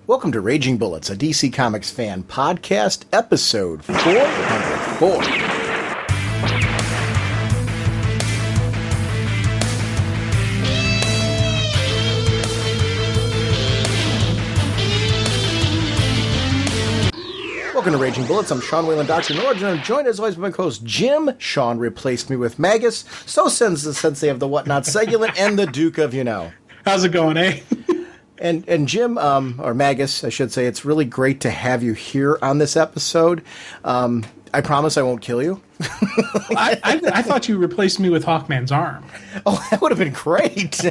Welcome to Raging Bullets, a DC Comics fan podcast, episode 404. Welcome to Raging Bullets. I'm Sean Whalen, drnorge, and I'm joined as always by my co-host Jim. Sean replaced me with Magus. So sends the Sensei of the Whatnot Segulent and the Duke of You Know. How's it going, eh? And Jim, or Magus, I should say, it's really great to have you here on this episode. I promise I won't kill you. I thought you replaced me with Hawkman's arm. Oh, that would have been great.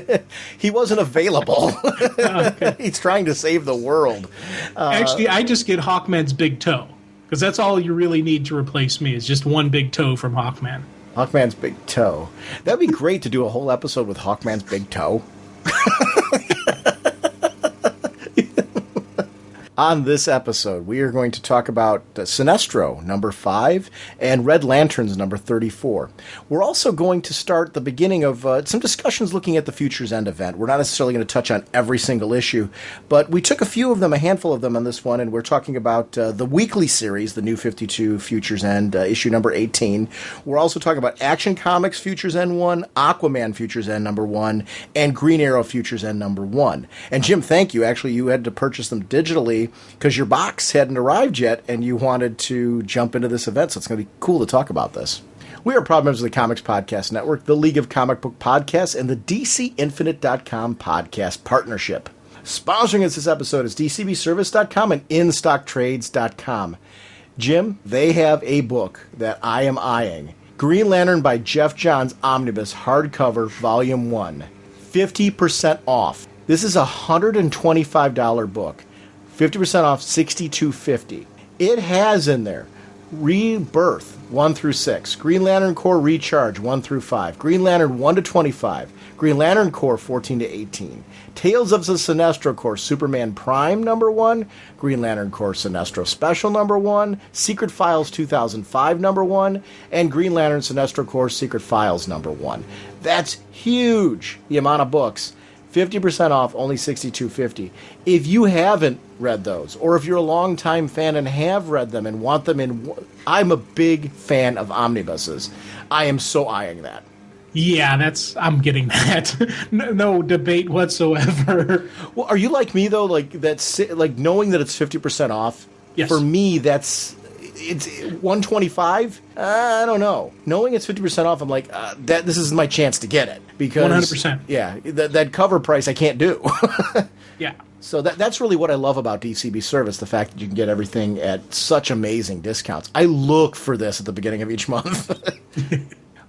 He wasn't available. Okay. He's trying to save the world. Actually, I just get Hawkman's big toe, because that's all you really need to replace me, is just one big toe from Hawkman. Hawkman's big toe. That'd be great to do a whole episode with Hawkman's big toe. On this episode, we are going to talk about Sinestro, number 5, and Red Lanterns, number 34. We're also going to start the beginning of some discussions looking at the Future's End event. We're not necessarily going to touch on every single issue, but we took a few of them, a handful of them on this one, and we're talking about the weekly series, the New 52 Future's End, issue number 18. We're also talking about Action Comics Future's End 1, Aquaman Future's End number 1, and Green Arrow Future's End number 1. And Jim, thank you. Actually, you had to purchase them digitally because your box hadn't arrived yet and you wanted to jump into this event, so it's going to be cool to talk about this. We are proud members of the Comics Podcast Network, the League of Comic Book Podcasts, and the DCinfinite.com podcast partnership. Sponsoring us this episode is DCBService.com and InStockTrades.com. Jim, they have a book that I am eyeing. Green Lantern by Jeff Johns Omnibus, hardcover, volume 1. 50% off. This is a $125 book. 50% off, $62.50. It has in there Rebirth 1 through 6, Green Lantern Corps Recharge 1 through 5, Green Lantern 1 to 25, Green Lantern Corps 14 to 18, Tales of the Sinestro Corps Superman Prime number 1, Green Lantern Corps Sinestro Special number 1, Secret Files 2005 number 1, and Green Lantern Sinestro Corps Secret Files number 1. That's huge, the amount of books. 50% off, only $62.50. If you haven't read those, or if you're a longtime fan and have read them and want them in... I'm a big fan of omnibuses. I am so eyeing that. Yeah, I'm getting that. No debate whatsoever. Well, are you like me, though? Like knowing that it's 50% off? Yes. For me, it's $125. I don't know. Knowing it's 50% off, I'm like, this is my chance to get it because 100%. Yeah, that cover price I can't do. Yeah. So that's really what I love about DCB Service, the fact that you can get everything at such amazing discounts. I look for this at the beginning of each month.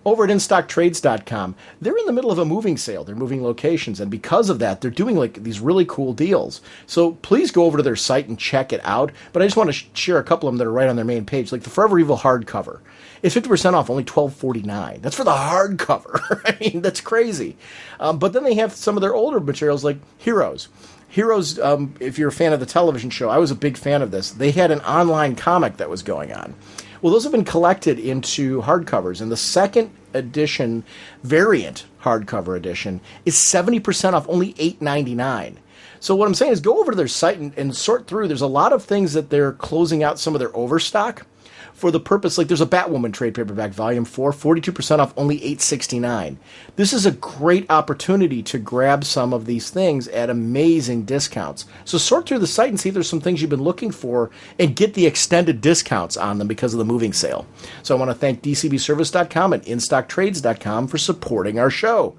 Over at InStockTrades.com, they're in the middle of a moving sale. They're moving locations, and because of that, they're doing like these really cool deals. So please go over to their site and check it out. But I just want to share a couple of them that are right on their main page, like the Forever Evil hardcover. It's 50% off, only $12.49. That's for the hardcover. I mean, that's crazy. But then they have some of their older materials, like Heroes. Heroes, if you're a fan of the television show, I was a big fan of this. They had an online comic that was going on. Well, those have been collected into hardcovers, and the second edition variant hardcover edition is 70% off, only $8.99. So what I'm saying is go over to their site and sort through. There's a lot of things that they're closing out some of their overstock for the purpose, like there's a Batwoman trade paperback, volume 4, 42% off, only $8.69. This is a great opportunity to grab some of these things at amazing discounts. So sort through the site and see if there's some things you've been looking for and get the extended discounts on them because of the moving sale. So I want to thank DCBService.com and InStockTrades.com for supporting our show.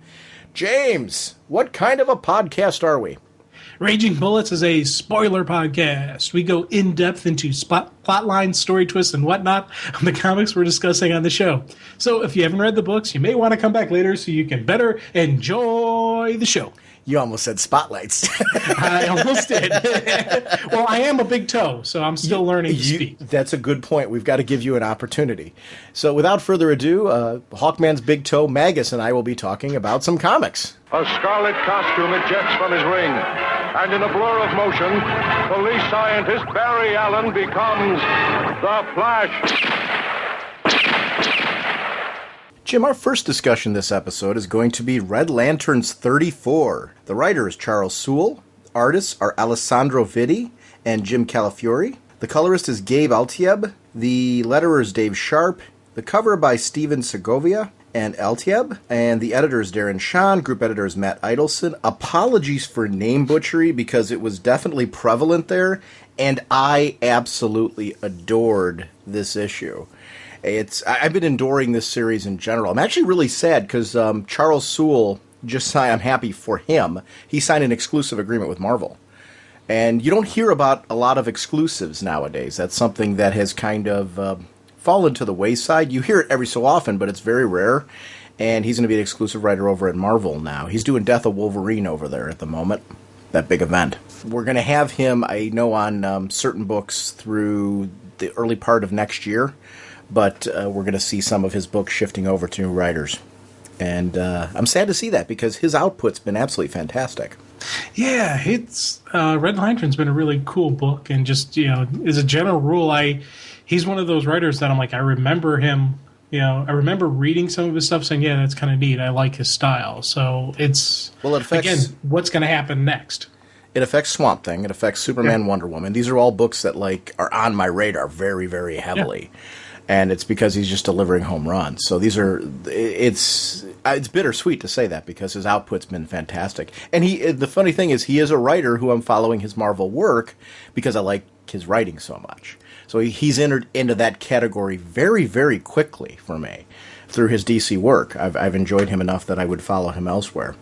James, what kind of a podcast are we? Raging Bullets is a spoiler podcast. We go in-depth into plot lines, story twists, and whatnot on the comics we're discussing on the show. So if you haven't read the books, you may want to come back later so you can better enjoy the show. You almost said spotlights. I almost did. Well, I am a big toe, so I'm still learning to speak. That's a good point. We've got to give you an opportunity. So without further ado, Hawkman's big toe, Magus, and I will be talking about some comics. A scarlet costume ejects from his ring, and in a blur of motion, police scientist Barry Allen becomes the Flash. Jim, our first discussion this episode is going to be Red Lanterns 34. The writer is Charles Soule. artists are Alessandro Vitti and Jim Calafiore. The colorist is Gabe Altieb. The letterer is Dave Sharp. The cover by Steven Segovia and Altieb. And the editor is Darren Shan. Group editor is Matt Idelson. Apologies for name butchery because it was definitely prevalent there. And I absolutely adored this issue. I've been enduring this series in general. I'm actually really sad because Charles Soule just signed, I'm happy for him, he signed an exclusive agreement with Marvel. And you don't hear about a lot of exclusives nowadays. That's something that has kind of fallen to the wayside. You hear it every so often, but it's very rare. And he's going to be an exclusive writer over at Marvel now. He's doing Death of Wolverine over there at the moment, that big event. We're going to have him, I know, on certain books through the early part of next year. But we're going to see some of his books shifting over to new writers. And I'm sad to see that because his output's been absolutely fantastic. Yeah, it's Red Lantern's been a really cool book. And just, as a general rule, he's one of those writers that I'm like, I remember him, I remember reading some of his stuff saying, yeah, that's kind of neat. I like his style. So it's, again, what's going to happen next? It affects Swamp Thing. It affects Superman, Wonder Woman. These are all books that are on my radar very, very heavily. Yeah. And it's because he's just delivering home runs. So it's bittersweet to say that because his output's been fantastic. And the funny thing is he is a writer who I'm following his Marvel work because I like his writing so much. So he's entered into that category very, very quickly for me through his DC work. I've enjoyed him enough that I would follow him elsewhere.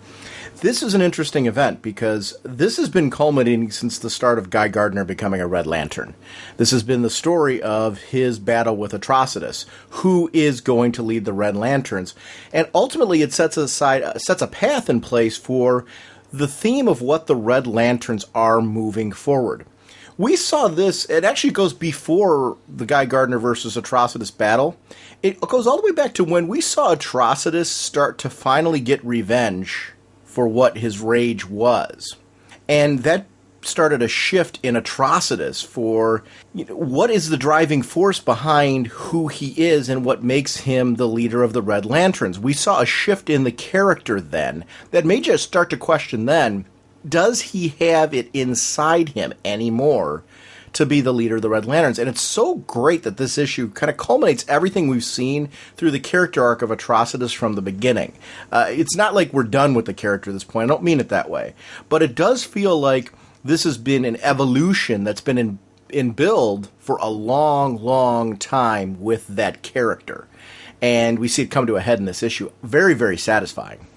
This is an interesting event because this has been culminating since the start of Guy Gardner becoming a Red Lantern. This has been the story of his battle with Atrocitus, who is going to lead the Red Lanterns. And ultimately it sets a path in place for the theme of what the Red Lanterns are moving forward. We saw this, it actually goes before the Guy Gardner versus Atrocitus battle. It goes all the way back to when we saw Atrocitus start to finally get revenge for what his rage was. And that started a shift in Atrocitus for what is the driving force behind who he is and what makes him the leader of the Red Lanterns. We saw a shift in the character then that made you start to question then, does he have it inside him anymore to be the leader of the Red Lanterns? And it's so great that this issue kind of culminates everything we've seen through the character arc of Atrocitus from the beginning. It's not like we're done with the character at this point. I don't mean it that way. But it does feel like this has been an evolution that's been in build for a long, long time with that character. And we see it come to a head in this issue. Very, very satisfying.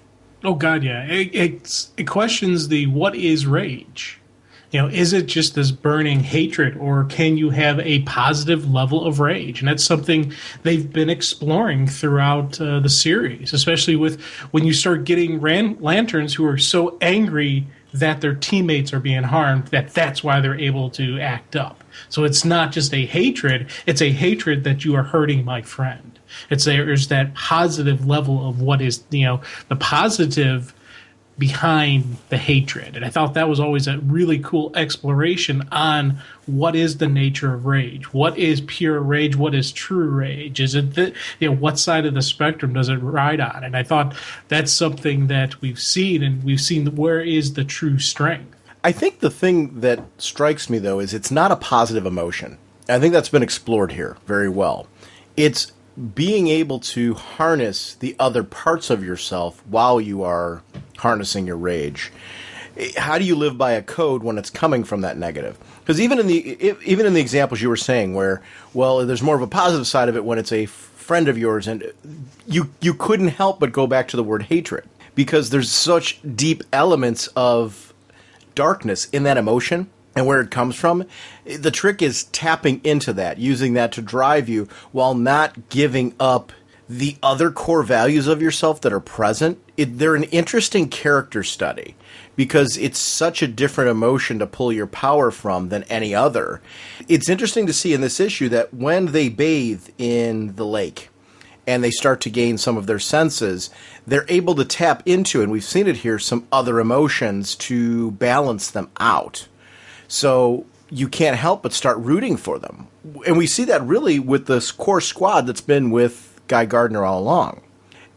Oh, God, yeah. It questions the what is rage? Is it just this burning hatred, or can you have a positive level of rage? And that's something they've been exploring throughout the series, especially with when you start getting Lanterns who are so angry that their teammates are being harmed, that's why they're able to act up. So it's not just a hatred, it's a hatred that you are hurting my friend. There's that positive level of what is, the positive behind the hatred. And I thought that was always a really cool exploration on what is the nature of rage. What is pure rage? What is true rage? Is it what side of the spectrum does it ride on? And I thought that's something that we've seen, and we've seen where is the true strength. I think the thing that strikes me, though, is it's not a positive emotion. I think that's been explored here very well. It's being able to harness the other parts of yourself while you are harnessing your rage. How do you live by a code when it's coming from that negative? Because even in the examples you were saying, where there's more of a positive side of it when it's a friend of yours, and you couldn't help but go back to the word hatred because there's such deep elements of darkness in that emotion. And where it comes from, the trick is tapping into that, using that to drive you while not giving up the other core values of yourself that are present. They're an interesting character study because it's such a different emotion to pull your power from than any other. It's interesting to see in this issue that when they bathe in the lake and they start to gain some of their senses, they're able to tap into, and we've seen it here, some other emotions to balance them out. So you can't help but start rooting for them. And we see that really with this core squad that's been with Guy Gardner all along.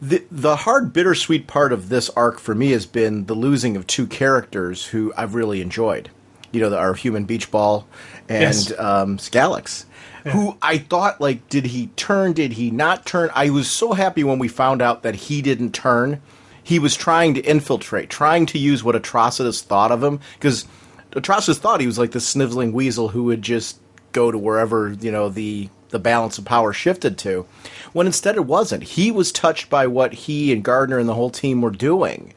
The hard, bittersweet part of this arc for me has been the losing of two characters who I've really enjoyed. You know, our human beach ball and Scalix, who I thought, like, did he turn? Did he not turn? I was so happy when we found out that he didn't turn. He was trying to infiltrate, trying to use what Atrocitus thought of him, because Atrocitus thought he was like the sniveling weasel who would just go to wherever, you know, the balance of power shifted to, when instead it wasn't. He was touched by what he and Gardner and the whole team were doing,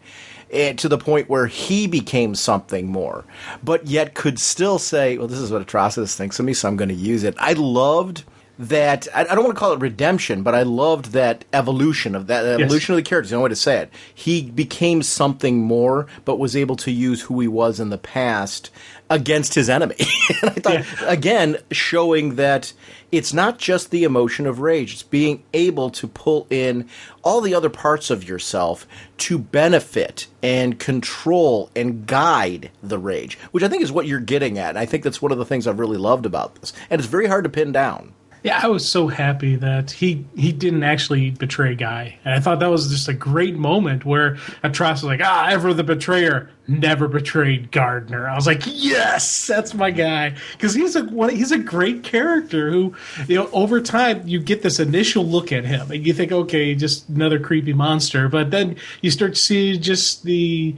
and to the point where he became something more, but yet could still say, well, this is what Atrocitus thinks of me, so I'm going to use it. I loved that. I don't want to call it redemption, but I loved that evolution of the characters. No way to say it. He became something more, but was able to use who he was in the past against his enemy. And I thought, again, showing that it's not just the emotion of rage. It's being able to pull in all the other parts of yourself to benefit and control and guide the rage, which I think is what you're getting at. And I think that's one of the things I've really loved about this. And it's very hard to pin down. Yeah, I was so happy that he didn't actually betray Guy. And I thought that was just a great moment where Atrocitus was like, ever the betrayer, never betrayed Gardner. I was like, yes, that's my guy. Because he's a great character who, you know, over time you get this initial look at him and you think, okay, just another creepy monster. But then you start to see just the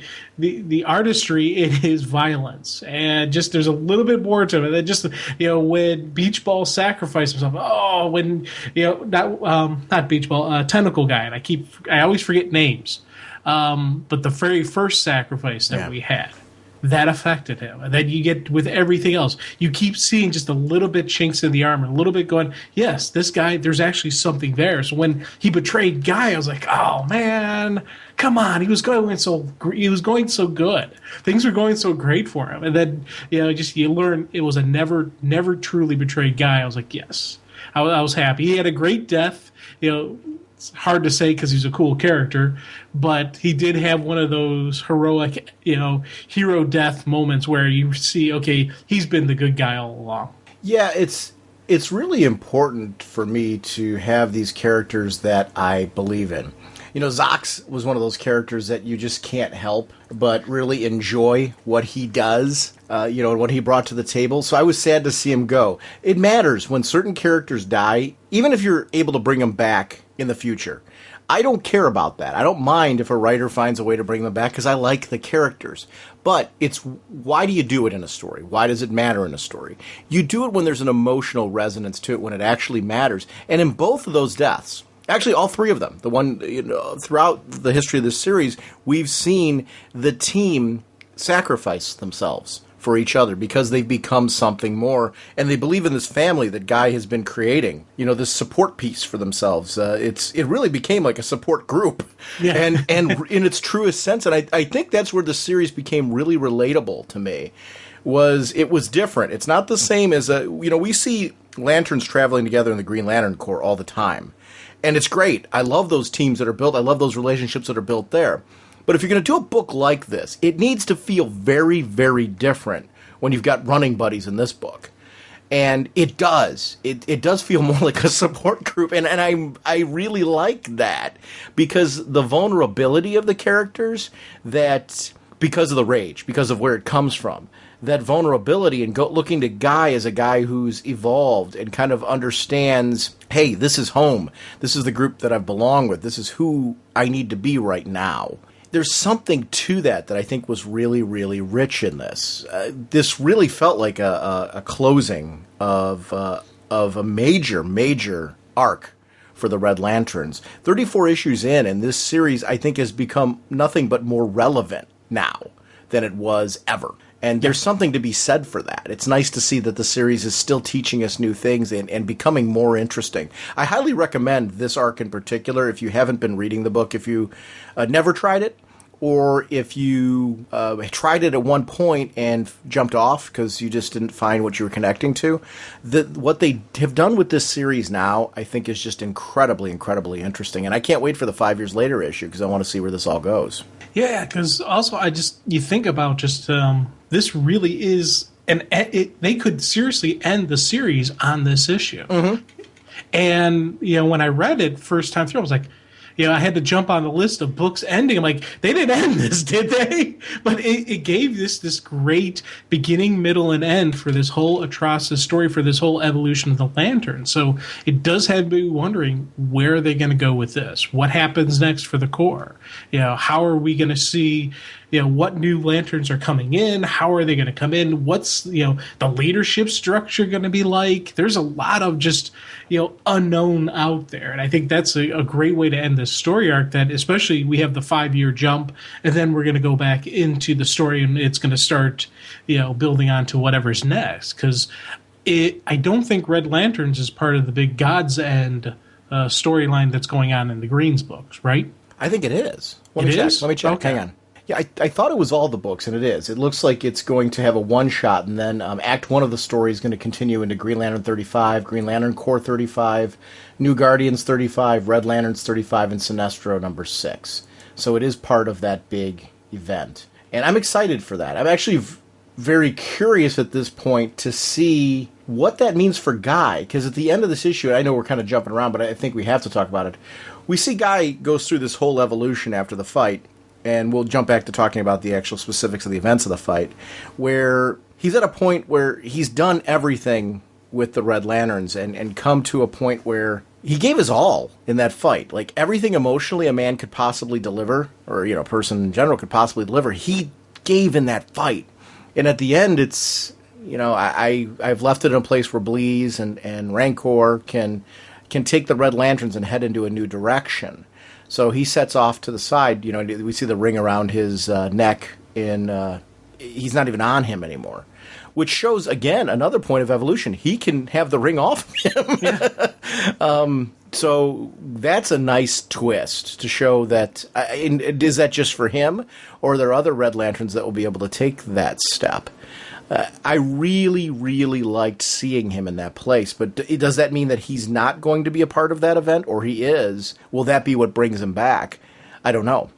artistry in his violence, and just there's a little bit more to it. And just, you know, when Beach Ball sacrificed himself, when, you know, not Beach Ball, Tentacle Guy, and I always forget names, but the very first sacrifice that we had, that affected him. And then you get with everything else, you keep seeing just a little bit chinks in the armor, a little bit going, yes, this guy, there's actually something there. So when he betrayed Guy, I was like, oh man, come on, he was going so good. Things were going so great for him. And then, you know, just you learn it was a never truly betrayed Guy. I was like, yes. I was happy. He had a great death. You know, it's hard to say because he's a cool character, but he did have one of those heroic, you know, hero death moments where you see, okay, he's been the good guy all along. Yeah, it's really important for me to have these characters that I believe in. You know, Zox was one of those characters that you just can't help but really enjoy what he does, you know, and what he brought to the table. So I was sad to see him go. It matters when certain characters die, even if you're able to bring them back in the future. I don't care about that. I don't mind if a writer finds a way to bring them back because I like the characters. But it's, why do you do it in a story? Why does it matter in a story? You do it when there's an emotional resonance to it, when it actually matters. And in both of those deaths, actually all three of them, the one, you know, throughout the history of this series, we've seen the team sacrifice themselves for each other because they've become something more, and they believe in this family that Guy has been creating. You know, this support piece for themselves. It really became like a support group, and in its truest sense. And I think that's where the series became really relatable to me. It was different. It's not the same as we see Lanterns traveling together in the Green Lantern Corps all the time, and it's great. I love those teams that are built. I love those relationships that are built there. But if you're going to do a book like this, it needs to feel very, very different when you've got running buddies in this book. And it does. It does feel more like a support group. And I really like that because the vulnerability of the characters, that because of the rage, because of where it comes from, that vulnerability and looking to Guy as a guy who's evolved and kind of understands, hey, this is home. This is the group that I belong with. This is who I need to be right now. There's something to that I think was really, really rich in this. This really felt like a closing of a major, major arc for the Red Lanterns. 34 issues in, and this series, I think, has become nothing but more relevant now than it was ever. And there's something to be said for that. It's nice to see that the series is still teaching us new things and becoming more interesting. I highly recommend this arc in particular if you haven't been reading the book, if you never tried it, or if you tried it at one point and jumped off because you just didn't find what you were connecting to. What they have done with this series now, I think, is just incredibly, incredibly interesting. And I can't wait for the 5 years later issue because I want to see where this all goes. Yeah, because also you think about just this really is, they could seriously end the series on this issue. Mm-hmm. And, when I read it first time through, I was like, I had to jump on the list of books ending. I'm like, they didn't end this, did they? But it gave this great beginning, middle, and end for this whole Atrocitus story, for this whole evolution of the Lantern. So it does have me wondering, where are they going to go with this? What happens next for the Corps? How are we going to see, what new Lanterns are coming in? How are they going to come in? What's, the leadership structure going to be like? There's a lot of just, unknown out there. And I think that's a great way to end this story arc, that especially we have the 5-year jump, and then we're going to go back into the story and it's going to start, building on to whatever's next. Because I don't think Red Lanterns is part of the big God's End storyline that's going on in the Greens books, right? I think it is. Let me check. Okay. Hang on. Yeah, I thought it was all the books, and it is. It looks like it's going to have a one-shot, and then Act 1 of the story is going to continue into Green Lantern 35, Green Lantern Corps 35, New Guardians 35, Red Lanterns 35, and Sinestro number 6. So it is part of that big event. And I'm excited for that. I'm actually very curious at this point to see what that means for Guy, because at the end of this issue, I know we're kind of jumping around, but I think we have to talk about it. We see Guy goes through this whole evolution after the fight, and we'll jump back to talking about the actual specifics of the events of the fight, where he's at a point where he's done everything with the Red Lanterns and come to a point where he gave his all in that fight. Like, everything emotionally a man could possibly deliver, or, a person in general could possibly deliver, he gave in that fight. And at the end, it's, I've left it in a place where Bleeze and Rancor can take the Red Lanterns and head into a new direction. So he sets off to the side. We see the ring around his neck, and he's not even on him anymore, which shows, again, another point of evolution. He can have the ring off him. Yeah. So that's a nice twist to show that. Is that just for him, or are there other Red Lanterns that will be able to take that step? I really, really liked seeing him in that place, but does that mean that he's not going to be a part of that event, or he is? Will that be what brings him back? I don't know.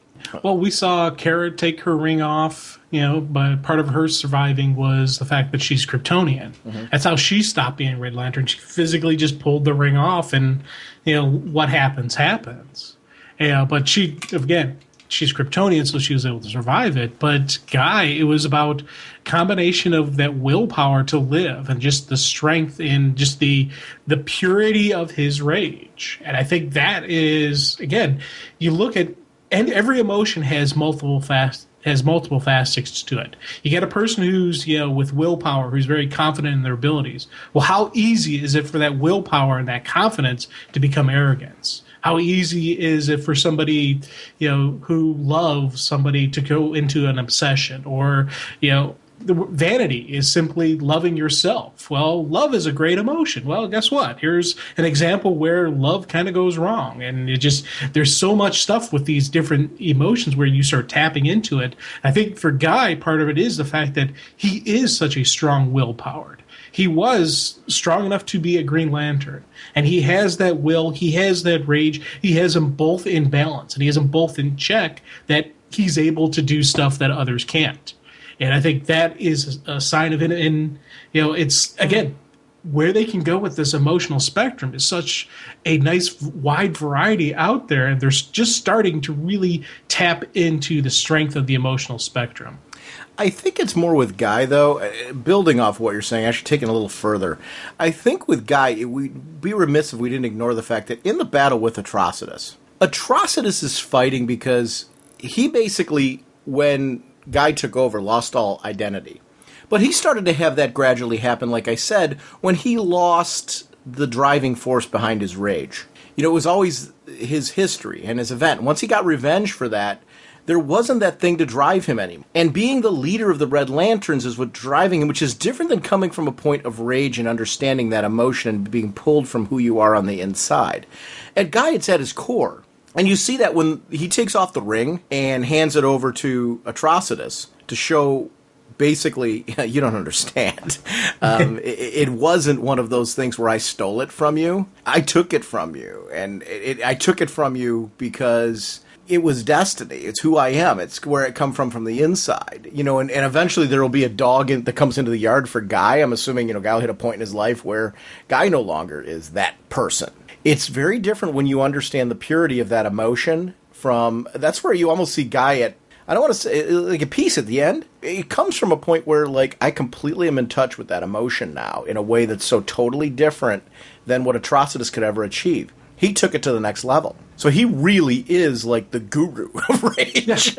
Well, we saw Kara take her ring off, but part of her surviving was the fact that she's Kryptonian. Mm-hmm. That's how she stopped being Red Lantern. She physically just pulled the ring off, and, what happens. But she, again, she's Kryptonian, so she was able to survive it. But Guy, it was about combination of that willpower to live and just the strength and just the purity of his rage. And I think that is, again, you look at, and every emotion has multiple facets to it. You get a person who's, with willpower, who's very confident in their abilities. Well, how easy is it for that willpower and that confidence to become arrogance? How easy is it for somebody, who loves somebody to go into an obsession, or, the vanity is simply loving yourself. Well, love is a great emotion. Well, guess what? Here's an example where love kind of goes wrong. And there's so much stuff with these different emotions where you start tapping into it. I think for Guy, part of it is the fact that he is such a strong willpower. He was strong enough to be a Green Lantern, and he has that will, he has that rage, he has them both in balance, and he has them both in check, that he's able to do stuff that others can't. And I think that is a sign of it. And, it's, again, where they can go with this emotional spectrum is such a nice wide variety out there, and they're just starting to really tap into the strength of the emotional spectrum. I think it's more with Guy, though, building off what you're saying, actually taking it a little further. I think with Guy, we'd be remiss if we didn't ignore the fact that in the battle with Atrocitus is fighting because he basically, when Guy took over, lost all identity. But he started to have that gradually happen, like I said, when he lost the driving force behind his rage. It was always his history and his event. Once he got revenge for that, there wasn't that thing to drive him anymore. And being the leader of the Red Lanterns is what driving him, which is different than coming from a point of rage and understanding that emotion and being pulled from who you are on the inside. At Guy, it's at his core. And you see that when he takes off the ring and hands it over to Atrocitus to show, basically, you don't understand. It wasn't one of those things where I stole it from you. I took it from you. And I took it from you because it was destiny. It's who I am. It's where it come from the inside. And eventually there will be a dog that comes into the yard for Guy. I'm assuming, Guy will hit a point in his life where Guy no longer is that person. It's very different when you understand the purity of that emotion from, that's where you almost see Guy at, I don't want to say, like a peace at the end. It comes from a point where, like, I completely am in touch with that emotion now in a way that's so totally different than what Atrocitus could ever achieve. He took it to the next level. So he really is like the guru of rage.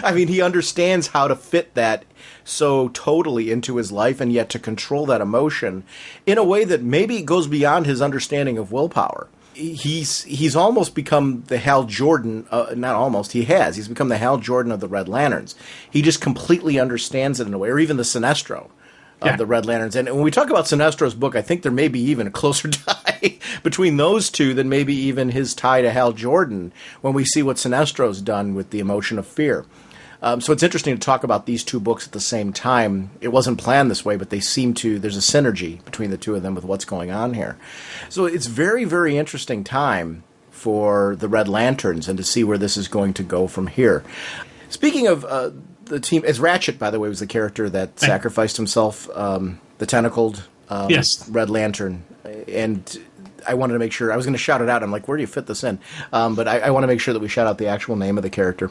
I mean, he understands how to fit that so totally into his life and yet to control that emotion in a way that maybe goes beyond his understanding of willpower. He's almost become the Hal Jordan, not almost, he has. He's become the Hal Jordan of the Red Lanterns. He just completely understands it in a way, or even the Sinestro of the Red Lanterns. And when we talk about Sinestro's book, I think there may be even a closer tie between those two than maybe even his tie to Hal Jordan when we see what Sinestro's done with the emotion of fear. So it's interesting to talk about these two books at the same time. It wasn't planned this way, but they seem to, there's a synergy between the two of them with what's going on here. So it's very, very interesting time for the Red Lanterns and to see where this is going to go from here. Speaking of the team, as Ratchet, by the way, was the character that sacrificed himself, the tentacled Red Lantern. And I wanted to make sure, I was going to shout it out. I'm like, where do you fit this in? But I want to make sure that we shout out the actual name of the character.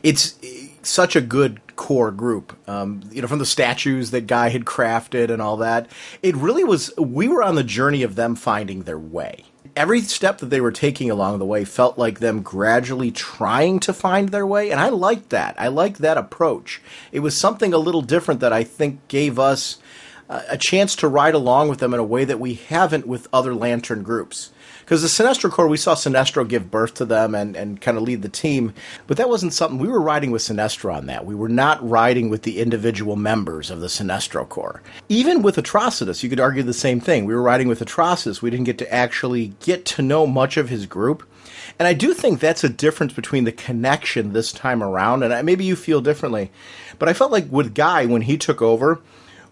It's such a good core group, from the statues that Guy had crafted and all that. It really was, we were on the journey of them finding their way. Every step that they were taking along the way felt like them gradually trying to find their way, and I liked that. I liked that approach. It was something a little different that I think gave us a chance to ride along with them in a way that we haven't with other Lantern groups. Because the Sinestro Corps, we saw Sinestro give birth to them and kind of lead the team, but that wasn't something, we were riding with Sinestro on that. We were not riding with the individual members of the Sinestro Corps. Even with Atrocitus, you could argue the same thing. We were riding with Atrocitus. We didn't get to actually get to know much of his group. And I do think that's a difference between the connection this time around, and maybe you feel differently. But I felt like with Guy, when he took over,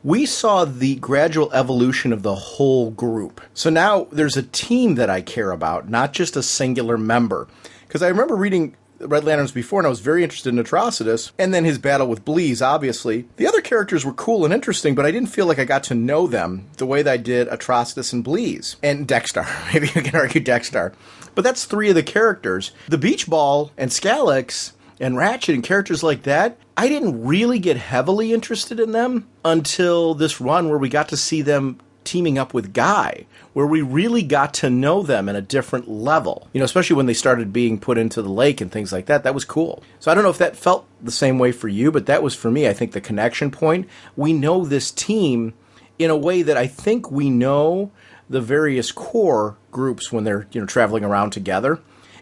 we saw the gradual evolution of the whole group. So now there's a team that I care about, not just a singular member. Because I remember reading Red Lanterns before, and I was very interested in Atrocitus, and then his battle with Bleez, obviously. The other characters were cool and interesting, but I didn't feel like I got to know them the way that I did Atrocitus and Bleez. And Dexter. Maybe you can argue Dexter. But that's three of the characters. The Beach Ball and Scalix and Ratchet and characters like that, I didn't really get heavily interested in them until this run where we got to see them teaming up with Guy, where we really got to know them at a different level. Especially when they started being put into the lake and things like that. That was cool. So I don't know if that felt the same way for you, but that was for me, I think, the connection point. We know this team in a way that I think we know the various core groups when they're, traveling around together.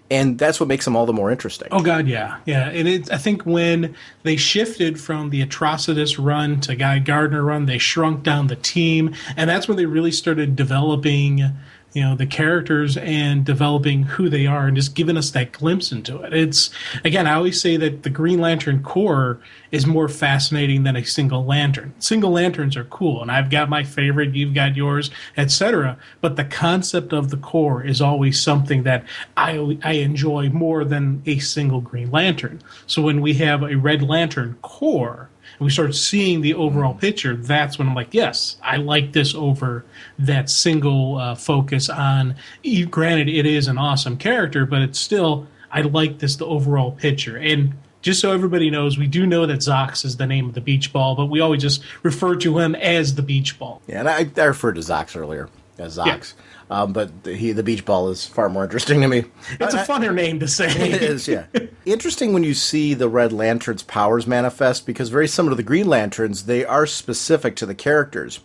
And that's what makes them all the more interesting. Oh, God, yeah. Yeah, and I think when they shifted from the Atrocitus run to Guy Gardner run, they shrunk down the team, and that's when they really started developing, the characters and developing who they are and just giving us that glimpse into it. It's, again, I always say that the Green Lantern Corps is more fascinating than a single lantern. Single lanterns are cool, and I've got my favorite, you've got yours, etc. But the concept of the Corps is always something that I enjoy more than a single Green Lantern. So when we have a Red Lantern Corps, and we start seeing the overall picture, that's when I'm like, yes, I like this over that single focus on, granted, it is an awesome character, but it's still, I like this, the overall picture. And just so everybody knows, we do know that Zox is the name of the beach ball, but we always just refer to him as the beach ball. Yeah, and I referred to Zox earlier as Zox. Yeah. But the beach ball is far more interesting to me. It's a funner name to say. It is, yeah. Interesting when you see the Red Lantern's powers manifest, because very similar to the Green Lanterns, they are specific to the characters.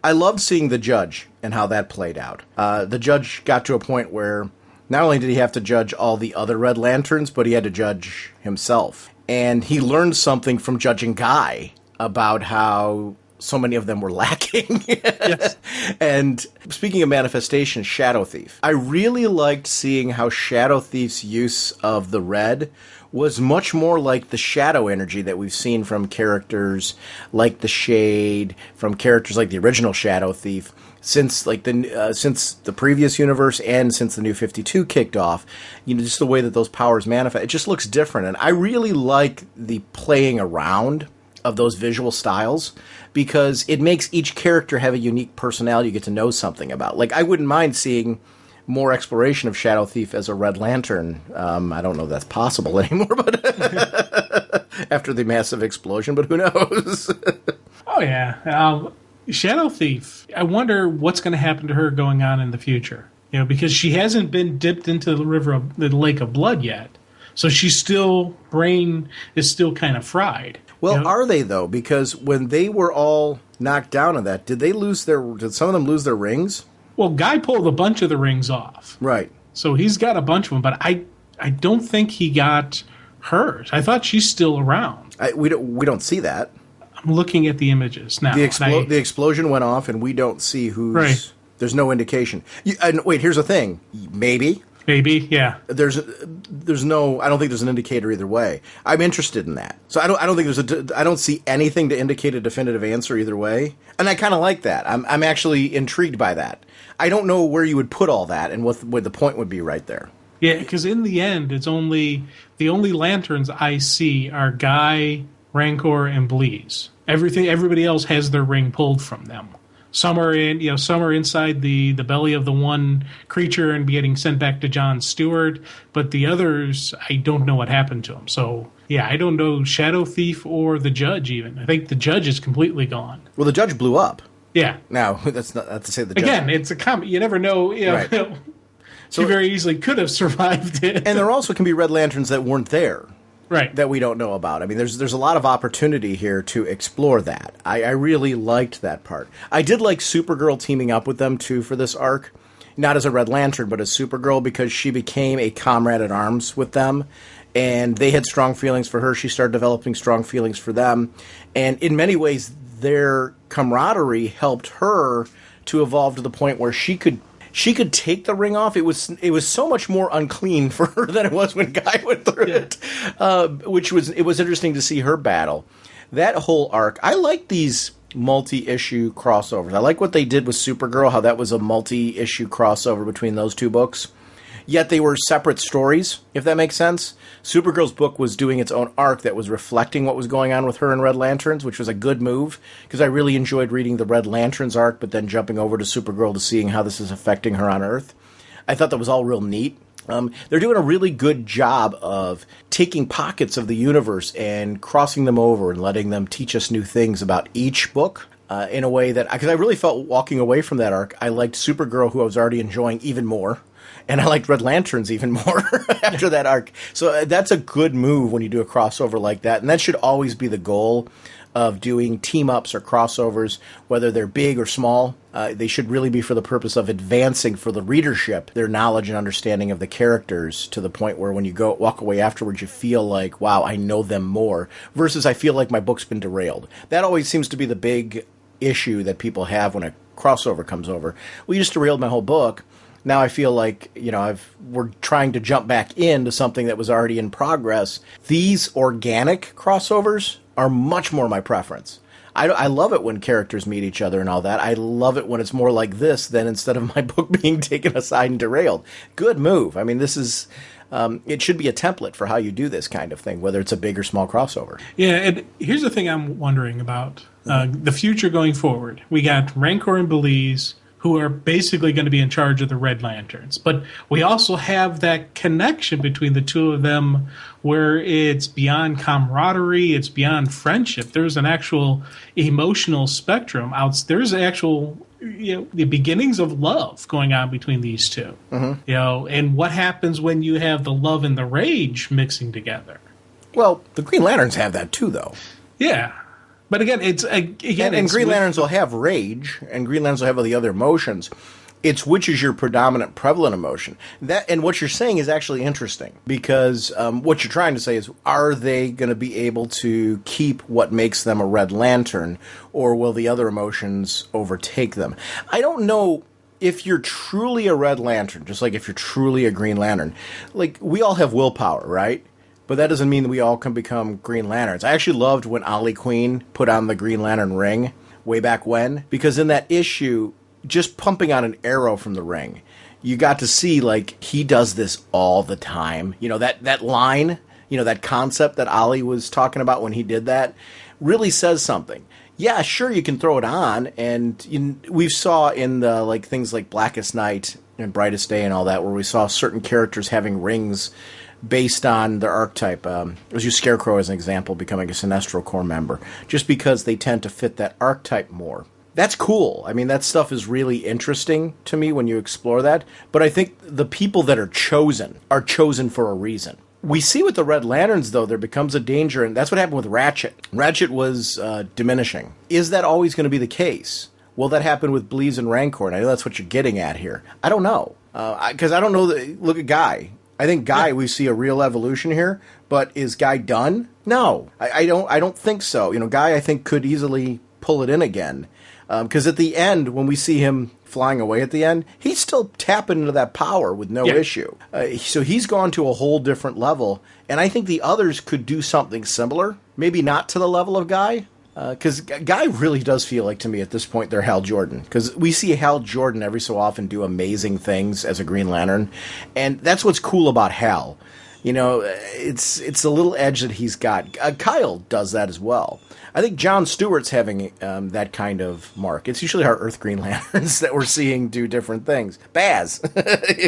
I loved seeing the Judge and how that played out. The Judge got to a point where not only did he have to judge all the other Red Lanterns, but he had to judge himself. And he learned something from judging Guy about how so many of them were lacking. Yes. And speaking of manifestation, Shadow Thief. I really liked seeing how Shadow Thief's use of the red was much more like the shadow energy that we've seen from characters like the Shade, from characters like the original Shadow Thief, since the previous universe and since the New 52 kicked off. Just the way that those powers manifest, it just looks different. And I really like the playing around of those visual styles, because it makes each character have a unique personality you get to know something about. Like, I wouldn't mind seeing more exploration of Shadow Thief as a Red Lantern. I don't know if that's possible anymore, but after the massive explosion, but who knows? Oh, yeah. Shadow Thief, I wonder what's going to happen to her going on in the future. You know, because she hasn't been dipped into the Lake of Blood yet. So brain is still kind of fried. Well, you know? are they, though? Because when they were all knocked down on that, did some of them lose their rings? Well, Guy pulled a bunch of the rings off. Right. So he's got a bunch of them, but I don't think he got hers. I thought she's still around. We don't see that. I'm looking at the images now. The explosion went off, and we don't see who's... Right. There's no indication. And wait, here's the thing. Maybe, yeah. There's no. I don't think there's an indicator either way. I'm interested in that. So I don't think I don't see anything to indicate a definitive answer either way. And I kind of like that. I'm actually intrigued by that. I don't know where you would put all that and what the point would be right there. Yeah, because in the end, the only lanterns I see are Guy, Rancor, and Bleeze. Everybody else has their ring pulled from them. Some are inside the belly of the one creature and getting sent back to John Stewart, but the others, I don't know what happened to them. So, yeah, I don't know Shadow Thief or the Judge even. I think the Judge is completely gone. Well, the Judge blew up. Yeah. Now, that's not to say the Judge... Again, it's a comic. You never know. Right. She very easily could have survived it. And there also can be Red Lanterns that weren't there. Right. That we don't know about. I mean, there's a lot of opportunity here to explore that. I really liked that part. I did like Supergirl teaming up with them, too, for this arc. Not as a Red Lantern, but as Supergirl, because she became a comrade at arms with them. And they had strong feelings for her. She started developing strong feelings for them. And in many ways, their camaraderie helped her to evolve to the point where she could take the ring off. It was so much more unclean for her than it was when Guy went through it, it was interesting to see her battle. That whole arc, I like these multi-issue crossovers. I like what they did with Supergirl, how that was a multi-issue crossover between those two books. Yet they were separate stories, if that makes sense. Supergirl's book was doing its own arc that was reflecting what was going on with her and Red Lanterns, which was a good move, because I really enjoyed reading the Red Lanterns arc, but then jumping over to Supergirl to seeing how this is affecting her on Earth. I thought that was all real neat. They're doing a really good job of taking pockets of the universe and crossing them over and letting them teach us new things about each book. In a way that, because I really felt walking away from that arc, I liked Supergirl, who I was already enjoying even more. And I liked Red Lanterns even more after that arc. So that's a good move when you do a crossover like that. And that should always be the goal of doing team-ups or crossovers, whether they're big or small. They should really be for the purpose of advancing for the readership their knowledge and understanding of the characters to the point where when you walk away afterwards, you feel like, wow, I know them more, versus I feel like my book's been derailed. That always seems to be the big issue that people have when a crossover comes over. Well, you just derailed my whole book. Now I feel like, we're trying to jump back into something that was already in progress. These organic crossovers are much more my preference. I love it when characters meet each other and all that. I love it when it's more like this than instead of my book being taken aside and derailed. Good move. I mean, this is... it should be a template for how you do this kind of thing, whether it's a big or small crossover. Yeah, and here's the thing I'm wondering about. The future going forward. We got Rancor and Belize, who are basically going to be in charge of the Red Lanterns. But we also have that connection between the two of them where it's beyond camaraderie, it's beyond friendship. There's an actual emotional spectrum. There's actual... the beginnings of love going on between these two. Mm-hmm. And what happens when you have the love and the rage mixing together? Well, the Green Lanterns have that too, though. Yeah. But again, and Green Lanterns will have rage, and Green Lanterns will have all the other emotions. It's which is your predominant, prevalent emotion. And what you're saying is actually interesting, because what you're trying to say is, are they going to be able to keep what makes them a Red Lantern, or will the other emotions overtake them? I don't know if you're truly a Red Lantern, just like if you're truly a Green Lantern. Like, we all have willpower, right? But that doesn't mean that we all can become Green Lanterns. I actually loved when Ollie Queen put on the Green Lantern ring way back when, because in that issue, just pumping on an arrow from the ring, you got to see, like, he does this all the time. That line, that concept that Ollie was talking about when he did that really says something. Yeah, sure, you can throw it on, and we saw in the things like Blackest Night and Brightest Day and all that, where we saw certain characters having rings based on their archetype. Let's use Scarecrow as an example, becoming a Sinestro Corps member, just because they tend to fit that archetype more. That's cool. I mean, that stuff is really interesting to me when you explore that. But I think the people that are chosen for a reason. We see with the Red Lanterns, though, there becomes a danger, and that's what happened with Ratchet. Ratchet was diminishing. Is that always going to be the case? Will that happen with Bleeze and Rancor? And I know that's what you're getting at here. I don't know. Because I don't know. Look at Guy. I think Guy, we see a real evolution here. But is Guy done? No. I don't think so. Guy, I think, could easily pull it in again. Because at the end, when we see him flying away at the end, he's still tapping into that power with no issue. So he's gone to a whole different level. And I think the others could do something similar. Maybe not to the level of Guy. Because Guy really does feel like, to me, at this point, they're Hal Jordan. Because we see Hal Jordan every so often do amazing things as a Green Lantern. And that's what's cool about Hal. It's a little edge that he's got. Kyle does that as well. I think John Stewart's having that kind of mark. It's usually our Earth Green Lanterns that we're seeing do different things. Baz,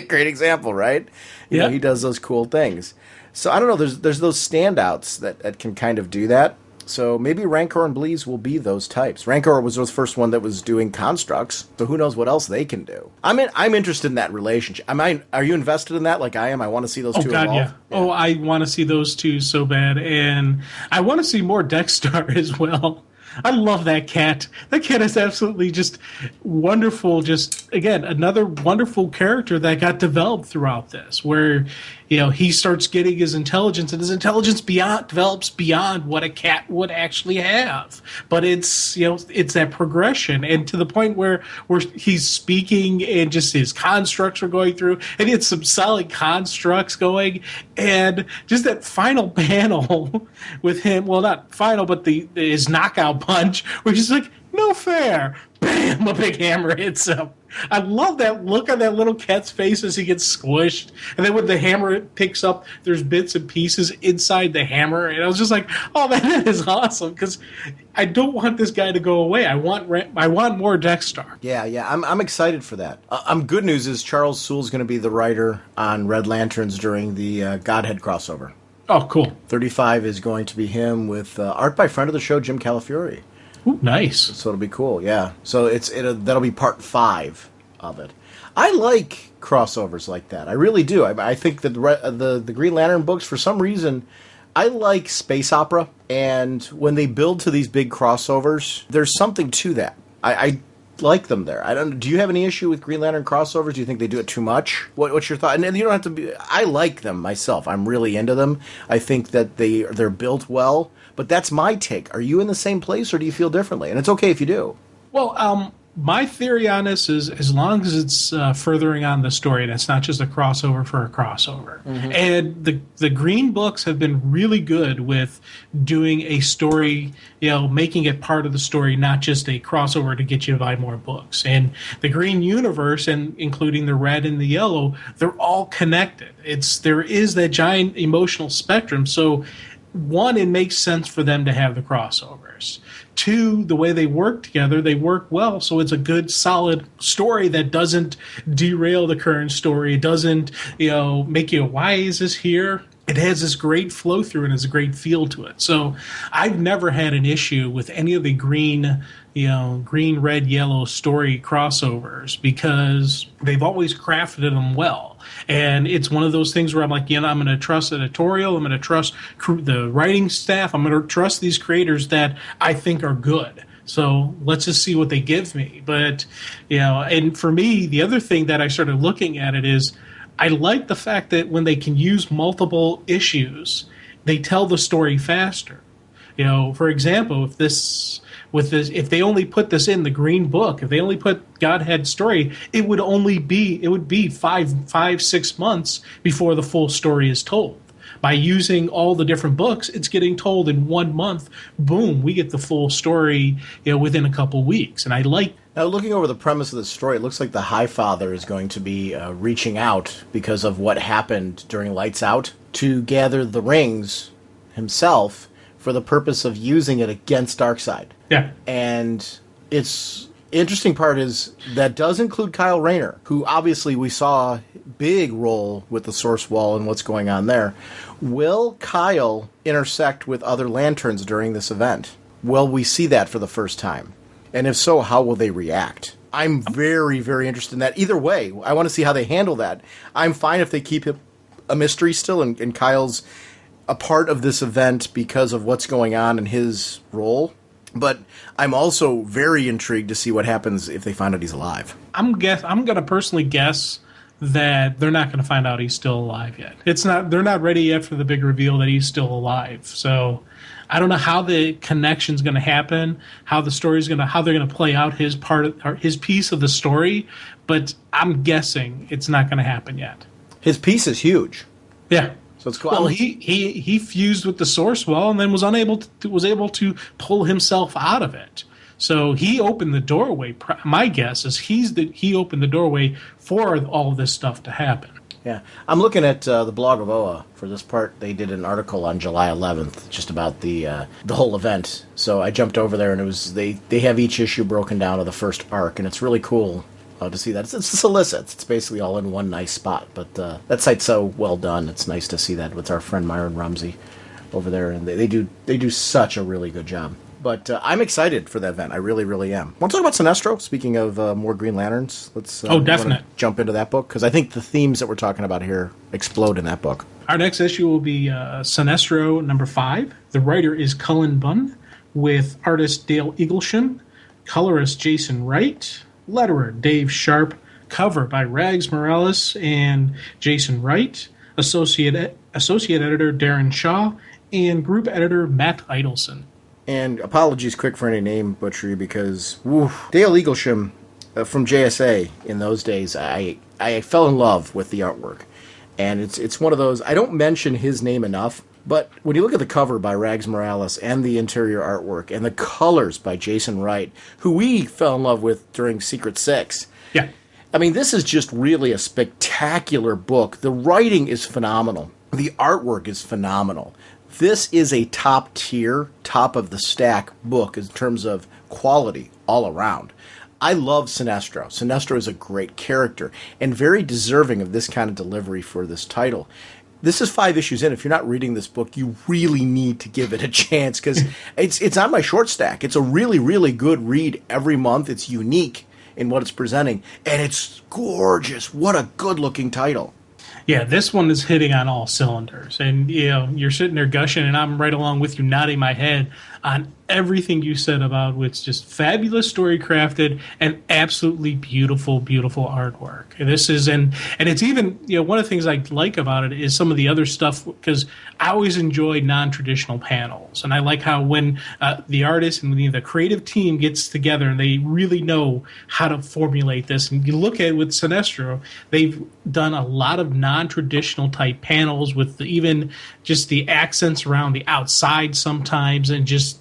great example, right? He does those cool things. So I don't know. There's those standouts that can kind of do that. So maybe Rancor and Bleeze will be those types. Rancor was the first one that was doing constructs, so who knows what else they can do. I'm interested in that relationship. Are you invested in that like I am? I want to see those two involved. Yeah. Oh, I want to see those two so bad, and I want to see more Dexter as well. I love that cat. That cat is absolutely just wonderful. Just, again, another wonderful character that got developed throughout this, where, he starts getting his intelligence, and his intelligence develops beyond what a cat would actually have. But it's that progression, and to the point where he's speaking and just his constructs are going through, and he had some solid constructs going, and just that final panel with him, well, not final, but his knockout punch, where he's like, no fair. Bam! A big hammer hits him. I love that look on that little cat's face as he gets squished. And then when the hammer picks up, there's bits and pieces inside the hammer. And I was just like, oh, man, that is awesome. Because I don't want this guy to go away. I want more Dexter. Yeah. I'm excited for that. Good news is Charles Soule's going to be the writer on Red Lanterns during the Godhead crossover. Oh, cool. 35 is going to be him with art by friend of the show, Jim Calafiore. Ooh, nice. So it'll be cool, yeah. So that'll be part 5 of it. I like crossovers like that. I really do. I think that the Green Lantern books, for some reason, I like space opera. And when they build to these big crossovers, there's something to that. I like them there. Do you have any issue with Green Lantern crossovers? Do you think they do it too much? What's your thought? And you don't have to be. I like them myself. I'm really into them. I think that they're built well. But that's my take. Are you in the same place, or do you feel differently? And it's okay if you do. Well, my theory on this is, as long as it's furthering on the story, and it's not just a crossover for a crossover. Mm-hmm. And the Green books have been really good with doing a story, making it part of the story, not just a crossover to get you to buy more books. And the Green universe, and including the Red and the Yellow, they're all connected. There is that giant emotional spectrum. So, one, it makes sense for them to have the crossovers. 2, the way they work together, they work well, so it's a good, solid story that doesn't derail the current story. It doesn't, make you, why is this here? It has this great flow through and has a great feel to it. So I've never had an issue with any of the green, red, yellow story crossovers, because they've always crafted them well. And it's one of those things where I'm like, I'm going to trust editorial. I'm going to trust the writing staff. I'm going to trust these creators that I think are good. So let's just see what they give me. But, and for me, the other thing that I started looking at it is, I like the fact that when they can use multiple issues, they tell the story faster. For example, if they only put this in the Green book, if they only put Godhead story, it would be 5-6 months before the full story is told. By using all the different books, it's getting told in 1 month. Boom, we get the full story, within a couple weeks. And I like. Now, looking over the premise of the story, it looks like the High Father is going to be reaching out because of what happened during Lights Out to gather the rings himself for the purpose of using it against Darkseid. Yeah. And it's Interesting part is that does include Kyle Rayner, who obviously we saw a big role with the Source Wall and what's going on there. Will Kyle intersect with other Lanterns during this event? Will we see that for the first time? And if so, how will they react? I'm very, very interested in that. Either way, I want to see how they handle that. I'm fine if they keep it a mystery still, and Kyle's a part of this event because of what's going on in his role. But I'm also very intrigued to see what happens if they find out he's alive. I'm going to personally guess that they're not going to find out he's still alive yet. They're not ready yet for the big reveal that he's still alive. So I don't know how the connection's going to happen, how they're going to play out his piece of the story, but I'm guessing it's not going to happen yet. His piece is huge. Yeah. So it's cool. Well, he fused with the Source Wall and then was able to pull himself out of it. So he opened the doorway. My guess is he opened the doorway for all of this stuff to happen. Yeah, I'm looking at the blog of OA for this part. They did an article on July 11th just about the whole event. So I jumped over there, and it was they have each issue broken down of the first arc, and it's really cool to see that. It's solicits. It's basically all in one nice spot. But that site's so well done. It's nice to see that with our friend Myron Rumsey over there, and they do such a really good job. But I'm excited for that event. I really, really am. Want to talk about Sinestro? Speaking of more Green Lanterns, let's definitely jump into that book, because I think the themes that we're talking about here explode in that book. Our next issue will be Sinestro number 5. The writer is Cullen Bunn, with artist Dale Eaglesham, colorist Jason Wright, letterer Dave Sharp, cover by Rags Morales and Jason Wright, associate editor Darren Shaw, and group editor Matt Idelson. And apologies quick for any name butchery, because Dale Eaglesham from JSA in those days, I fell in love with the artwork. And it's one of those, I don't mention his name enough, but when you look at the cover by Rags Morales and the interior artwork and the colors by Jason Wright, who we fell in love with during Secret Six. Yeah. I mean, this is just really a spectacular book. The writing is phenomenal. The artwork is phenomenal. This is a top-tier, top-of-the-stack book in terms of quality all around. I love Sinestro. Sinestro is a great character and very deserving of this kind of delivery for this title. This is 5 issues in. If you're not reading this book, you really need to give it a chance, because it's on my short stack. It's a really, really good read every month. It's unique in what it's presenting, and it's gorgeous. What a good-looking title. Yeah, this one is hitting on all cylinders. And, you're sitting there gushing, and I'm right along with you, nodding my head on everything you said about it's just fabulous story crafted and absolutely beautiful, beautiful artwork. And this is, and it's even, one of the things I like about it is some of the other stuff, because I always enjoy non-traditional panels. And I like how when the artist and the creative team gets together and they really know how to formulate this. And you look at it with Sinestro, they've done a lot of non-traditional type panels with even just the accents around the outside sometimes, and just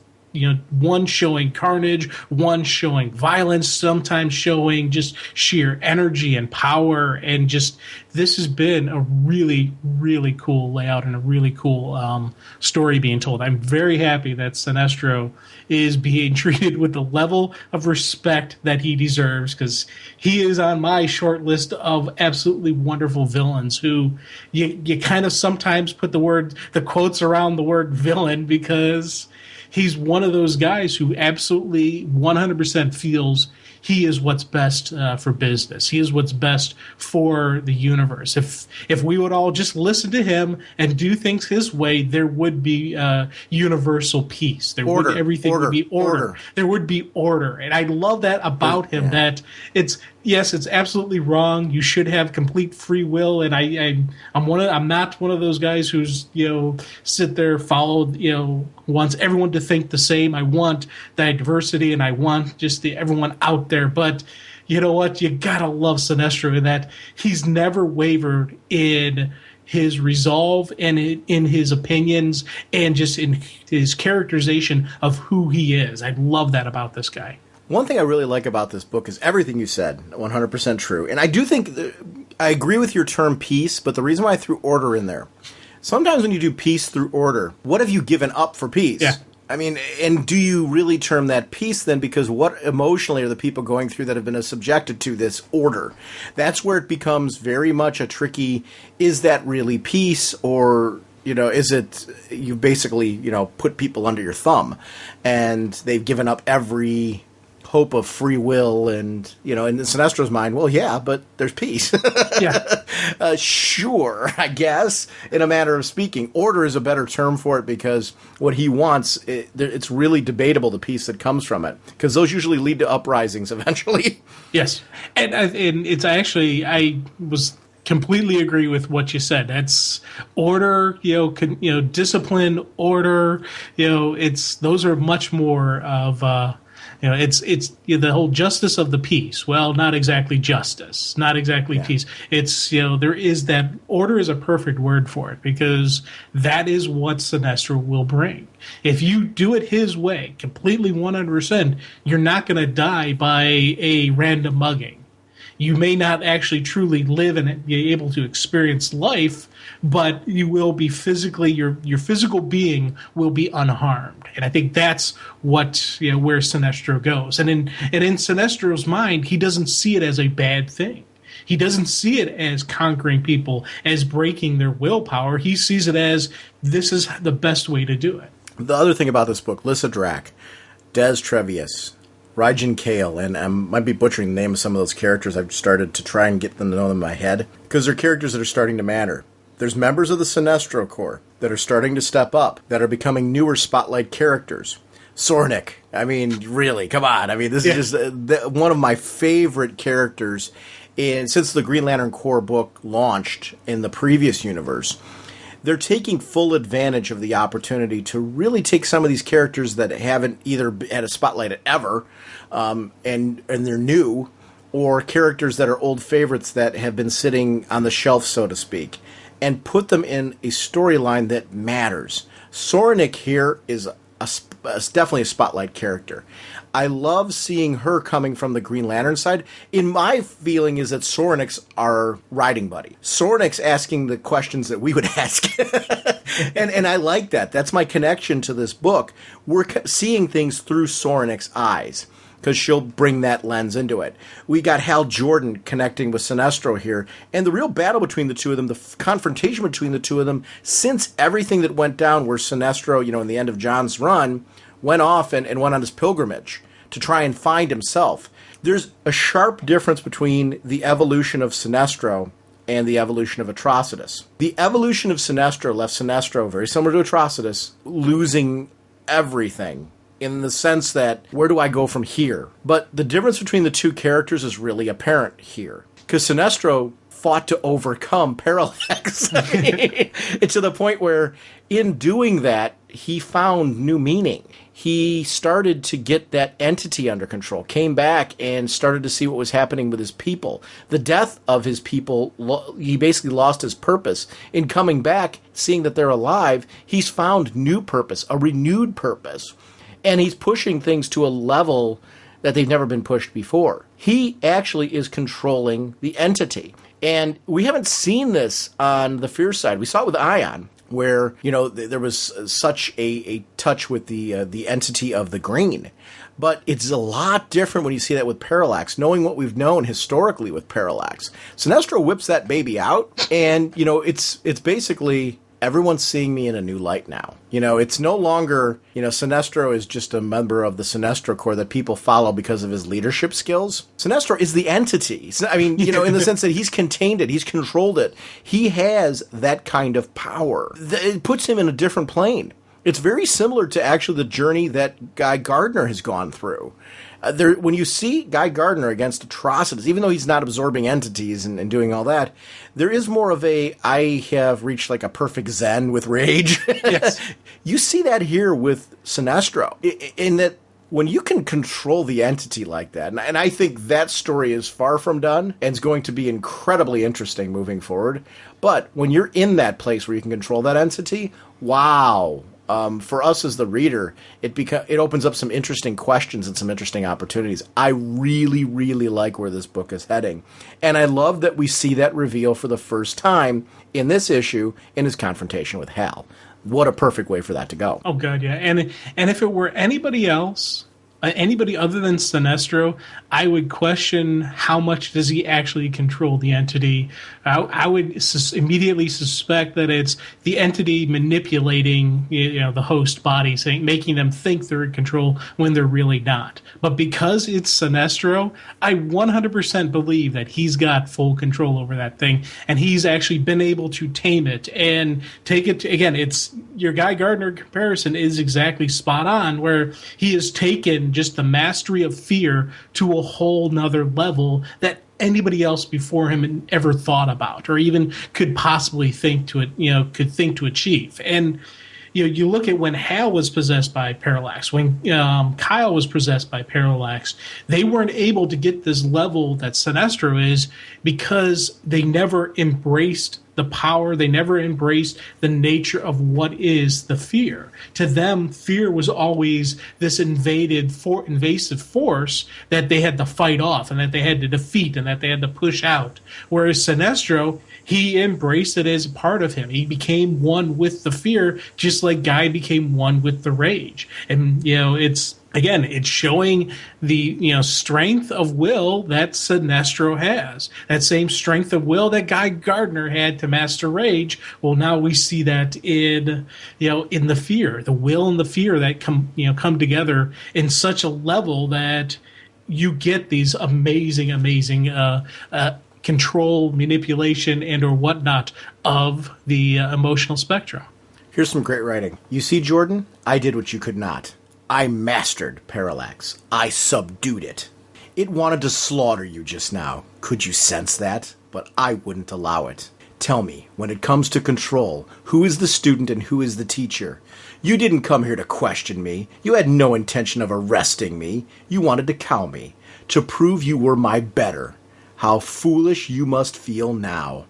one showing carnage, one showing violence, sometimes showing just sheer energy and power. And just, this has been a really, really cool layout and a really cool story being told. I'm very happy that Sinestro is being treated with the level of respect that he deserves, because he is on my short list of absolutely wonderful villains who you kind of sometimes put the quotes around the word villain, because he's one of those guys who absolutely 100% feels he is what's best for business. He is what's best for the universe. If we would all just listen to him and do things his way, there would be universal peace. Everything would be order. There would be order. And I love that about him, that it's absolutely wrong. You should have complete free will. And I'm not one of those guys who's, sit there, follow, wants everyone to think the same. I want diversity, and I want just everyone out there. But you know what? You gotta love Sinestro in that he's never wavered in his resolve and in his opinions and just in his characterization of who he is. I love that about this guy. One thing I really like about this book is everything you said, 100% true. And I do think, I agree with your term peace, but the reason why I threw order in there, sometimes when you do peace through order, what have you given up for peace? Yeah. I mean, and do you really term that peace then? Because what emotionally are the people going through that have been subjected to this order? That's where it becomes very much a tricky, is that really peace, or, is it, you basically, put people under your thumb and they've given up every hope of free will, and in Sinestro's mind, well, yeah, but there's peace. Yeah. Sure, I guess, in a manner of speaking. Order is a better term for it, because what he wants, it's really debatable, the peace that comes from it, because those usually lead to uprisings eventually. Yes, and it's actually, I was completely agree with what you said. That's order, discipline, order. Those are much more of. It's the whole justice of the peace. Well, not exactly justice, not exactly peace. It's, there is that, order is a perfect word for it, because that is what Sinestro will bring. If you do it his way, completely 100%, you're not going to die by a random mugging. You may not actually truly live and be able to experience life, but you will be physically, your physical being will be unharmed. And I think that's what, where Sinestro goes. And in Sinestro's mind, he doesn't see it as a bad thing. He doesn't see it as conquering people, as breaking their willpower. He sees it as, this is the best way to do it. The other thing about this book, Lyssa Drac, Des Trevius, Rajan Kale, and I might be butchering the name of some of those characters. I've started to try and get them to know them in my head, because they're characters that are starting to matter. There's members of the Sinestro Corps that are starting to step up, that are becoming newer spotlight characters. Sornik, I mean, really, come on. I mean, this is just one of my favorite characters since the Green Lantern Corps book launched in the previous universe. They're taking full advantage of the opportunity to really take some of these characters that haven't either had a spotlight ever, and they're new, or characters that are old favorites that have been sitting on the shelf, so to speak, and put them in a storyline that matters. Sornik here is definitely a spotlight character. I love seeing her coming from the Green Lantern side. In my feeling is that Sornik's our riding buddy. Sornik's asking the questions that we would ask. and I like that. That's my connection to this book. We're seeing things through Sornik's eyes, because she'll bring that lens into it. We got Hal Jordan connecting with Sinestro here, and the real battle between the two of them, the confrontation between the two of them, since everything that went down where Sinestro, in the end of John's run, went off and went on his pilgrimage to try and find himself. There's a sharp difference between the evolution of Sinestro and the evolution of Atrocitus. The evolution of Sinestro left Sinestro, very similar to Atrocitus, losing everything, in the sense that, where do I go from here? But the difference between the two characters is really apparent here, because Sinestro fought to overcome Parallax. It's to the point where, in doing that, he found new meaning. He started to get that entity under control, came back and started to see what was happening with his people. The death of his people, he basically lost his purpose. In coming back, seeing that they're alive, he's found new purpose, a renewed purpose. And he's pushing things to a level that they've never been pushed before. He actually is controlling the entity. And we haven't seen this on the Fear side. We saw it with Ion, where, there was such a touch with the entity of the green. But it's a lot different when you see that with Parallax, knowing what we've known historically with Parallax. Sinestro whips that baby out, and, it's basically, everyone's seeing me in a new light now. It's no longer, Sinestro is just a member of the Sinestro Corps that people follow because of his leadership skills. Sinestro is the entity. I mean, in the sense that he's contained it, he's controlled it. He has that kind of power. It puts him in a different plane. It's very similar to actually the journey that Guy Gardner has gone through. When you see Guy Gardner against Atrocitus, even though he's not absorbing entities and doing all that, there is more of I have reached like a perfect zen with rage. Yes. You see that here with Sinestro, in that when you can control the entity like that, and I think that story is far from done and is going to be incredibly interesting moving forward, but when you're in that place where you can control that entity, wow. For us as the reader, it opens up some interesting questions and some interesting opportunities. I really, really like where this book is heading. And I love that we see that reveal for the first time in this issue in his confrontation with Hal. What a perfect way for that to go. Oh god, yeah. And if it were anybody else, anybody other than Sinestro, I would question how much does he actually control the entity. I would immediately suspect that it's the entity manipulating, the host body, making them think they're in control when they're really not. But because it's Sinestro, I 100% believe that he's got full control over that thing, and he's actually been able to tame it and take it. Again, it's your Guy Gardner comparison is exactly spot on, where he has taken just the mastery of fear to a whole nother level that anybody else before him ever thought about or even could possibly think to achieve. And you look at when Hal was possessed by Parallax, when Kyle was possessed by Parallax, they weren't able to get this level that Sinestro is because they never embraced the power. They never embraced the nature of what is the fear. To them, fear was always this invasive force that they had to fight off and that they had to defeat and that they had to push out. Whereas Sinestro, he embraced it as a part of him. He became one with the fear, just like Guy became one with the rage. And, it's showing the, strength of will that Sinestro has. That same strength of will that Guy Gardner had to master rage. Well, now we see that in the fear, the will and the fear that come together in such a level that you get these amazing control, manipulation, and or whatnot of the emotional spectrum. Here's some great writing. You see, Jordan, I did what you could not. I mastered Parallax. I subdued it. It wanted to slaughter you just now. Could you sense that? But I wouldn't allow it. Tell me, when it comes to control, who is the student and who is the teacher? You didn't come here to question me. You had no intention of arresting me. You wanted to cow me, to prove you were my better. How foolish you must feel now.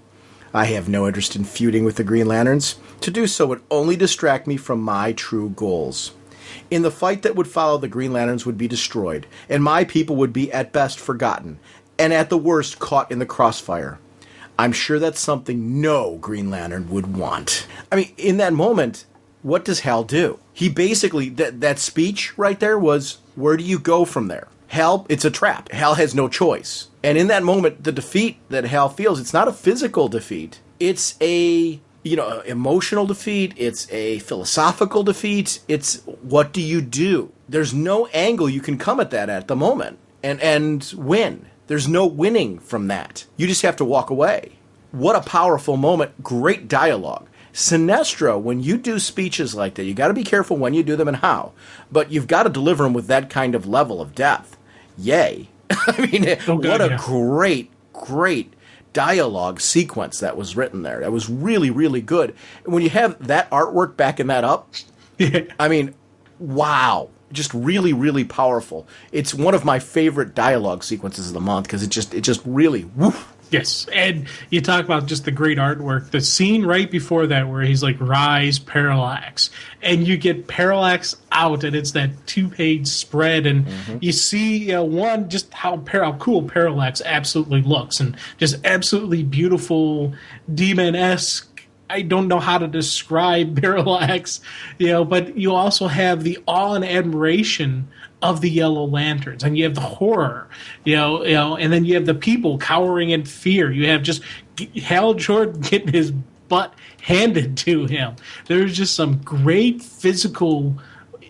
I have no interest in feuding with the Green Lanterns. To do so would only distract me from my true goals. In the fight that would follow, the Green Lanterns would be destroyed, and my people would be at best forgotten, and at the worst caught in the crossfire. I'm sure that's something no Green Lantern would want. I mean, in that moment, what does Hal do? He basically, that speech right there was, where do you go from there? Hal, it's a trap. Hal has no choice. And in that moment, the defeat that Hal feels, it's not a physical defeat. It's a, emotional defeat. It's a philosophical defeat. It's what do you do? There's no angle you can come at that at the moment and win. There's no winning from that. You just have to walk away. What a powerful moment. Great dialogue. Sinestro, when you do speeches like that, you got to be careful when you do them and how. But you've got to deliver them with that kind of level of depth. Yay. I mean, what a great dialogue sequence that was written there. That was really, really good. And when you have that artwork backing that up, I mean, wow. Just really, really powerful. It's one of my favorite dialogue sequences of the month because it just really, woof. Yes, and you talk about just the great artwork. The scene right before that where he's like, rise, Parallax. And you get Parallax out, and it's that 2-page spread. And you see, just how cool Parallax absolutely looks. And just absolutely beautiful, demon-esque. I don't know how to describe Parallax, but you also have the awe and admiration of the Yellow Lanterns, and you have the horror, and then you have the people cowering in fear. You have just Hal Jordan getting his butt handed to him. There's just some great physical,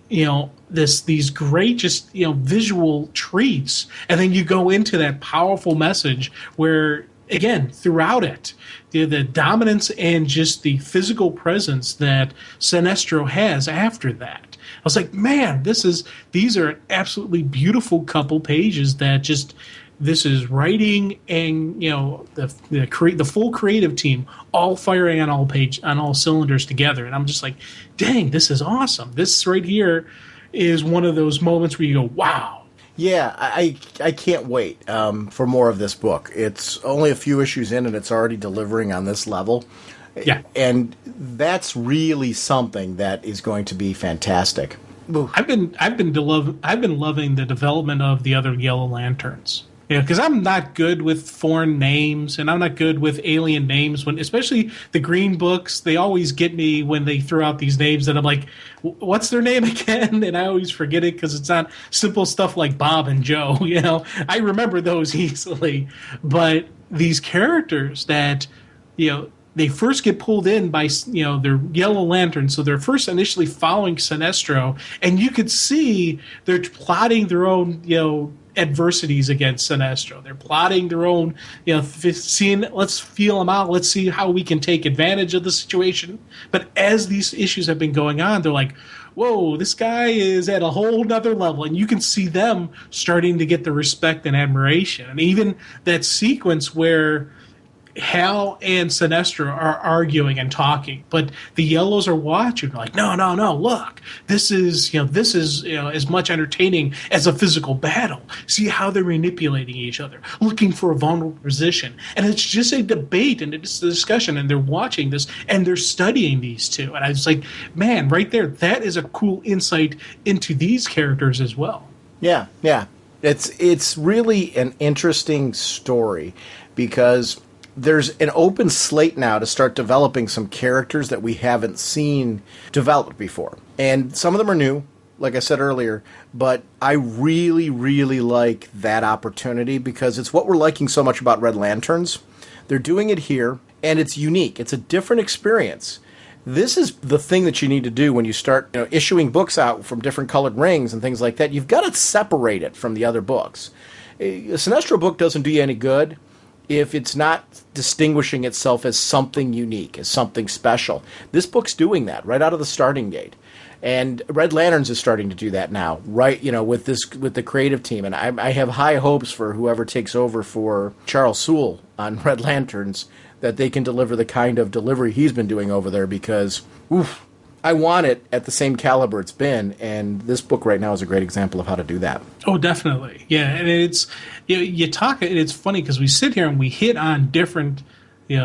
these great just visual treats, and then you go into that powerful message where, again, throughout it, the dominance and just the physical presence that Sinestro has after that. I was like, man, these are an absolutely beautiful couple pages that just, this is writing and, the full creative team all firing on all cylinders together. And I'm just like, dang, this is awesome. This right here is one of those moments where you go, wow. Yeah, I can't wait for more of this book. It's only a few issues in, and it's already delivering on this level. Yeah, and that's really something that is going to be fantastic. I've been loving the development of the other Yellow Lanterns. Yeah, because I'm not good with foreign names, and I'm not good with alien names. When, especially the Green books, they always get me when they throw out these names that I'm like, "What's their name again?" And I always forget it because it's not simple stuff like Bob and Joe. I remember those easily, but these characters that they first get pulled in by their yellow lanterns, so they're first initially following Sinestro, and you could see they're plotting their own adversities against Sinestro. They're plotting their own, seeing, let's feel them out. Let's see how we can take advantage of the situation. But as these issues have been going on, they're like, whoa, this guy is at a whole nother level. And you can see them starting to get the respect and admiration. And even that sequence where Hal and Sinestro are arguing and talking, but the Yellows are watching. They're like, no, look, this is as much entertaining as a physical battle. See how they're manipulating each other, looking for a vulnerable position, and it's just a debate and it's a discussion, and they're watching this and they're studying these two. And I was like, man, right there, that is a cool insight into these characters as well. Yeah. It's really an interesting story because there's an open slate now to start developing some characters that we haven't seen developed before. And some of them are new, like I said earlier, but I really, really like that opportunity because it's what we're liking so much about Red Lanterns. They're doing it here, and it's unique. It's a different experience. This is the thing that you need to do when you start issuing books out from different colored rings and things like that. You've got to separate it from the other books. A Sinestro book doesn't do you any good if it's not distinguishing itself as something unique, as something special. This book's doing that right out of the starting gate. And Red Lanterns is starting to do that now, right? With the creative team. And I have high hopes for whoever takes over for Charles Soule on Red Lanterns, that they can deliver the kind of delivery he's been doing over there because, I want it at the same caliber it's been, and this book right now is a great example of how to do that. Oh, definitely. Yeah, and it's you talk, and it's funny because we sit here and we hit on different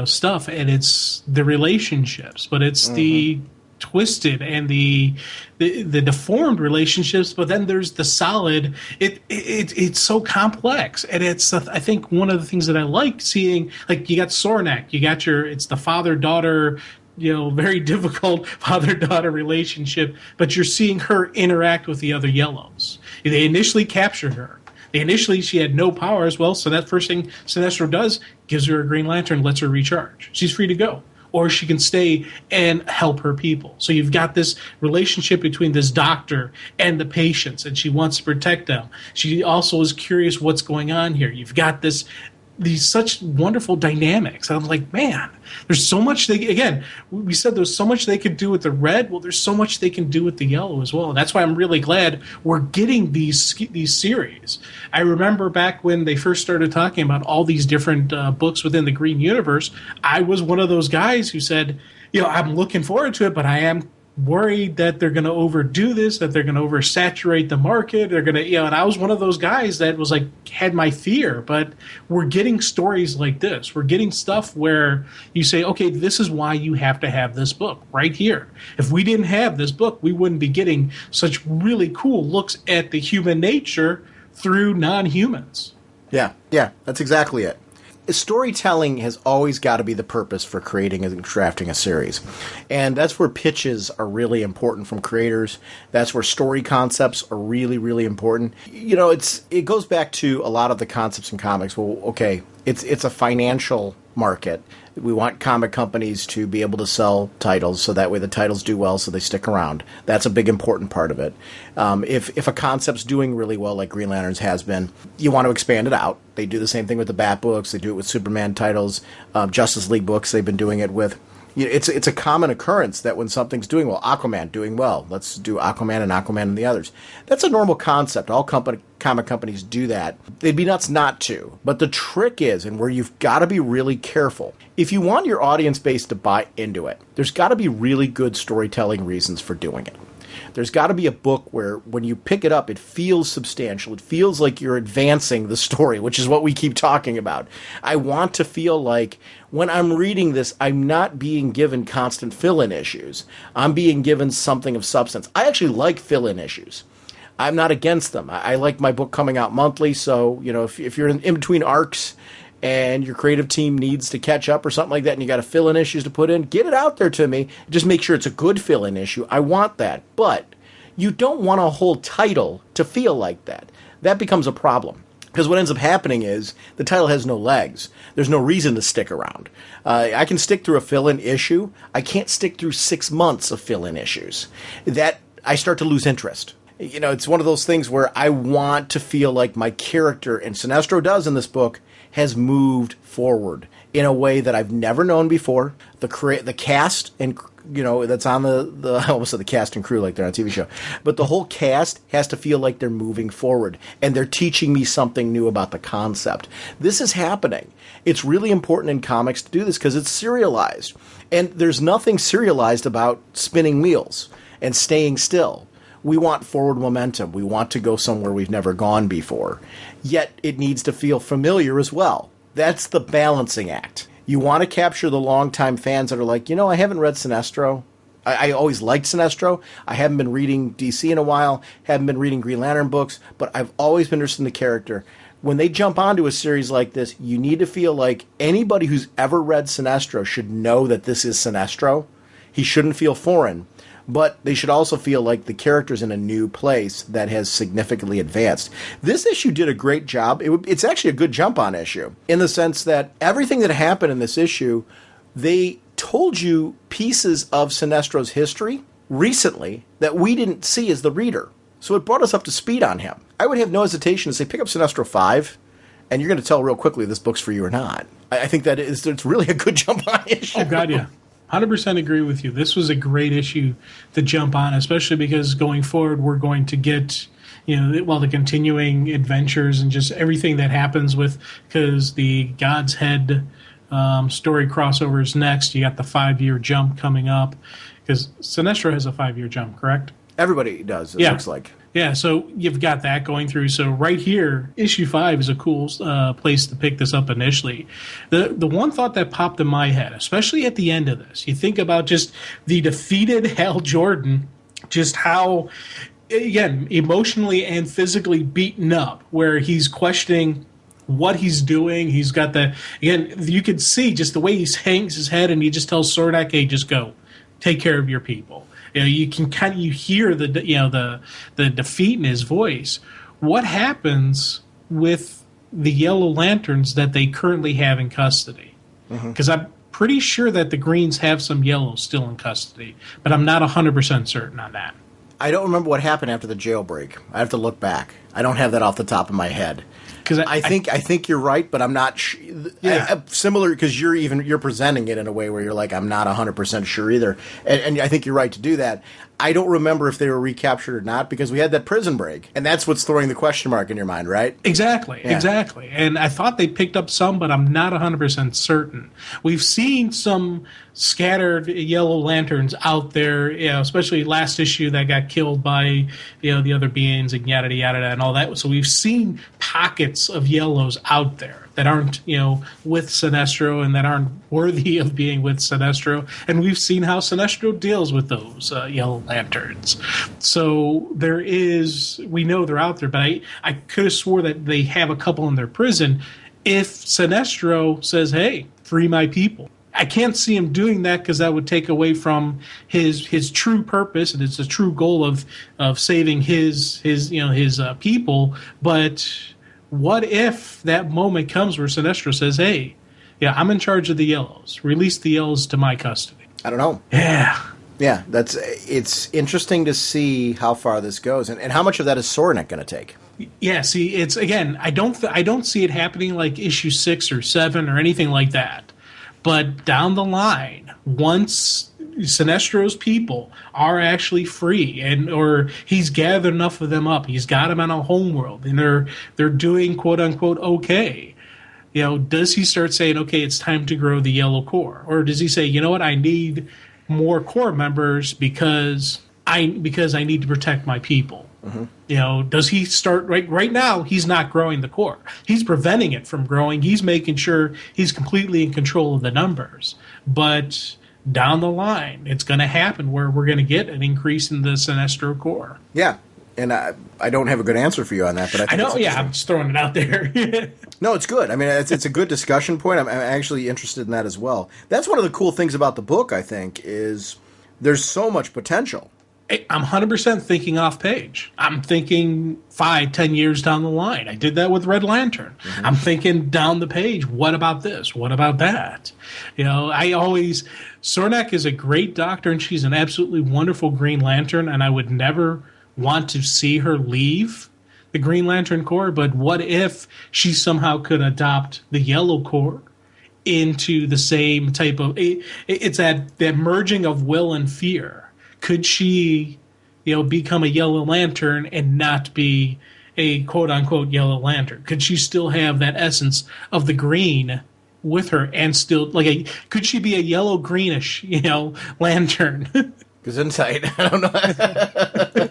stuff, and it's the relationships, but it's the twisted and the deformed relationships, but then there's the solid. It's so complex, and it's I think one of the things that I like seeing, like you got Sornak, you got it's the father-daughter, very difficult father-daughter relationship, but you're seeing her interact with the other Yellows. They initially captured her. She had no powers. Well, so that first thing Sinestro does, gives her a Green Lantern, lets her recharge. She's free to go. Or she can stay and help her people. So you've got this relationship between this doctor and the patients, and she wants to protect them. She also is curious what's going on here. You've got these such wonderful dynamics. I'm like, man, there's so much we said there's so much they could do with the red. Well, there's so much they can do with the yellow as well. And that's why I'm really glad we're getting these series. I remember back when they first started talking about all these different books within the Green Universe, I was one of those guys who said, I'm looking forward to it, but I am worried that they're going to overdo this, that they're going to oversaturate the market. They're going to, and I was one of those guys that was like, had my fear, but we're getting stories like this. We're getting stuff where you say, okay, this is why you have to have this book right here. If we didn't have this book, we wouldn't be getting such really cool looks at the human nature through non-humans. Yeah, that's exactly it. Storytelling has always got to be the purpose for creating and drafting a series. And that's where pitches are really important from creators. That's where story concepts are really, really important. It goes back to a lot of the concepts in comics. Well, okay, it's a financial market. We want comic companies to be able to sell titles so that way the titles do well so they stick around. That's a big important part of it. If a concept's doing really well like Green Lanterns has been, you want to expand it out. They do the same thing with the Bat books. They do it with Superman titles, Justice League books they've been doing it with. It's a common occurrence that when something's doing well, Aquaman doing well, let's do Aquaman and the others. That's a normal concept. All comic companies do that. They'd be nuts not to. But the trick is, and where you've got to be really careful, if you want your audience base to buy into it, there's got to be really good storytelling reasons for doing it. There's got to be a book where when you pick it up, it feels substantial. It feels like you're advancing the story, which is what we keep talking about. I want to feel like when I'm reading this, I'm not being given constant fill-in issues. I'm being given something of substance. I actually like fill-in issues. I'm not against them. I like my book coming out monthly, so, if you're in between arcs and your creative team needs to catch up or something like that and you got to fill in issues to put in, get it out there to me. Just make sure it's a good fill-in issue. I want that. But you don't want a whole title to feel like that. That becomes a problem. Because what ends up happening is the title has no legs. There's no reason to stick around. I can stick through a fill-in issue. I can't stick through 6 months of fill-in issues. That I start to lose interest. It's one of those things where I want to feel like my character, and Sinestro does in this book, has moved forward in a way that I've never known before. The cast and that's on the I almost said the cast and crew like they're on a TV show, but the whole cast has to feel like they're moving forward and they're teaching me something new about the concept. This is happening. It's really important in comics to do this because it's serialized, and there's nothing serialized about spinning wheels and staying still. We want forward momentum. We want to go somewhere we've never gone before. Yet it needs to feel familiar as well. That's the balancing act. You want to capture the longtime fans that are like, I haven't read Sinestro. I always liked Sinestro. I haven't been reading DC in a while, haven't been reading Green Lantern books, but I've always been interested in the character. When they jump onto a series like this, you need to feel like anybody who's ever read Sinestro should know that this is Sinestro. He shouldn't feel foreign. But they should also feel like the character's in a new place that has significantly advanced. This issue did a great job. It's actually a good jump-on issue in the sense that everything that happened in this issue, they told you pieces of Sinestro's history recently that we didn't see as the reader. So it brought us up to speed on him. I would have no hesitation to say pick up Sinestro 5, and you're going to tell real quickly if this book's for you or not. I think that it's really a good jump-on issue. Oh, God, yeah. 100% agree with you. This was a great issue to jump on, especially because going forward we're going to get, the continuing adventures and just everything that happens with, because the God's Head story crossover is next. You got the 5-year jump coming up, because Sinestro has a 5-year jump, correct? Everybody does, it looks like. Yeah, so you've got that going through. So right here, issue 5 is a cool place to pick this up initially. The one thought that popped in my head, especially at the end of this, you think about just the defeated Hal Jordan, just how, again, emotionally and physically beaten up, where he's questioning what he's doing. He's got you could see just the way he hangs his head and he just tells Sordak, hey, just go. Take care of your people. You can you hear the defeat in his voice. What happens with the Yellow Lanterns that they currently have in custody? Because I'm pretty sure that the Greens have some Yellows still in custody, but I'm not 100% certain on that. I don't remember what happened after the jailbreak. I have to look back. I don't have that off the top of my head. Because I think you're right, but I'm not similar, because you're presenting it in a way where you're like, I'm not 100% sure either, and I think you're right to do that. I don't remember if they were recaptured or not, because we had that prison break, and that's what's throwing the question mark in your mind, right? Exactly. And I thought they picked up some, but I'm not 100% certain. We've seen some scattered Yellow Lanterns out there, especially last issue that got killed by the other beings and yada yada and all that. So we've seen pockets of Yellows out there that aren't with Sinestro and that aren't worthy of being with Sinestro, and we've seen how Sinestro deals with those Yellow Lanterns. So we know they're out there, but I could have swore that they have a couple in their prison. If Sinestro says, hey, free my people, I can't see him doing that, because that would take away from his true purpose, and it's a true goal of saving his people. But what if that moment comes where Sinestro says, hey, I'm in charge of the Yellows. Release the Yellows to my custody. I don't know. Yeah, it's interesting to see how far this goes, and how much of that is Soranik going to take. Yeah, see, it's, again, I don't see it happening like issue 6 or 7 or anything like that. But down the line, once Sinestro's people are actually free, or he's gathered enough of them up, he's got them on a homeworld, and they're doing quote unquote okay. Does he start saying, okay, it's time to grow the Yellow Corps, or does he say, you know what, I need more Corps members because I need to protect my people? Does he start right now? He's not growing the Corps. He's preventing it from growing. He's making sure he's completely in control of the numbers. But down the line, it's going to happen where we're going to get an increase in the Sinestro Corps. Yeah, And I don't have a good answer for you on that, but I think know. Yeah, I'm just throwing it out there. No, it's good. I mean, it's a good discussion point. I'm actually interested in that as well. That's one of the cool things about the book, I think, is there's so much potential. I'm 100% thinking off page. I'm thinking 5-10 years down the line. I did that with Red Lantern. Mm-hmm. I'm thinking down the page, what about this? What about that? Sornek is a great doctor, and she's an absolutely wonderful Green Lantern, and I would never want to see her leave the Green Lantern Corps, but what if she somehow could adopt the Yellow Corps into the same type of... It's that merging of will and fear. Could she, become a Yellow Lantern and not be a quote-unquote Yellow Lantern? Could she still have that essence of the green with her and still, could she be a yellow-greenish, lantern? Gesundheit. I don't know.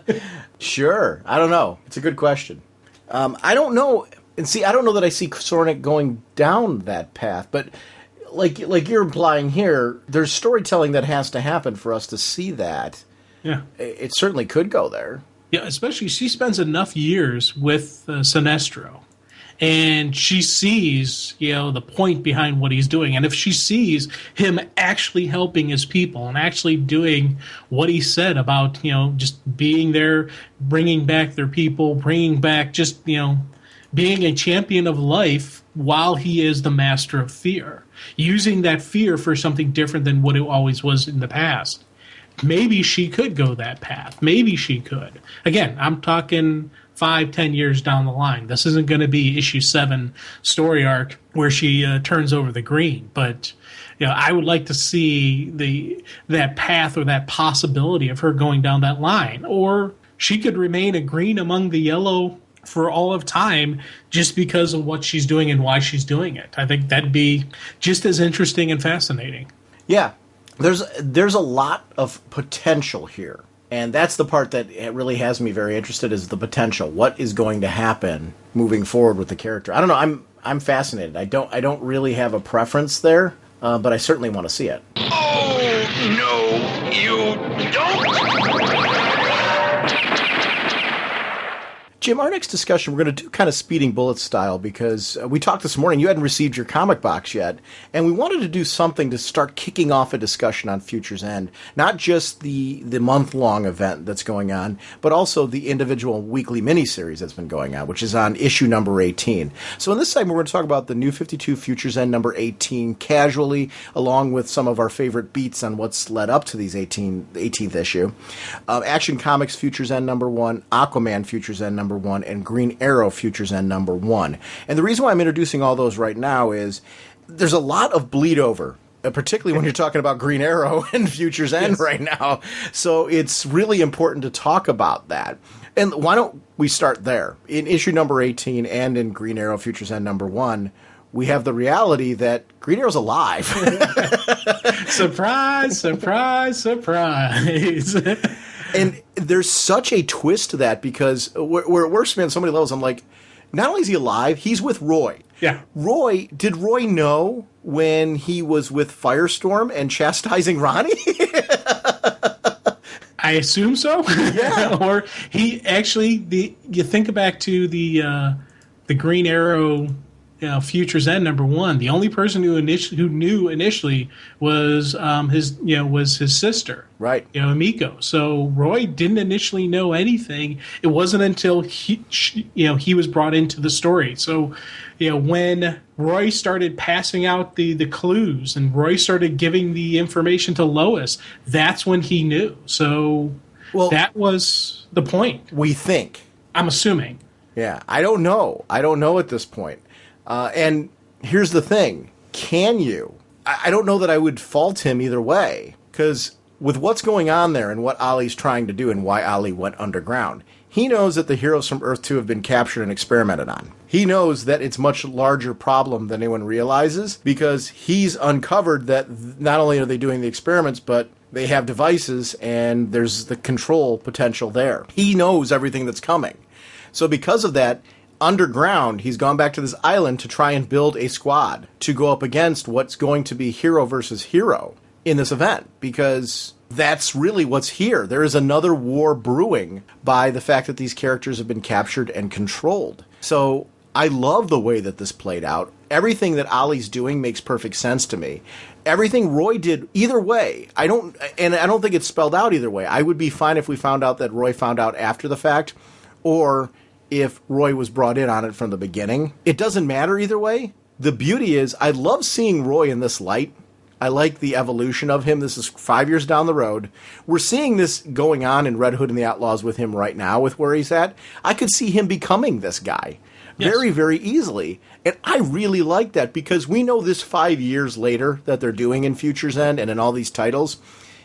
Sure. I don't know. It's a good question. I don't know. And see, I don't know that I see Sornek going down that path, but... Like you're implying here, there's storytelling that has to happen for us to see that. Yeah. It certainly could go there. Yeah, especially she spends enough years with Sinestro, and she sees, the point behind what he's doing. And if she sees him actually helping his people and actually doing what he said about, just being there, bringing back their people, bringing back just, being a champion of life while he is the master of fear, using that fear for something different than what it always was in the past. Maybe she could go that path. Maybe she could. Again, I'm talking 5-10 years down the line. This isn't going to be issue 7 story arc where she turns over the green. But I would like to see that path or that possibility of her going down that line. Or she could remain a green among the yellow for all of time just because of what she's doing and why she's doing it. I think that'd be just as interesting and fascinating. Yeah. There's a lot of potential here. And that's the part that really has me very interested, is the potential. What is going to happen moving forward with the character? I don't know. I'm fascinated. I don't really have a preference there, but I certainly want to see it. Oh, no, you don't! Jim, our next discussion, we're going to do kind of speeding bullets style, because we talked this morning, you hadn't received your comic box yet, and we wanted to do something to start kicking off a discussion on Future's End. Not just the month-long event that's going on, but also the individual weekly miniseries that's been going on, which is on issue number 18. So in this segment, we're going to talk about the New 52 Future's End number 18 casually, along with some of our favorite beats on what's led up to the 18th issue. Action Comics Future's End number 1, Aquaman Future's End number 1, and Green Arrow Future's End number 1. And the reason why I'm introducing all those right now is there's a lot of bleed over, particularly when you're talking about Green Arrow and Future's End right now. So it's really important to talk about that. And why don't we start there? In issue number 18 and in Green Arrow Future's End number 1, we have the reality that Green Arrow's alive. Surprise, surprise, surprise. And there's such a twist to that, because where it works for me on so many levels, I'm like, not only is he alive, he's with Roy. Yeah. Did Roy know when he was with Firestorm and chastising Ronnie? I assume so. Yeah. Or he actually, you think back to the Green Arrow Future's End number 1. The only person who knew initially was his sister, right? Emiko. So Roy didn't initially know anything. It wasn't until he was brought into the story. So when Roy started passing out the clues and Roy started giving the information to Lois, that's when he knew. So that was the point. We think. I'm assuming. Yeah, I don't know. I don't know at this point. And here's the thing. Can you? I don't know that I would fault him either way, because with what's going on there and what Ollie's trying to do and why Ollie went underground, he knows that the heroes from Earth 2 have been captured and experimented on. He knows that it's a much larger problem than anyone realizes, because he's uncovered that not only are they doing the experiments, but they have devices and there's the control potential there. He knows everything that's coming. So because of that, underground, he's gone back to this island to try and build a squad to go up against what's going to be hero versus hero in this event, because That's really what's here. There is another war brewing by the fact that these characters have been captured and controlled. So I love the way that this played out. Everything that Ollie's doing makes perfect sense to me. Everything Roy did, either way, I don't think it's spelled out either way. I would be fine if we found out that Roy found out after the fact, or if Roy was brought in on it from the beginning. It doesn't matter either way. The beauty is, I love seeing Roy in this light. I like the evolution of him. This is 5 years down the road. We're seeing this going on in Red Hood and the Outlaws with him right now, with where he's at. I could see him becoming this guy very, very easily. And I really like that, because we know this 5 years later that they're doing in Future's End and in all these titles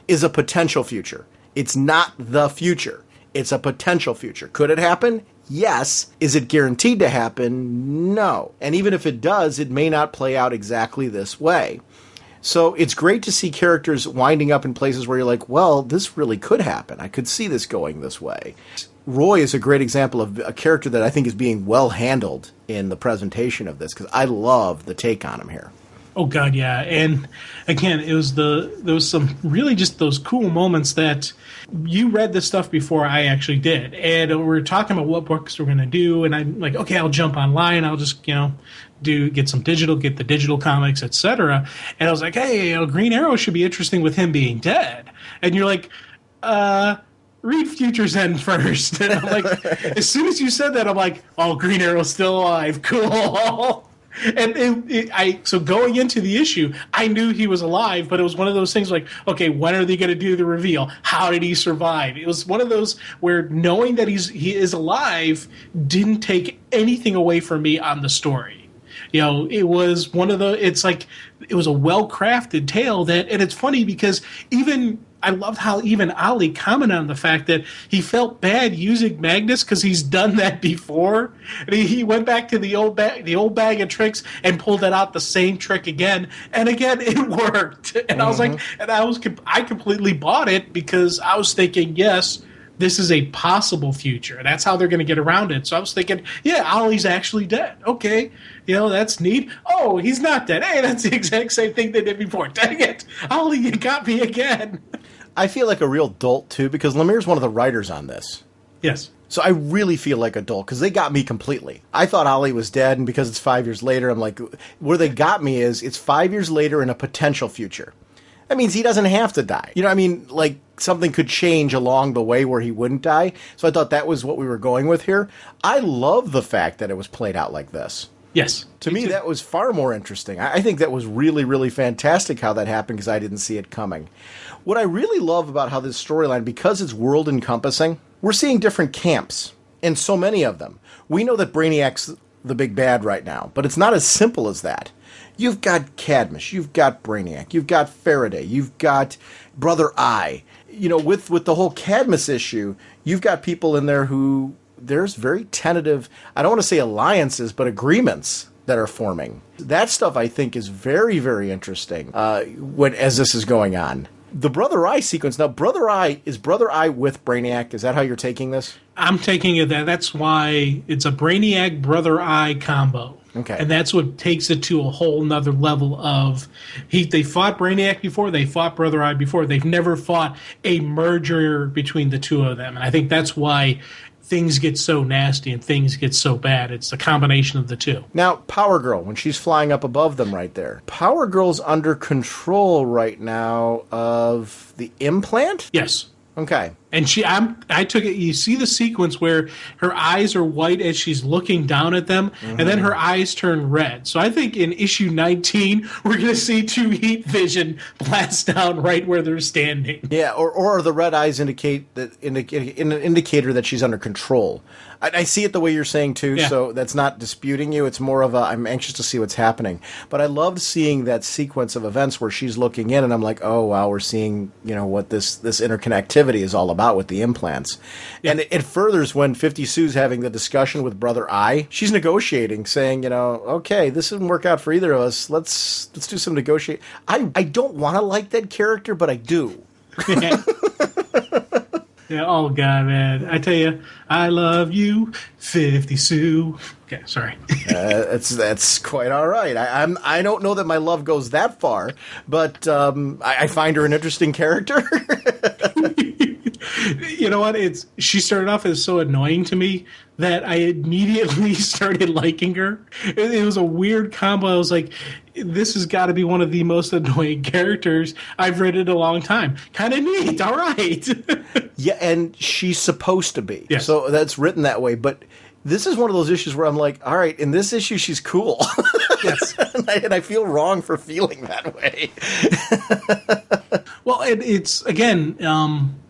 is a potential future. It's not the future. It's a potential future. Could it happen? Yes. Is it guaranteed to happen? No. And even if it does, it may not play out exactly this way. So it's great to see characters winding up in places where you're like, well, this really could happen. I could see this going this way. Roy is a great example of a character that I think is being well handled in the presentation of this, because I love the take on him here. Oh God, yeah. And again, there was some really just those cool moments that you read this stuff before I actually did. And we were talking about what books we're going to do. And I'm like, okay, I'll jump online. I'll just, get the digital comics, etc. And I was like, hey, Green Arrow should be interesting with him being dead. And you're like, read Future's End first. And I'm like, as soon as you said that, I'm like, oh, Green Arrow's still alive. Cool. And so going into the issue, I knew he was alive, but it was one of those things like, okay, when are they going to do the reveal? How did he survive? It was one of those where knowing that he is alive didn't take anything away from me on the story. It was it was a well-crafted tale and it's funny because I loved how even Ollie commented on the fact that he felt bad using Magnus because he's done that before. And he went back to the old bag of tricks and pulled it out the same trick again. And again, it worked. And I was like, I completely bought it because I was thinking, yes, this is a possible future. And that's how they're going to get around it. So I was thinking, yeah, Ollie's actually dead. Okay. That's neat. Oh, he's not dead. Hey, that's the exact same thing they did before. Dang it. Ollie, you got me again. I feel like a real dolt, too, because Lemire's one of the writers on this. Yes. So I really feel like a dolt, because they got me completely. I thought Ollie was dead, and because it's 5 years later, I'm like, where they got me is it's 5 years later in a potential future. That means he doesn't have to die. Like something could change along the way where he wouldn't die. So I thought that was what we were going with here. I love the fact that it was played out like this. Yes. To me, that was far more interesting. I think that was really, really fantastic how that happened, because I didn't see it coming. What I really love about how this storyline, because it's world encompassing, we're seeing different camps, and so many of them. We know that Brainiac's the big bad right now, but it's not as simple as that. You've got Cadmus, you've got Brainiac, you've got Faraday, you've got Brother Eye. With the whole Cadmus issue, you've got people in there who there's very tentative, I don't want to say alliances, but agreements that are forming. That stuff I think is very, very interesting as this is going on. The Brother Eye sequence, now is Brother Eye with Brainiac? Is that how you're taking this? I'm taking it that's why it's a Brainiac Brother Eye combo. Okay. And that's what takes it to a whole nother level of they fought Brainiac before, they fought Brother Eye before. They've never fought a merger between the two of them. And I think that's why things get so nasty and things get so bad. It's the combination of the two. Now, Power Girl, when she's flying up above them right there. Power Girl's under control right now of the implant? Yes. Okay. And I took it, you see the sequence where her eyes are white as she's looking down at them, and then her eyes turn red. So I think in issue 19, we're going to see two heat vision blast down right where they're standing. Yeah, or the red eyes indicate an indicator that she's under control. I see it the way you're saying, too, yeah. So that's not disputing you. It's more of I'm anxious to see what's happening. But I loved seeing that sequence of events where she's looking in, and I'm like, oh, wow, we're seeing, what this interconnectivity is all about with the implants. Yeah. And it furthers when 50 Sue's having the discussion with Brother Eye. She's negotiating, saying, okay, this didn't work out for either of us. Let's do some negotiate. I don't want to like that character, but I do. Yeah, oh God, man! I tell you, I love you, 50 Sue. Okay, sorry. That's quite all right. I don't know that my love goes that far, but I find her an interesting character. You know what? She started off as so annoying to me that I immediately started liking her. It was a weird combo. I was like, this has got to be one of the most annoying characters I've read in a long time. Kind of neat. All right. Yeah, and she's supposed to be. Yes. So that's written that way. But this is one of those issues where I'm like, all right, in this issue, she's cool. Yes. and I feel wrong for feeling that way. Well, it's, again,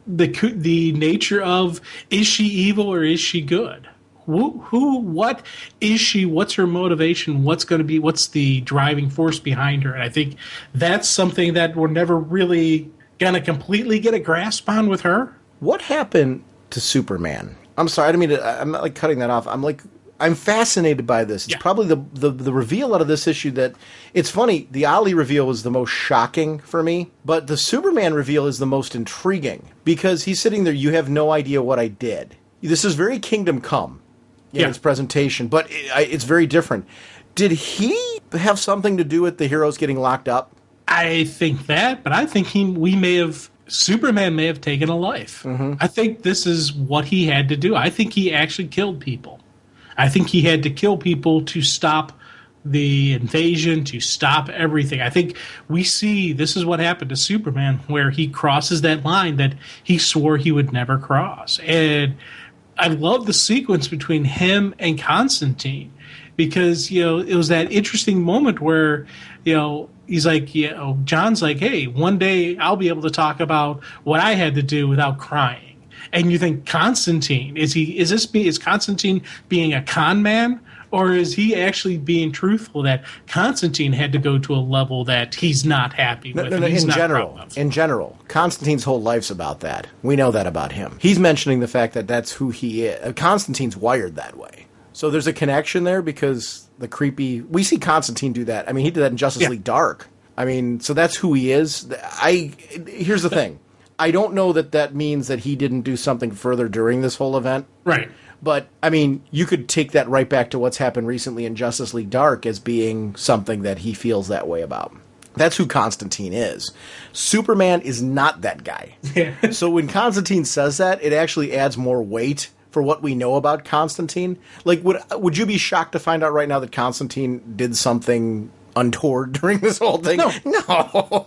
the nature of, is she evil or is she good? What is she? What's her motivation? What's the driving force behind her? And I think that's something that we're never really going to completely get a grasp on with her. What happened to Superman? I'm sorry, I didn't mean to, I'm not like cutting that off. I'm fascinated by this. It's probably the reveal out of this issue that, it's funny, the Ollie reveal was the most shocking for me, but the Superman reveal is the most intriguing because he's sitting there, you have no idea what I did. This is very Kingdom Come in its presentation, but it's very different. Did he have something to do with the heroes getting locked up? I think that, but I think Superman may have taken a life. Mm-hmm. I think this is what he had to do. I think he actually killed people. I think he had to kill people to stop the invasion, to stop everything. I think we see this is what happened to Superman, where he crosses that line that he swore he would never cross. And I love the sequence between him and Constantine because, it was that interesting moment where, he's like, John's like, hey, one day I'll be able to talk about what I had to do without crying. And you think Constantine, is Constantine being a con man? Or is he actually being truthful that Constantine had to go to a level that he's not happy with? No, in general, Constantine's whole life's about that. We know that about him. He's mentioning the fact that that's who he is. Constantine's wired that way. So there's a connection there because we see Constantine do that. I mean, he did that in Justice League Dark. I mean, so that's who he is. Here's the thing. I don't know that means that he didn't do something further during this whole event. Right. But, I mean, you could take that right back to what's happened recently in Justice League Dark as being something that he feels that way about. That's who Constantine is. Superman is not that guy. Yeah. So when Constantine says that, it actually adds more weight for what we know about Constantine. Like, would you be shocked to find out right now that Constantine did something untoward during this whole thing? No.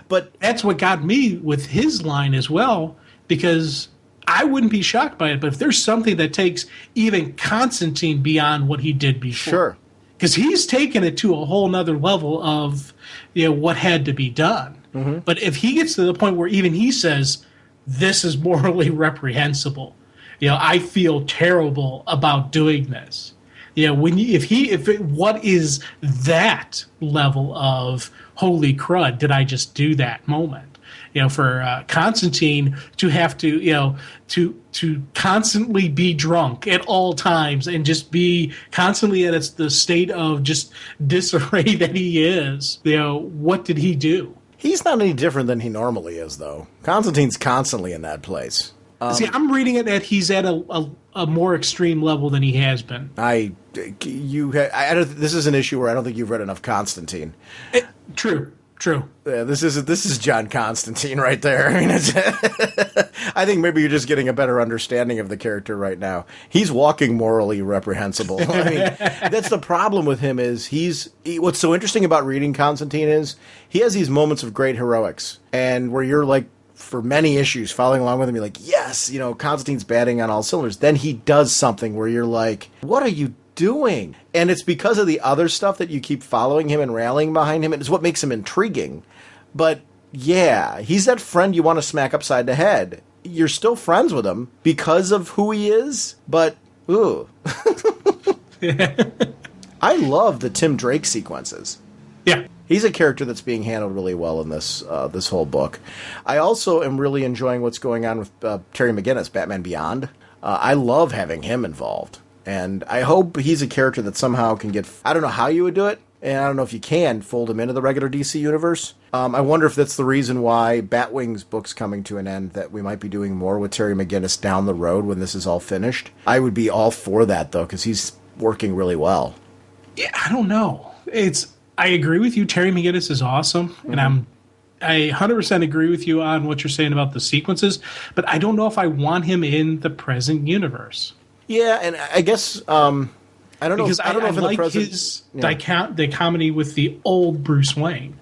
But that's what got me with his line as well, because I wouldn't be shocked by it, but if there's something that takes even Constantine beyond what he did before. Sure. Because he's taken it to a whole nother level of what had to be done. Mm-hmm. But if he gets to the point where even he says, this is morally reprehensible, I feel terrible about doing this. What is that level of holy crud did I just do that moment? For Constantine to have to constantly be drunk at all times and just be constantly at the state of just disarray that he is. What did he do? He's not any different than he normally is, though. Constantine's constantly in that place. See, I'm reading it that he's at a more extreme level than he has been. This is an issue where I don't think you've read enough Constantine. True. Yeah, this is John Constantine right there. I mean, I think maybe you're just getting a better understanding of the character right now. He's walking morally reprehensible. I mean, that's the problem with him is what's so interesting about reading Constantine is he has these moments of great heroics and where you're like, for many issues, following along with him, you're like, yes, Constantine's batting on all cylinders. Then he does something where you're like, what are you doing? And it's because of the other stuff that you keep following him and rallying behind him. It's what makes him intriguing. But yeah, he's that friend you want to smack upside the head. You're still friends with him because of who he is, but ooh. I love the Tim Drake sequences. Yeah. He's a character that's being handled really well in this whole book. I also am really enjoying what's going on with Terry McGinnis, Batman Beyond. I love having him involved. And I hope he's a character that somehow can get... I don't know how you would do it, and I don't know if you can fold him into the regular DC universe. I wonder if that's the reason why Batwing's book's coming to an end, that we might be doing more with Terry McGinnis down the road when this is all finished. I would be all for that, though, because he's working really well. Yeah, I don't know. I agree with you. Terry McGinnis is awesome, and I 100% agree with you on what you're saying about the sequences, but I don't know if I want him in the present universe. Yeah, and I guess I don't know. Because I don't know if like his dichotomy with the old Bruce Wayne.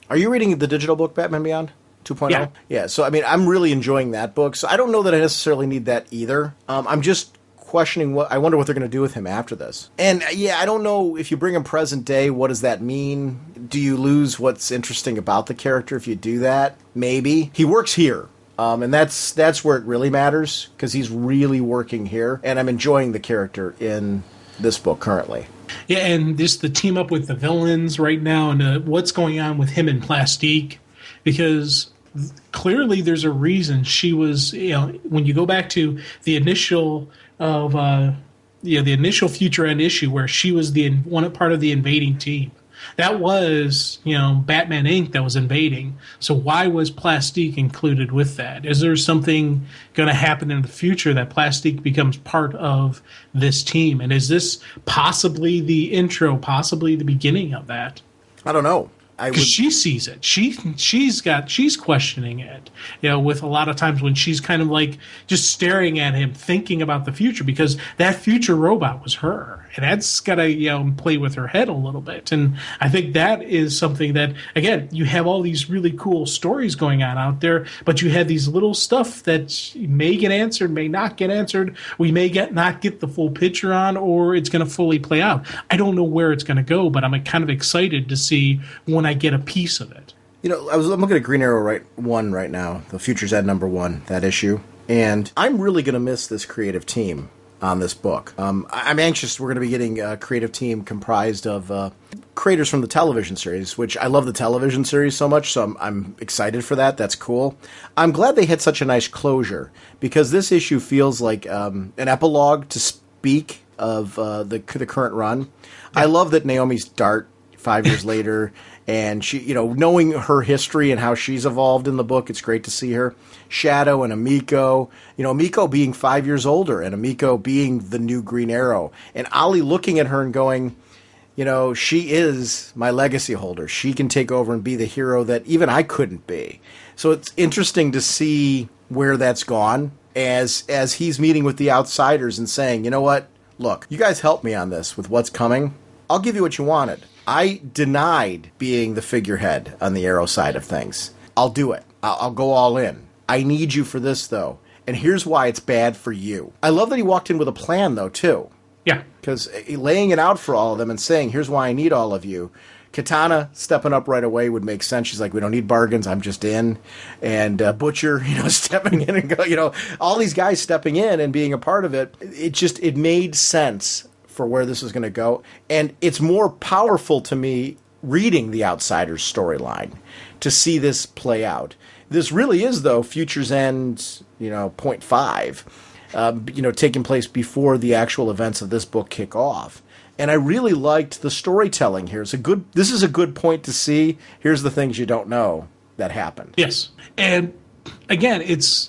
Are you reading the digital book Batman Beyond 2.0? Yeah. Yeah. So I mean, I'm really enjoying that book. So I don't know that I necessarily need that either. I'm just questioning I wonder what they're going to do with him after this. And yeah, I don't know if you bring him present day. What does that mean? Do you lose what's interesting about the character if you do that? Maybe he works here. And that's where it really matters, because he's really working here, and I'm enjoying the character in this book currently. Yeah, and just the team up with the villains right now, and what's going on with him and Plastique, because clearly there's a reason she was, when you go back to the initial of the initial Future End issue where she was one part of the invading team. That was, Batman Inc. that was invading. So why was Plastique included with that? Is there something going to happen in the future that Plastique becomes part of this team? And is this possibly the intro, possibly the beginning of that? I don't know. Because she sees it. She's questioning it. With a lot of times when she's kind of like just staring at him, thinking about the future, because that future robot was her. And that's got to, play with her head a little bit. And I think that is something that, again, you have all these really cool stories going on out there, but you have these little stuff that may get answered, may not get answered. We may not get the full picture on, or it's going to fully play out. I don't know where it's going to go, but I'm kind of excited to see when I get a piece of it. I'm looking at Green Arrow right now, the Future's End #1, that issue, and I'm really going to miss this creative team on this book. I'm anxious. We're going to be getting a creative team comprised of creators from the television series, which I love the television series so much, so I'm excited for that. That's cool. I'm glad they had such a nice closure, because this issue feels like an epilogue to speak of the current run. I love that Naomi's Dart 5 years later, and she, knowing her history and how she's evolved in the book, it's great to see her. Shadow and Amiko, Amiko being 5 years older, and Amiko being the new Green Arrow, and Ollie looking at her and going, she is my legacy holder. She can take over and be the hero that even I couldn't be. So it's interesting to see where that's gone as he's meeting with the outsiders and saying, you know what, look, you guys helped me on this with what's coming. I'll give you what you wanted. I denied being the figurehead on the Arrow side of things. I'll do it. I'll go all in. I need you for this, though. And here's why it's bad for you. I love that he walked in with a plan, though, too. Yeah. Because laying it out for all of them and saying, here's why I need all of you. Katana stepping up right away would make sense. She's like, we don't need bargains. I'm just in. And Butcher, stepping in and go, all these guys stepping in and being a part of it. It made sense for where this is going to go. And it's more powerful to me reading the Outsiders storyline to see this play out. This really is, though, Future's End, 0.5, taking place before the actual events of this book kick off. And I really liked the storytelling here. This is a good point to see. Here's the things you don't know that happened. Yes. And again,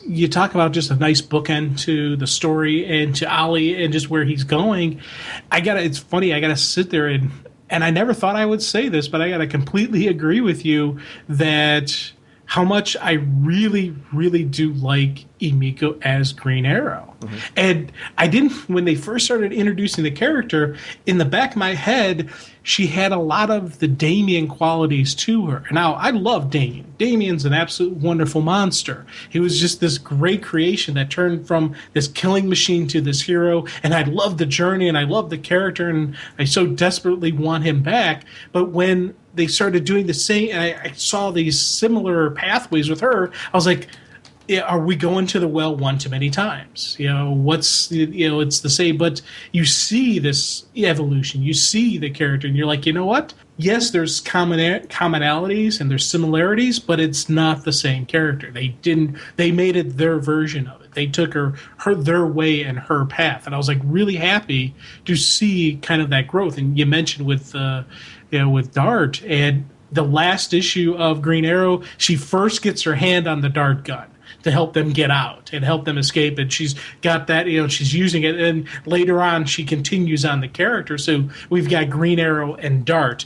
you talk about just a nice bookend to the story and to Ollie and just where he's going. It's funny, I got to sit there and I never thought I would say this, but I got to completely agree with you that how much I really, really do like Emiko as Green Arrow. Mm-hmm. And I didn't, when they first started introducing the character, in the back of my head, she had a lot of the Damian qualities to her. Now, I love Damian. Damian's an absolute wonderful monster. He was just this great creation that turned from this killing machine to this hero. And I love the journey and I love the character and I so desperately want him back. But when they started doing the same, and I saw these similar pathways with her, I was like, are we going to the well one too many times? It's the same, but you see this evolution, you see the character, and you're like, you know what? Yes, there's commonalities and there's similarities, but it's not the same character. They made it their version of it. They took their way and her path. And I was like really happy to see kind of that growth. And you mentioned with with Dart. And the last issue of Green Arrow, she first gets her hand on the dart gun to help them get out and help them escape. And she's got that, she's using it. And later on, she continues on the character. So we've got Green Arrow and Dart,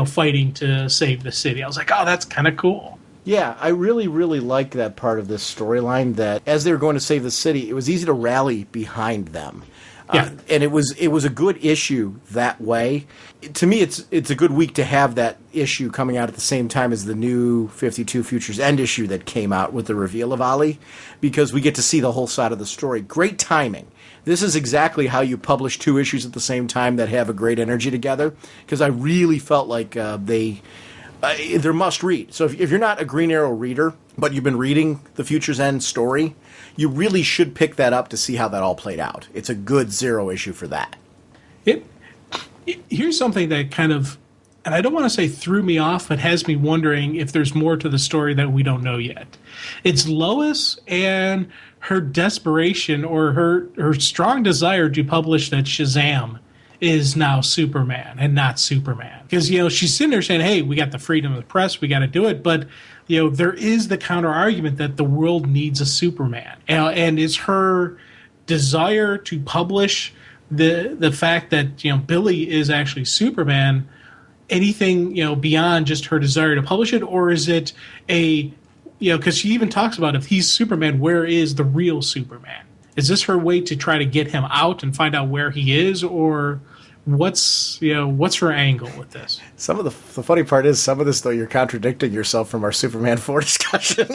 fighting to save the city. I was like, oh, that's kind of cool. Yeah, I really, really like that part of this storyline, that as they were going to save the city, it was easy to rally behind them. Yeah. And it was a good issue that way. To me, it's a good week to have that issue coming out at the same time as the new 52 Futures End issue that came out with the reveal of Ali, because we get to see the whole side of the story. Great timing. This is exactly how you publish two issues at the same time that have a great energy together, because I really felt like they're must read. So if you're not a Green Arrow reader, but you've been reading the Future's End story, you really should pick that up to see how that all played out. It's a good zero issue for that. Here's something that kind of, and I don't want to say threw me off, but has me wondering if there's more to the story that we don't know yet. It's Lois and her desperation, or her strong desire to publish that Shazam is now Superman and not Superman. Because, she's sitting there saying, hey, we got the freedom of the press, we got to do it. But, there is the counter argument that the world needs a Superman. And is her desire to publish the fact that, Billy is actually Superman anything, beyond just her desire to publish it? Or is it because she even talks about, if he's Superman, where is the real Superman? Is this her way to try to get him out and find out where he is, or what's her angle with this? Some of the funny part is, some of this, though, you're contradicting yourself from our Superman 4 discussion.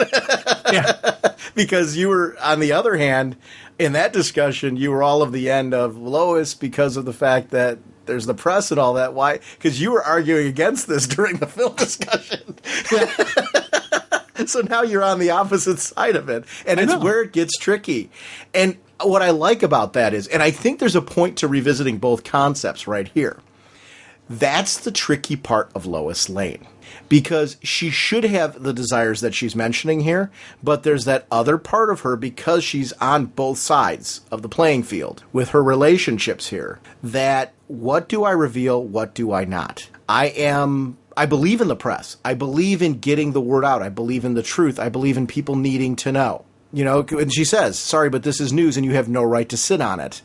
Yeah. Because you were, on the other hand, in that discussion, you were all of the end of Lois because of the fact that there's the press and all that. Why? Because you were arguing against this during the film discussion. Yeah. So now you're on the opposite side of it, and it's where it gets tricky. And what I like about that is, and I think there's a point to revisiting both concepts right here, that's the tricky part of Lois Lane, because she should have the desires that she's mentioning here, but there's that other part of her, because she's on both sides of the playing field with her relationships here, that what do I reveal, what do I not? I believe in the press. I believe in getting the word out. I believe in the truth. I believe in people needing to know. And she says, sorry, but this is news and you have no right to sit on it.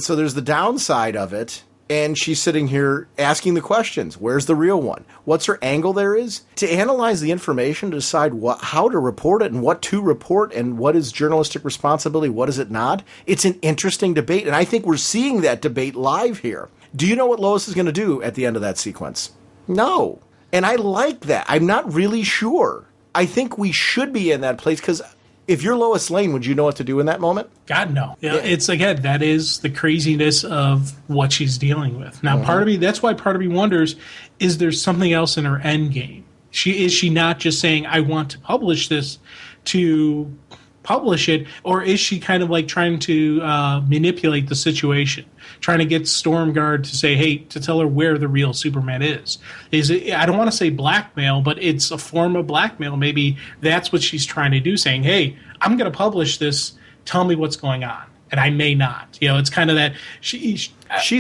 So there's the downside of it. And she's sitting here asking the questions. Where's the real one? What's her angle there is? To analyze the information, to decide how to report it and what to report and what is journalistic responsibility, what is it not? It's an interesting debate. And I think we're seeing that debate live here. Do you know what Lois is going to do at the end of that sequence? No. And I like that. I'm not really sure. I think we should be in that place, because if you're Lois Lane, would you know what to do in that moment? God, no. It's, again, that is the craziness of what she's dealing with. Now, that's why part of me wonders, is there something else in her end game? Is she not just saying, I want to publish this to publish it, or is she kind of like trying to manipulate the situation, trying to get Stormguard to say, hey, to tell her where the real Superman is? Is it, I don't want to say blackmail, but it's a form of blackmail. Maybe that's what she's trying to do, saying, hey, I'm going to publish this, tell me what's going on. And I may not. It's kind of that. She's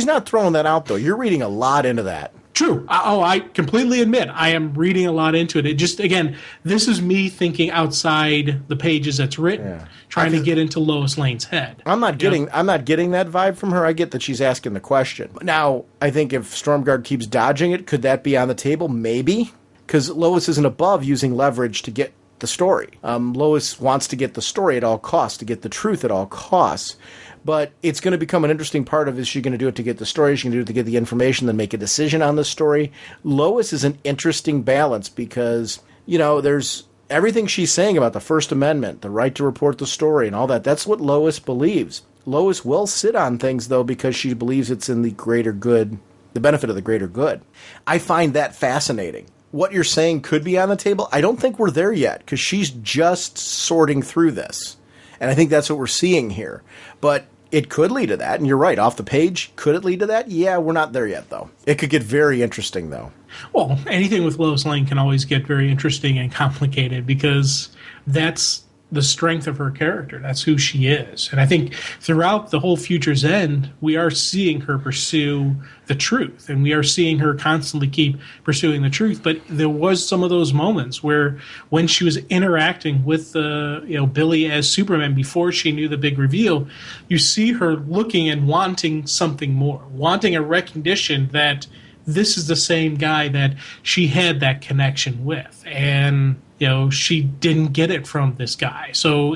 not throwing that out, though. You're reading a lot into that. True. I completely admit I am reading a lot into it. It just, again, this is me thinking outside the pages that's written, trying to get into Lois Lane's head. I'm not getting that vibe from her. I get that she's asking the question. Now, I think if Stormguard keeps dodging it, could that be on the table? Maybe, because Lois isn't above using leverage to get the story. Lois wants to get the story at all costs, to get the truth at all costs. But it's going to become an interesting part of, is she going to do it to get the story? Is she going to do it to get the information, then make a decision on the story? Lois is an interesting balance, because, there's everything she's saying about the First Amendment, the right to report the story and all that. That's what Lois believes. Lois will sit on things, though, because she believes it's in the greater good, the benefit of the greater good. I find that fascinating. What you're saying could be on the table. I don't think we're there yet, because she's just sorting through this. And I think that's what we're seeing here. But it could lead to that. And you're right, off the page, could it lead to that? Yeah, we're not there yet, though. It could get very interesting, though. Well, anything with Lois Lane can always get very interesting and complicated, because that's the strength of her character. That's who she is. And I think throughout the whole Future's End, we are seeing her pursue the truth, and we are seeing her constantly keep pursuing the truth. But there was some of those moments where when she was interacting with Billy as Superman before she knew the big reveal, you see her looking and wanting something more, wanting a recognition that this is the same guy that she had that connection with. And she didn't get it from this guy. So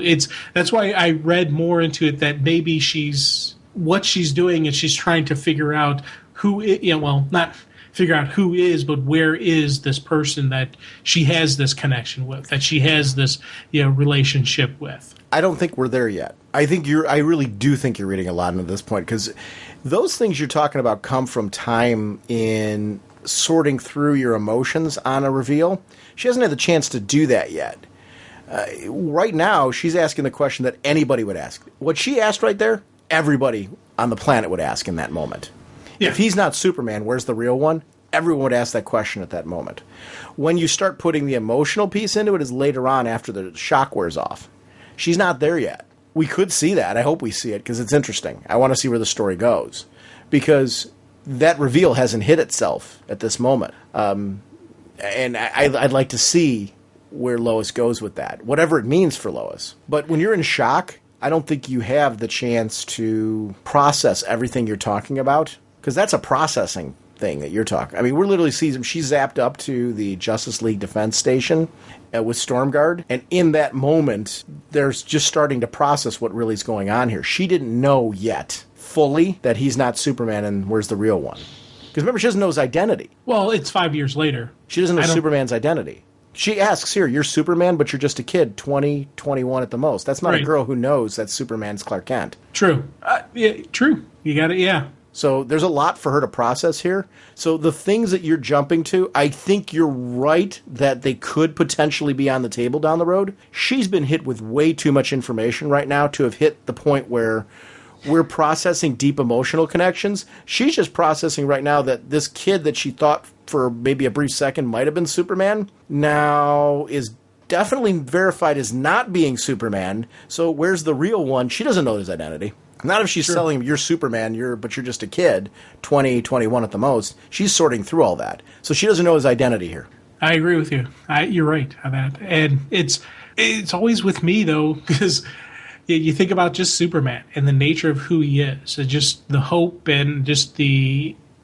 that's why I read more into it, that maybe what she's doing is she's trying to figure out not figure out who is, but where is this person that she has this connection with, that she has this relationship with. I don't think we're there yet. I really do think you're reading a lot into this point, because those things you're talking about come from time in sorting through your emotions on a reveal. She hasn't had the chance to do that yet. Right now, she's asking the question that anybody would ask. What she asked right there, everybody on the planet would ask in that moment. Yeah. If he's not Superman, where's the real one? Everyone would ask that question at that moment. When you start putting the emotional piece into it is later on, after the shock wears off. She's not there yet. We could see that. I hope we see it, because it's interesting. I want to see where the story goes, because that reveal hasn't hit itself at this moment. And I'd like to see where Lois goes with that, whatever it means for Lois. But when you're in shock, I don't think you have the chance to process everything you're talking about, because that's a processing thing that you're talking. I mean, we're literally seeing she's zapped up to the Justice League Defense Station with Stormguard, and in that moment, they're just starting to process what really is going on here. She didn't know yet fully that he's not Superman, and where's the real one? Because remember, she doesn't know his identity. Well, it's 5 years later. She doesn't know Superman's identity. She asks, here, you're Superman, but you're just a kid, 20, 21 at the most. That's not a girl who knows that Superman's Clark Kent. True. Yeah, true. You got it, yeah. So there's a lot for her to process here. So the things that you're jumping to, I think you're right that they could potentially be on the table down the road. She's been hit with way too much information right now to have hit the point where we're processing deep emotional connections. She's just processing right now that this kid that she thought for maybe a brief second might have been Superman now is definitely verified as not being Superman. So where's the real one? She doesn't know his identity. Not if she's telling him, you're Superman, but you're just a kid, 20, 21 at the most. She's sorting through all that. So she doesn't know his identity here. I agree with you. You're right on that. And it's always with me, though, because you think about just Superman and the nature of who he is, and just the hope and just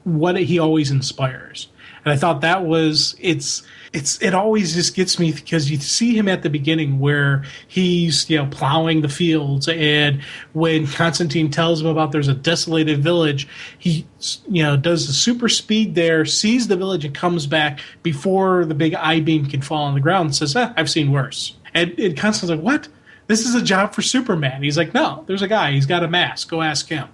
what he always inspires. And I thought that was it always just gets me, because you see him at the beginning where he's plowing the fields, and when Constantine tells him about there's a desolated village, he does the super speed there, sees the village, and comes back before the big I-beam can fall on the ground and says, I've seen worse. And Constantine's like, what? This is a job for Superman. He's like, no, there's a guy. He's got a mask. Go ask him.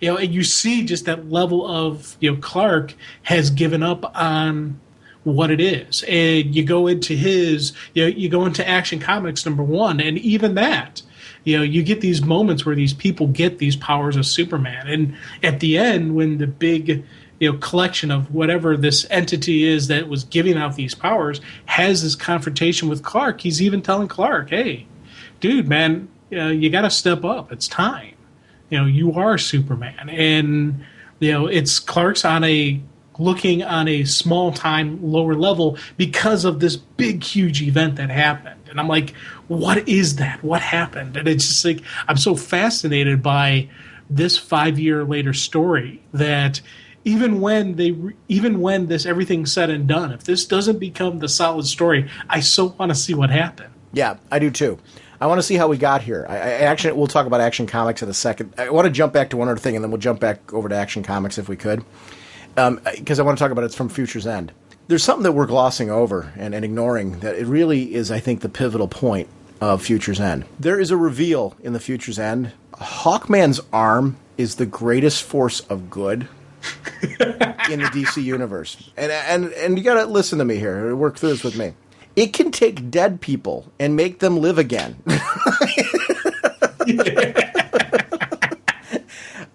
And you see just that level of, Clark has given up on what it is. And you go into you go into Action Comics #1, and even that, you get these moments where these people get these powers of Superman. And at the end, when the big, collection of whatever this entity is that was giving out these powers has this confrontation with Clark, he's even telling Clark, hey, dude, man, you got to step up. It's time. You are Superman. And, it's Clark's looking on a small time, lower level because of this big, huge event that happened. And I'm like, what is that? What happened? And it's just like, I'm so fascinated by this 5-year later story that even when this everything's said and done, if this doesn't become the solid story, I so want to see what happened. Yeah, I do too. I want to see how we got here. We'll talk about Action Comics in a second. I want to jump back to one other thing, and then we'll jump back over to Action Comics if we could, because I want to talk about it's from Future's End. There's something that we're glossing over and ignoring that it really is, I think, the pivotal point of Future's End. There is a reveal in the Future's End. Hawkman's arm is the greatest force of good in the DC universe. And you got to listen to me here. Work through this with me. It can take dead people and make them live again.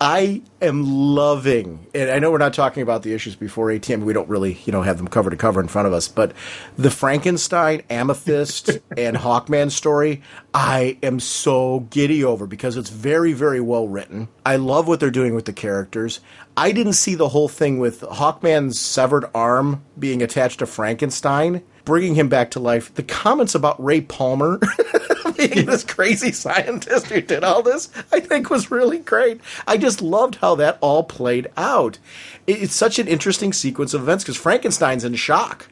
I am loving, and I know we're not talking about the issues before ATM. We don't really, have them cover to cover in front of us. But the Frankenstein, Amethyst, and Hawkman story, I am so giddy over because it's very, very well written. I love what they're doing with the characters. I didn't see the whole thing with Hawkman's severed arm being attached to Frankenstein, bringing him back to life. The comments about Ray Palmer being this crazy scientist who did all this, I think was really great. I just loved how that all played out. It's such an interesting sequence of events because Frankenstein's in shock.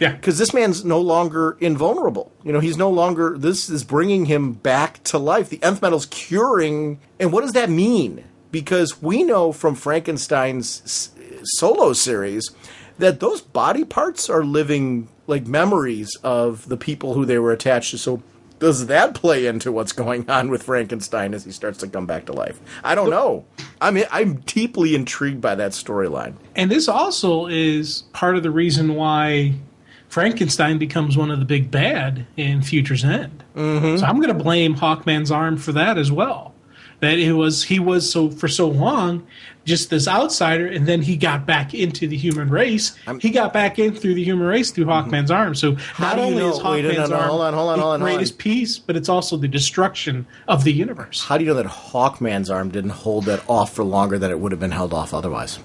Yeah. Because this man's no longer invulnerable. He's no longer, this is bringing him back to life. The nth metal's curing. And what does that mean? Because we know from Frankenstein's solo series that those body parts are living like memories of the people who they were attached to. So does that play into what's going on with Frankenstein as he starts to come back to life? I don't know. I'm deeply intrigued by that storyline. And this also is part of the reason why Frankenstein becomes one of the big bad in Future's End. Mm-hmm. So I'm going to blame Hawkman's arm for that as well. That he was for so long just this outsider, and then he got back into the human race. He got back in through the human race through Hawkman's arm. So not only is Hawkman's arm the greatest piece, but it's also the destruction of the universe. How do you know that Hawkman's arm didn't hold that off for longer than it would have been held off otherwise?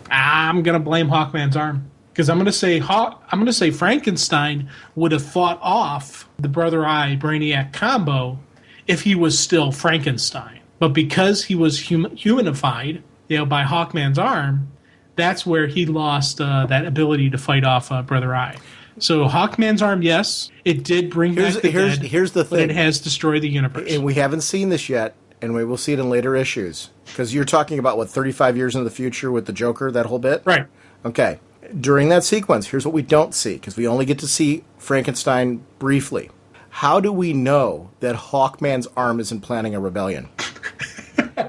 I'm going to blame Hawkman's arm. Because I'm going to say Frankenstein would have fought off the Brother Eye Brainiac combo if he was still Frankenstein. But because he was humanified, by Hawkman's arm, that's where he lost that ability to fight off Brother Eye. So Hawkman's arm, yes, it did bring back the dead. Here's the thing. But it has destroyed the universe. And we haven't seen this yet, and we will see it in later issues. Because you're talking about, 35 years into the future with the Joker, that whole bit? Right. Okay. During that sequence, here's what we don't see, because we only get to see Frankenstein briefly. How do we know that Hawkman's arm isn't planning a rebellion?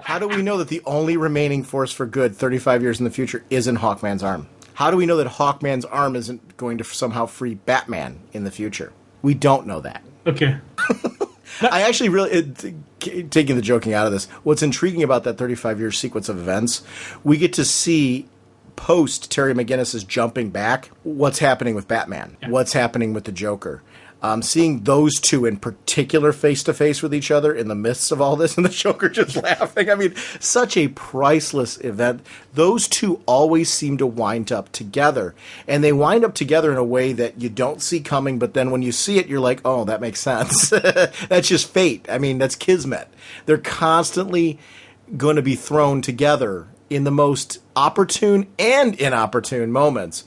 How do we know that the only remaining force for good 35 years in the future isn't Hawkman's arm? How do we know that Hawkman's arm isn't going to somehow free Batman in the future? We don't know that. Okay. I actually really, taking the joking out of this, what's intriguing about that 35-year sequence of events, we get to see post Terry McGinnis's jumping back, what's happening with Batman, what's happening with the Joker. Seeing those two in particular face-to-face with each other in the midst of all this, and the Joker just laughing. I mean, such a priceless event. Those two always seem to wind up together. And they wind up together in a way that you don't see coming, but then when you see it, you're like, oh, that makes sense. That's just fate. I mean, that's kismet. They're constantly going to be thrown together in the most opportune and inopportune moments.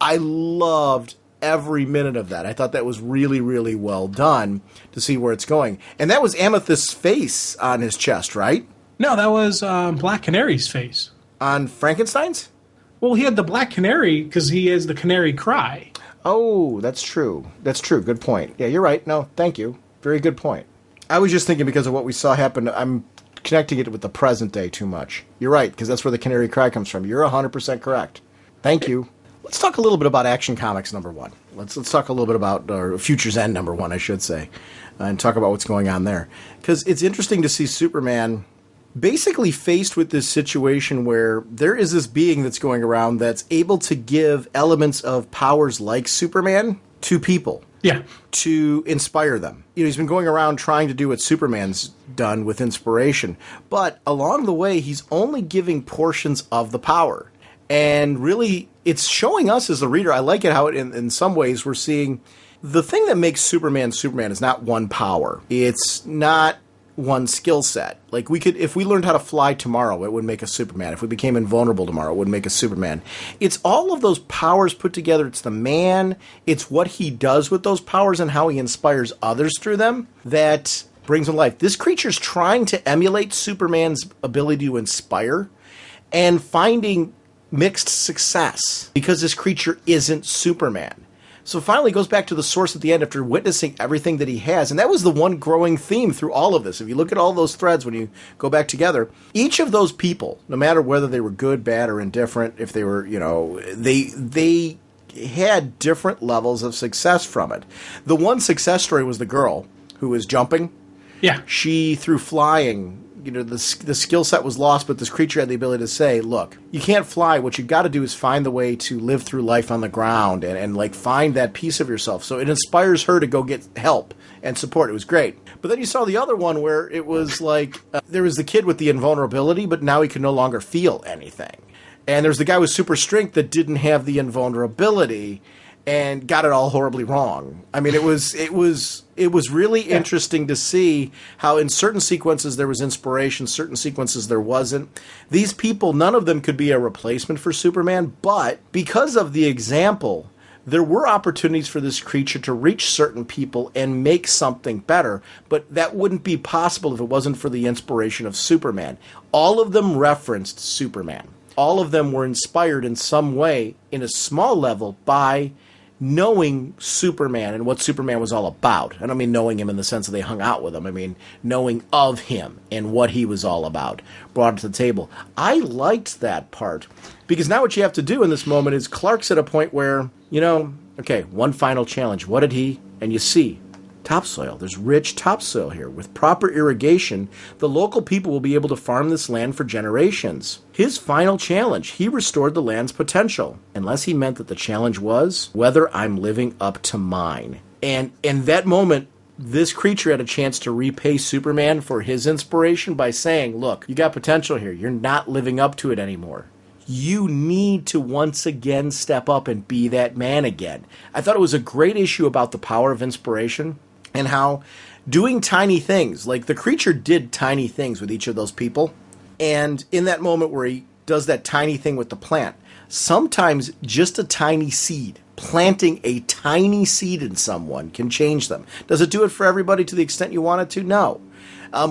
I loved every minute of that. I thought that was really, really well done to see where it's going. And that was Amethyst's face on his chest, right? No, that was Black Canary's face. On Frankenstein's? Well, he had the Black Canary because he has the canary cry. Oh, that's true. That's true. Good point. Yeah, you're right. No, thank you. Very good point. I was just thinking because of what we saw happen, I'm connecting it with the present day too much. You're right, because that's where the canary cry comes from. You're 100% correct. Thank you. Let's talk a little bit about Action Comics #1. Let's talk a little bit about Future's End #1, I should say, and talk about what's going on there. Because it's interesting to see Superman basically faced with this situation where there is this being that's going around that's able to give elements of powers like Superman to people. Yeah. To inspire them. He's been going around trying to do what Superman's done with inspiration. But along the way, he's only giving portions of the power. And really, it's showing us as the reader, I like it how in some ways we're seeing the thing that makes Superman Superman is not one power. It's not one skill set. Like if we learned how to fly tomorrow, it would make us Superman. If we became invulnerable tomorrow, it would make us Superman. It's all of those powers put together. It's the man. It's what he does with those powers and how he inspires others through them that brings him life. This creature's trying to emulate Superman's ability to inspire and finding mixed success because this creature isn't Superman. So finally it goes back to the source at the end after witnessing everything that he has. And that was the one growing theme through all of this. If you look at all those threads when you go back together, each of those people, no matter whether they were good, bad, or indifferent, if they were, they had different levels of success from it. The one success story was the girl who was jumping. Yeah. She, through flying, the skill set was lost, but this creature had the ability to say, look, you can't fly. What you got to do is find the way to live through life on the ground and like find that piece of yourself. So it inspires her to go get help and support. It was great. But then you saw the other one where it was like there was the kid with the invulnerability, but now he could no longer feel anything. And there's the guy with super strength that didn't have the invulnerability and got it all horribly wrong. I mean, it was really interesting to see how in certain sequences there was inspiration, certain sequences there wasn't. These people, none of them could be a replacement for Superman, but because of the example, there were opportunities for this creature to reach certain people and make something better, but that wouldn't be possible if it wasn't for the inspiration of Superman. All of them referenced Superman. All of them were inspired in some way, in a small level, by knowing Superman and what Superman was all about. I don't mean knowing him in the sense that they hung out with him. I mean knowing of him and what he was all about, brought it to the table. I liked that part because now what you have to do in this moment is Clark's at a point where, okay, one final challenge. What did he? And you see, topsoil. There's rich topsoil here. With proper irrigation, the local people will be able to farm this land for generations. His final challenge, he restored the land's potential, unless he meant that the challenge was whether I'm living up to mine. And in that moment, this creature had a chance to repay Superman for his inspiration by saying, look, you got potential here. You're not living up to it anymore. You need to once again step up and be that man again. I thought it was a great issue about the power of inspiration and how doing tiny things, like the creature did tiny things with each of those people. And in that moment where he does that tiny thing with the plant, sometimes just a tiny seed, planting a tiny seed in someone can change them. Does it do it for everybody to the extent you want it to? No.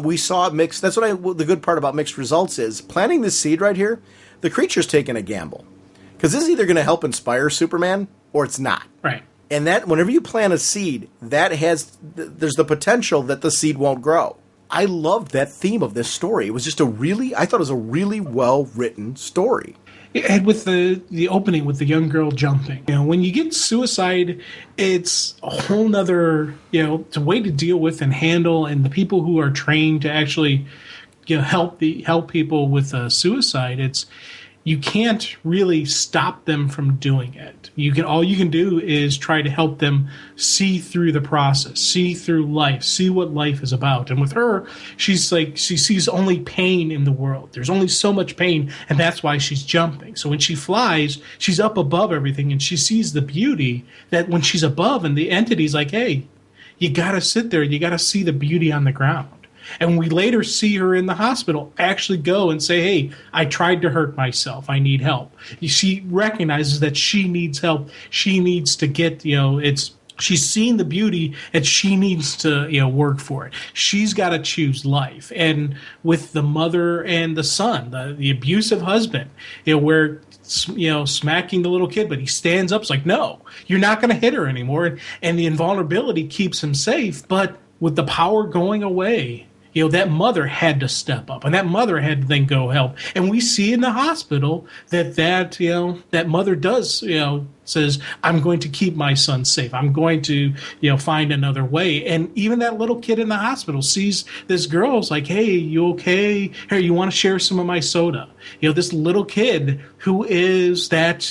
We saw it mixed. That's the good part about mixed results is planting this seed right here, the creature's taking a gamble. Because this is either going to help inspire Superman or it's not. Right. And that whenever you plant a seed, there's the potential that the seed won't grow. I loved that theme of this story. It was just I thought it was a really well-written story. And with the opening with the young girl jumping, when you get suicide, it's a whole nother, it's a way to deal with and handle, and the people who are trained to actually, help people with suicide, you can't really stop them from doing it. All you can do is try to help them see through the process, see through life, see what life is about. And with her, she's like, she sees only pain in the world. There's only so much pain, and that's why she's jumping. So when she flies, she's up above everything, and she sees the beauty that when she's above, and the entity's like, hey, you gotta sit there, you gotta see the beauty on the ground. And we later see her in the hospital actually go and say, hey, I tried to hurt myself. I need help. She recognizes that she needs help. She needs to get, she's seen the beauty and she needs to, work for it. She's got to choose life. And with the mother and the son, the abusive husband, where smacking the little kid, but he stands up, it's like, no, you're not going to hit her anymore. And the invulnerability keeps him safe. But with the power going away, that mother had to step up, and that mother had to then go help. And we see in the hospital that mother does, says, I'm going to keep my son safe. I'm going to, find another way. And even that little kid in the hospital sees this girl's like, hey, you okay? Here, you want to share some of my soda? This little kid who is that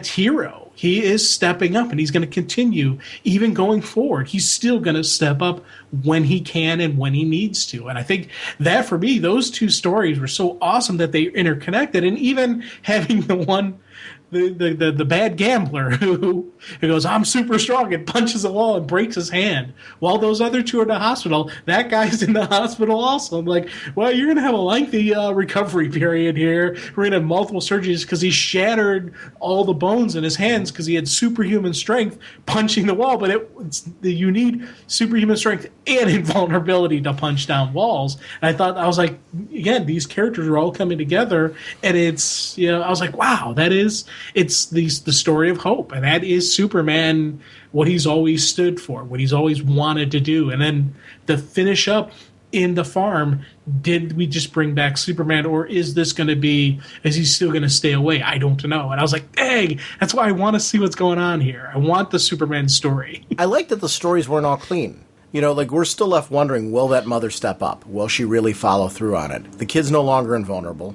hero. He is stepping up, and he's going to continue even going forward. He's still going to step up when he can and when he needs to. And I think that, for me, those two stories were so awesome that they interconnected. And even having the one, the bad gambler who goes, I'm super strong, and punches a wall and breaks his hand. While those other two are in the hospital, that guy's in the hospital also. I'm like, well, you're going to have a lengthy recovery period here. We're going to have multiple surgeries because he shattered all the bones in his hands because he had superhuman strength punching the wall. But you need superhuman strength and invulnerability to punch down walls. And I was like, again, these characters are all coming together, and it's, I was like, wow, it's the story of hope, and that is Superman, what he's always stood for, what he's always wanted to do. And then to finish up in the farm, did we just bring back Superman, or is he still going to stay away? I don't know. And I was like, dang, that's why I want to see what's going on here. I want the Superman story. I like that the stories weren't all clean. You know, like, we're still left wondering, will that mother step up? Will she really follow through on it? The kid's no longer invulnerable.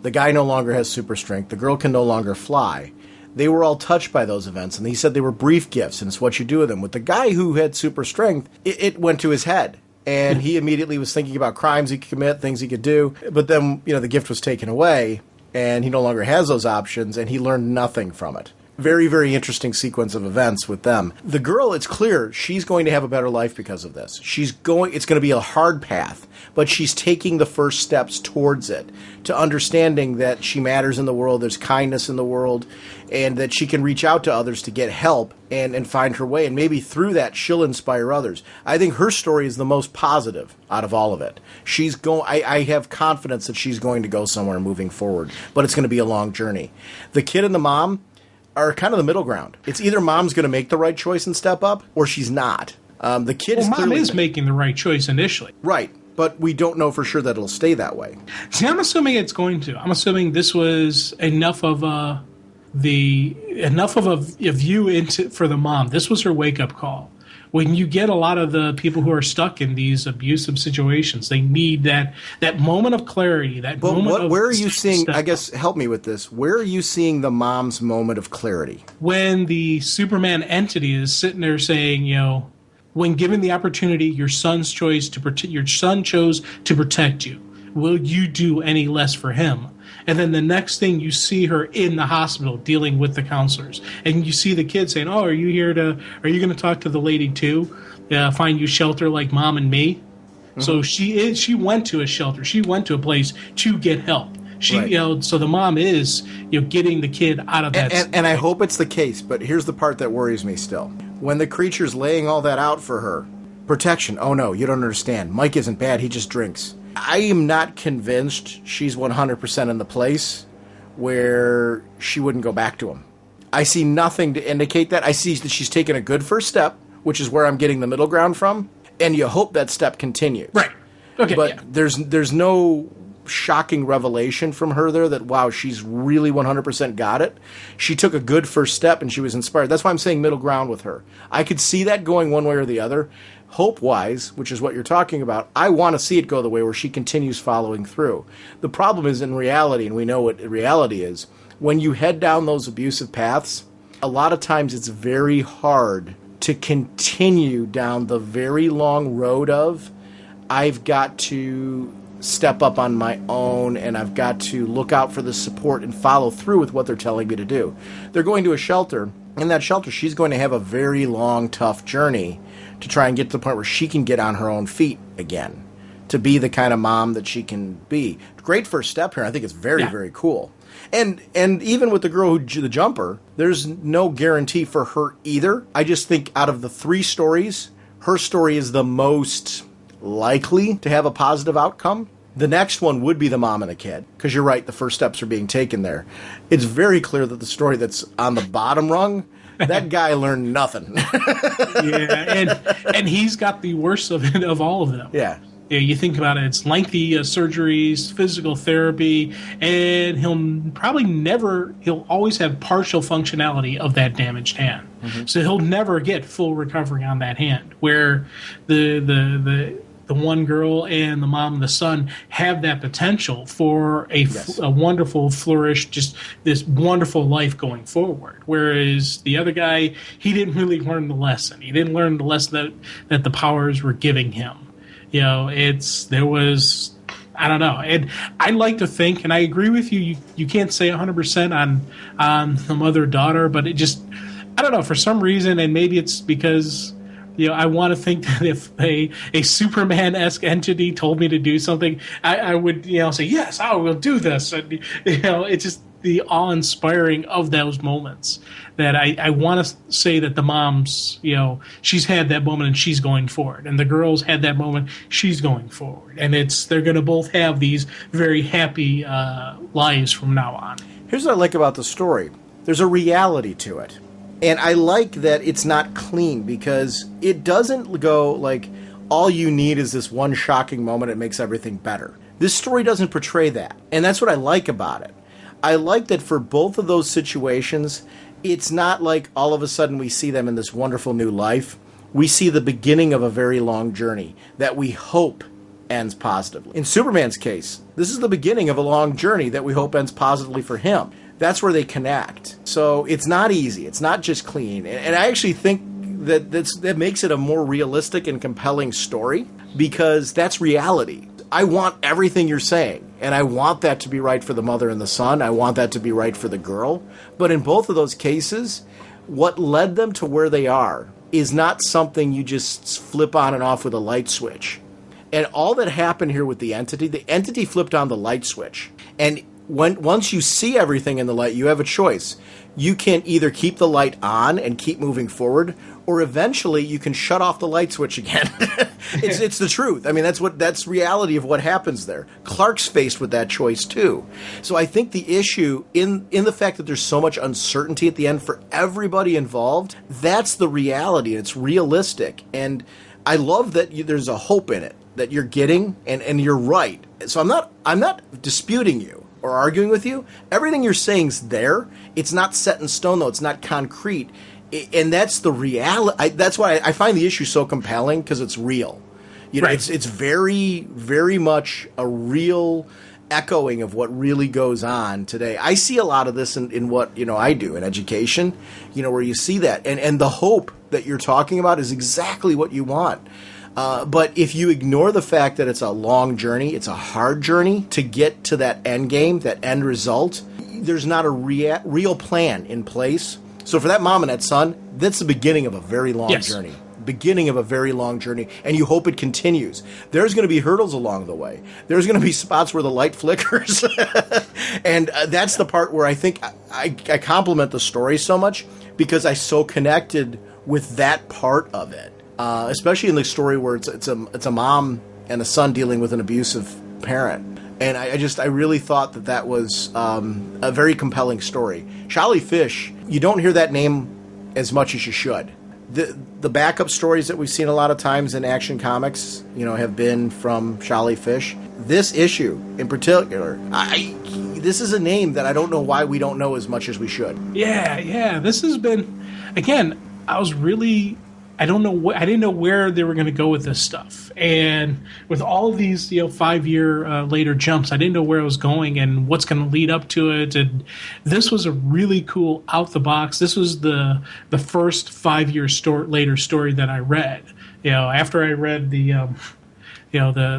The guy no longer has super strength. The girl can no longer fly. They were all touched by those events, and he said they were brief gifts, and it's what you do with them. With the guy who had super strength, it went to his head, and he immediately was thinking about crimes he could commit, things he could do. But then, you know, the gift was taken away, and he no longer has those options, and he learned nothing from it. Very, very interesting sequence of events with them. The girl, it's clear, she's going to have a better life because of this. It's going to be a hard path, but she's taking the first steps towards it, to understanding that she matters in the world, there's kindness in the world, and that she can reach out to others to get help and find her way. And maybe through that, she'll inspire others. I think her story is the most positive out of all of it. I have confidence that she's going to go somewhere moving forward, but it's going to be a long journey. The kid and the mom are kind of the middle ground. It's either mom's going to make the right choice and step up, or she's not. The kid is clearly... Mom is making the right choice initially. Right, but we don't know for sure that it'll stay that way. See, I'm assuming it's going to. I'm assuming this was enough of a view for the mom. This was her wake-up call. When you get a lot of the people who are stuck in these abusive situations, they need that moment of clarity, where are you seeing, I guess, help me with this, where are you seeing the mom's moment of clarity? When the Superman entity is sitting there saying, you know, when given the opportunity, your son chose to protect you. Will you do any less for him? And then the next thing, you see her in the hospital dealing with the counselors. And you see the kid saying, oh, are you going to talk to the lady too? Find you shelter like mom and me? Mm-hmm. So she went to a shelter. She went to a place to get help. Right. So the mom is, getting the kid out of that. And I hope it's the case, but here's the part that worries me still. When the creature's laying all that out for her, protection, oh no, you don't understand. Mike isn't bad, he just drinks. I am not convinced she's 100% in the place where she wouldn't go back to him. I see nothing to indicate that. I see that she's taken a good first step, which is where I'm getting the middle ground from, and you hope that step continues. Right. Okay. But yeah. there's no shocking revelation from her there that, wow, she's really 100% got it. She took a good first step, and she was inspired. That's why I'm saying middle ground with her. I could see that going one way or the other. Hope-wise, which is what you're talking about, I want to see it go the way where she continues following through. The problem is in reality, and we know what reality is, when you head down those abusive paths, a lot of times it's very hard to continue down the very long road of, I've got to step up on my own, and I've got to look out for the support and follow through with what they're telling me to do. They're going to a shelter. In that shelter, she's going to have a very long, tough journey to try and get to the point where she can get on her own feet again, to be the kind of mom that she can be. Great first step here. I think it's very, very cool. And even with the girl the jumper, there's no guarantee for her either. I just think out of the three stories, her story is the most likely to have a positive outcome. The next one would be the mom and the kid, because you're right, the first steps are being taken there. It's very clear that the story that's on the bottom rung, that guy learned nothing. Yeah, and he's got the worst of it of all of them. Yeah. You think about it, it's lengthy surgeries, physical therapy, and he'll always have partial functionality of that damaged hand. Mm-hmm. So he'll never get full recovery on that hand, where the one girl and the mom and the son have that potential for a wonderful flourish, just this wonderful life going forward. Whereas the other guy, he didn't really learn the lesson. He didn't learn the lesson that the powers were giving him. I don't know. And I like to think, and I agree with you, you can't say 100% on the mother-daughter, but it just, I don't know, for some reason, and maybe it's because... I want to think that if a Superman-esque entity told me to do something, I would, say, yes, I will do this. And, it's just the awe-inspiring of those moments that I want to say that the mom's, she's had that moment and she's going forward. And the girls had that moment, she's going forward. And they're going to both have these very happy lives from now on. Here's what I like about the story. There's a reality to it. And I like that it's not clean, because it doesn't go like all you need is this one shocking moment. It makes everything better. This story doesn't portray that. And that's what I like about it. I like that for both of those situations, it's not like all of a sudden we see them in this wonderful new life we see the beginning of a very long journey that we hope ends positively. In Superman's case, this is the beginning of a long journey that we hope ends positively for him. That's where they connect. So it's not easy. It's not just clean. And I actually think that makes it a more realistic and compelling story, because that's reality. I want everything you're saying, and I want that to be right for the mother and the son. I want that to be right for the girl. But in both of those cases, what led them to where they are is not something you just flip on and off with a light switch. And all that happened here with the entity flipped on the light switch. And once you see everything in the light, you have a choice. You can either keep the light on and keep moving forward, or eventually you can shut off the light switch again. It's the truth. I mean, that's reality of what happens there. Clark's faced with that choice too. So I think the issue in the fact that there's so much uncertainty at the end for everybody involved, that's the reality. It's realistic. And I love that there's a hope in it that you're getting, and you're right. So I'm not disputing you or arguing with you. Everything you're saying's there. It's not set in stone, though. It's not concrete. And that's the reality. That's why I find the issue so compelling, because it's real. You know, right. It's very, very much a real echoing of what really goes on today. I see a lot of this in what, I do in education, where you see that. And the hope that you're talking about is exactly what you want. But if you ignore the fact that it's a long journey, it's a hard journey to get to that end game, that end result, there's not a real plan in place. So for that mom and that son, that's the beginning of a very long journey. Beginning of a very long journey, and you hope it continues. There's going to be hurdles along the way. There's going to be spots where the light flickers. And that's the part where I think I compliment the story so much, because I so connected with that part of it. Especially in the story where it's a mom and a son dealing with an abusive parent. And I really thought that was a very compelling story. Charlie Fish, you don't hear that name as much as you should. The backup stories that we've seen a lot of times in Action Comics, have been from Charlie Fish. This issue in particular, this is a name that I don't know why we don't know as much as we should. Yeah. This has been, again, I didn't know where they were going to go with this stuff. And with all of these, 5-year later jumps, I didn't know where it was going and what's going to lead up to it. And this was a really cool out the box. This was the first 5-year later story that I read. After I read the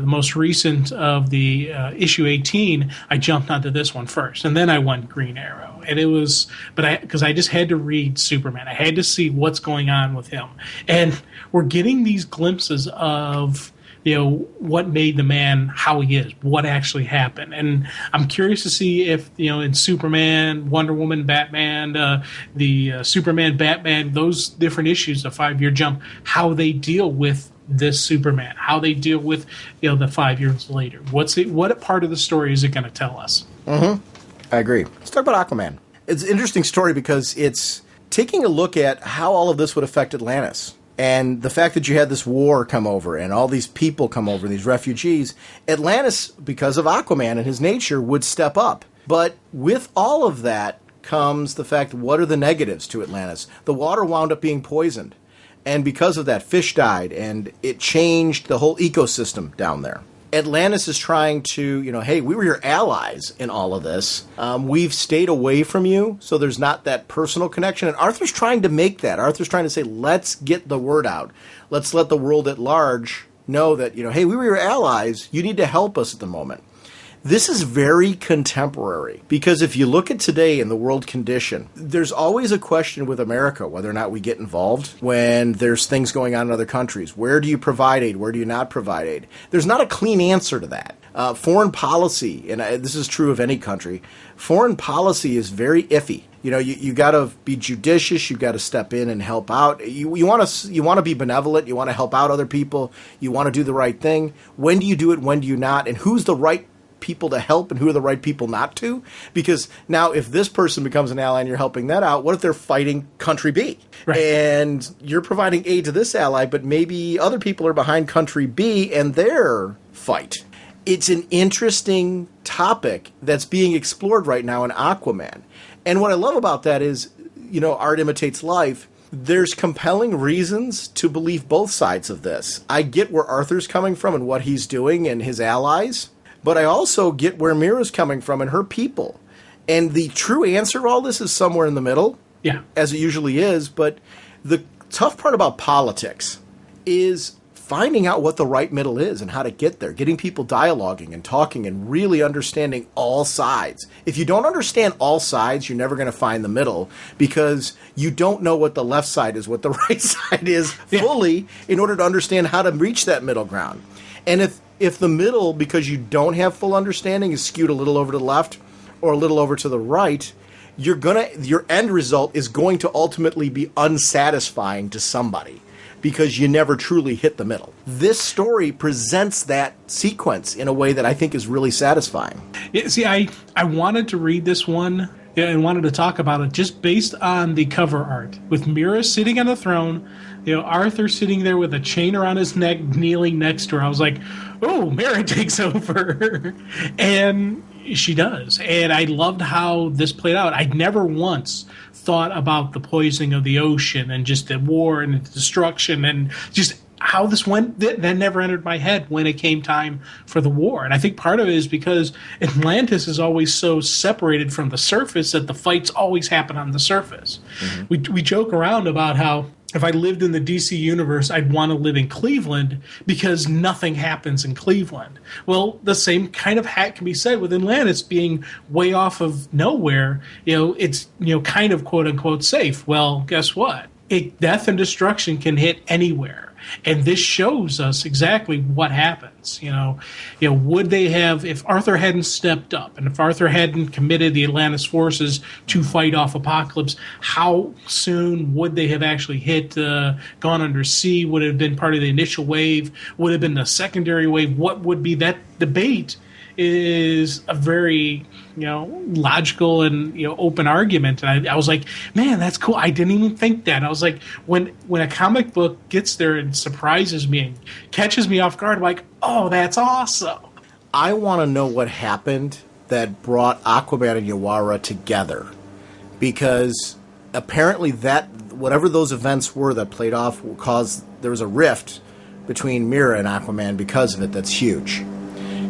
most recent of the issue 18, I jumped onto this one first, and then I went Green Arrow. And it was, because I just had to read Superman. I had to see what's going on with him. And we're getting these glimpses of, what made the man how he is, what actually happened. And I'm curious to see if, in Superman, Wonder Woman, Batman, the Superman, Batman, those different issues, the 5-year jump, how they deal with this Superman, how they deal with, the 5 years later. What part of the story is it going to tell us? Mm-hmm. I agree. Let's talk about Aquaman. It's an interesting story because it's taking a look at how all of this would affect Atlantis. And the fact that you had this war come over and all these people come over, these refugees, Atlantis, because of Aquaman and his nature, would step up. But with all of that comes the fact, what are the negatives to Atlantis? The water wound up being poisoned. And because of that, fish died, and it changed the whole ecosystem down there. Atlantis is trying to, hey, we were your allies in all of this. We've stayed away from you, so there's not that personal connection. And Arthur's trying to make that. Arthur's trying to say, let's get the word out. Let's let the world at large know that, hey, we were your allies. You need to help us at the moment. This is very contemporary, because if you look at today in the world condition, there's always a question with America whether or not we get involved when there's things going on in other countries. Where do you provide aid? Where do you not provide aid? There's not a clean answer to that. Foreign policy, and this is true of any country, foreign policy is very iffy. You got to be judicious. You got to step in and help out. You want to be benevolent. You want to help out other people. You want to do the right thing. When do you do it? When do you not? And who's the right people to help and who are the right people not to? Because now if this person becomes an ally and you're helping that out, what if they're fighting country B? Right. And you're providing aid to this ally, but maybe other people are behind country B and their fight. It's an interesting topic that's being explored right now in Aquaman. And what I love about that is, art imitates life. there's compelling reasons to believe both sides of this. I get where Arthur's coming from and what he's doing and his allies, but I also get where Mira's coming from and her people. And the true answer to all this is somewhere in the middle, as it usually is. But the tough part about politics is finding out what the right middle is and how to get there, getting people dialoguing and talking and really understanding all sides. If you don't understand all sides, you're never going to find the middle, because you don't know what the left side is, what the right side is fully, in order to understand how to reach that middle ground. And if the middle, because you don't have full understanding, is skewed a little over to the left or a little over to the right, your end result is going to ultimately be unsatisfying to somebody, because you never truly hit the middle. This story presents that sequence in a way that I think is really satisfying. Yeah, see, I wanted to read this one and wanted to talk about it just based on the cover art, with Mira sitting on the throne, Arthur sitting there with a chain around his neck, kneeling next to her. I was like, oh, Mira takes over. And she does. And I loved how this played out. I'd never once thought about the poisoning of the ocean and just the war and the destruction and just how this went. That never entered my head when it came time for the war. And I think part of it is because Atlantis is always so separated from the surface that the fights always happen on the surface. Mm-hmm. We joke around about how if I lived in the DC universe, I'd want to live in Cleveland because nothing happens in Cleveland. Well, the same kind of hat can be said with Atlantis being way off of nowhere. It's kind of quote unquote safe. Well, guess what? Death and destruction can hit anywhere. And this shows us exactly what happens. Would they have, if Arthur hadn't stepped up and if Arthur hadn't committed the Atlantis forces to fight off Apocalypse, how soon would they have actually hit, gone under sea? Would it have been part of the initial wave? Would it have been the secondary wave? What would be that debate? Is a very logical and open argument, and I was like, man, that's cool. I didn't even think that. I was like, when a comic book gets there and surprises me and catches me off guard, I'm like, oh, that's awesome. I want to know what happened that brought Aquaman and Yawara together, because apparently that whatever those events were that played off caused there was a rift between Mira and Aquaman because of it. That's huge.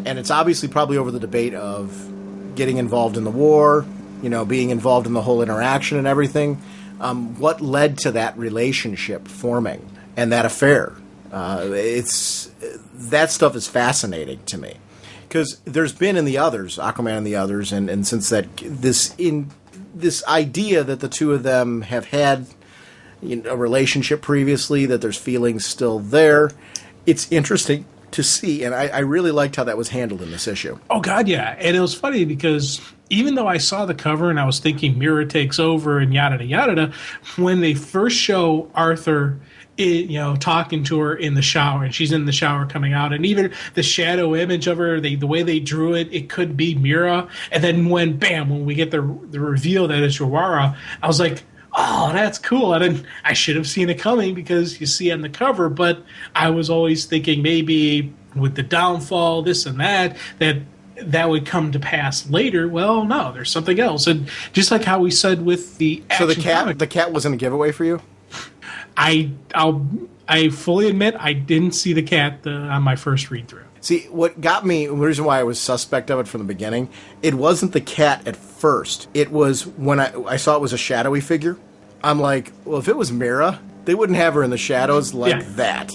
And it's obviously probably over the debate of getting involved in the war, being involved in the whole interaction and everything. What led to that relationship forming and that affair? That stuff is fascinating to me, because there's been in the others, Aquaman and the others, and since this idea that the two of them have had a relationship previously, that there's feelings still there. It's interesting to see, and I really liked how that was handled in this issue. Oh, God, yeah. And it was funny because even though I saw the cover and I was thinking Mira takes over and yada, yada, when they first show Arthur talking to her in the shower, and she's in the shower coming out, and even the shadow image of her, the way they drew it, it could be Mira. And then when we get the reveal that it's Yawara, I was like, oh, that's cool. I should have seen it coming because you see on the cover, but I was always thinking maybe with the downfall, this and that would come to pass later. Well, no, there's something else. And just like how we said with the action comic, the cat wasn't a giveaway for you? I fully admit I didn't see the cat on my first read through. See, what got me, the reason why I was suspect of it from the beginning, it wasn't the cat at first. It was when I saw it was a shadowy figure. I'm like, well, if it was Mira, they wouldn't have her in the shadows like that.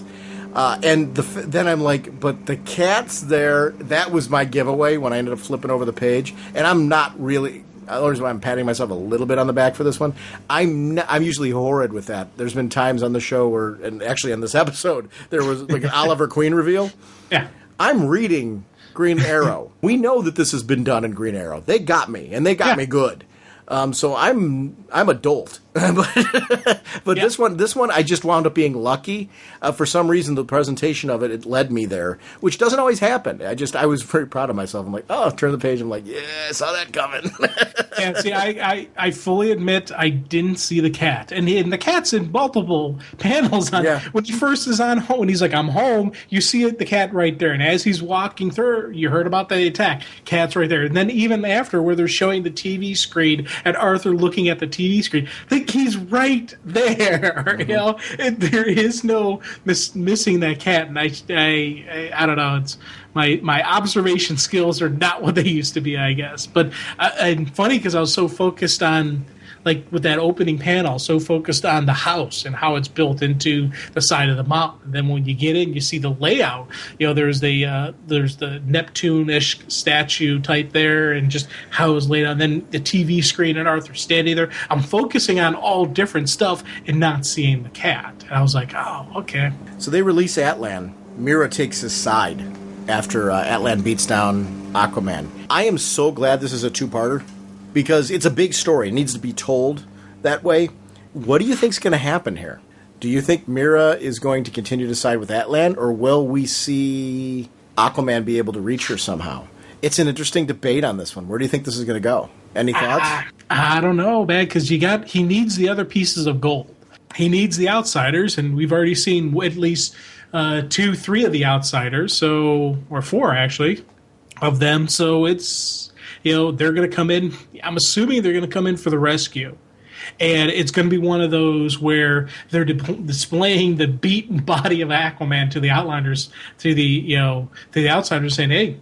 Then I'm like, but the cat's there. That was my giveaway when I ended up flipping over the page. And I'm not really... The only reason why I'm patting myself a little bit on the back for this one, I'm usually horrid with that. There's been times on the show where, and actually on this episode, there was like an Oliver Queen reveal. Yeah. I'm reading Green Arrow. We know that this has been done in Green Arrow. They got me, and they got me good. So I'm a dolt. but this one I just wound up being lucky. For some reason, the presentation of it led me there, which doesn't always happen. I was very proud of myself. I'm like, oh, turn the page. I'm like, yeah, I saw that coming. Yeah, see, I fully admit I didn't see the cat, and the cat's in multiple panels. When he first is on home, when he's like, I'm home, you see the cat right there, and as he's walking through, you heard about the attack. Cat's right there, and then even after, where they're showing the TV screen at Arthur looking at the TV screen. Like, he's right there. You know, and there is no missing that cat. And I don't know. It's my observation skills are not what they used to be, I guess. But and funny because I was so focused on, like with that opening panel, so focused on the house and how it's built into the side of the mountain. And then when you get in, you see the layout. You know, there's the Neptune-ish statue type there, and just how it was laid out. And then the TV screen and Arthur standing there. I'm focusing on all different stuff and not seeing the cat. And I was like, oh, okay. So they release Atlan. Mira takes his side after Atlan beats down Aquaman. I am so glad this is a two-parter, because it's a big story. It needs to be told that way. What do you think's going to happen here? Do you think Mira is going to continue to side with Atlan, or will we see Aquaman be able to reach her somehow? It's an interesting debate on this one. Where do you think this is going to go? Any thoughts? I don't know, man, because he needs the other pieces of gold. He needs the outsiders, and we've already seen at least 2-3 of the outsiders, or 4 actually, of them. So it's... You know, they're going to come in. I'm assuming they're going to come in for the rescue. And it's going to be one of those where they're displaying the beaten body of Aquaman to the outlanders, to the outsiders, saying, hey,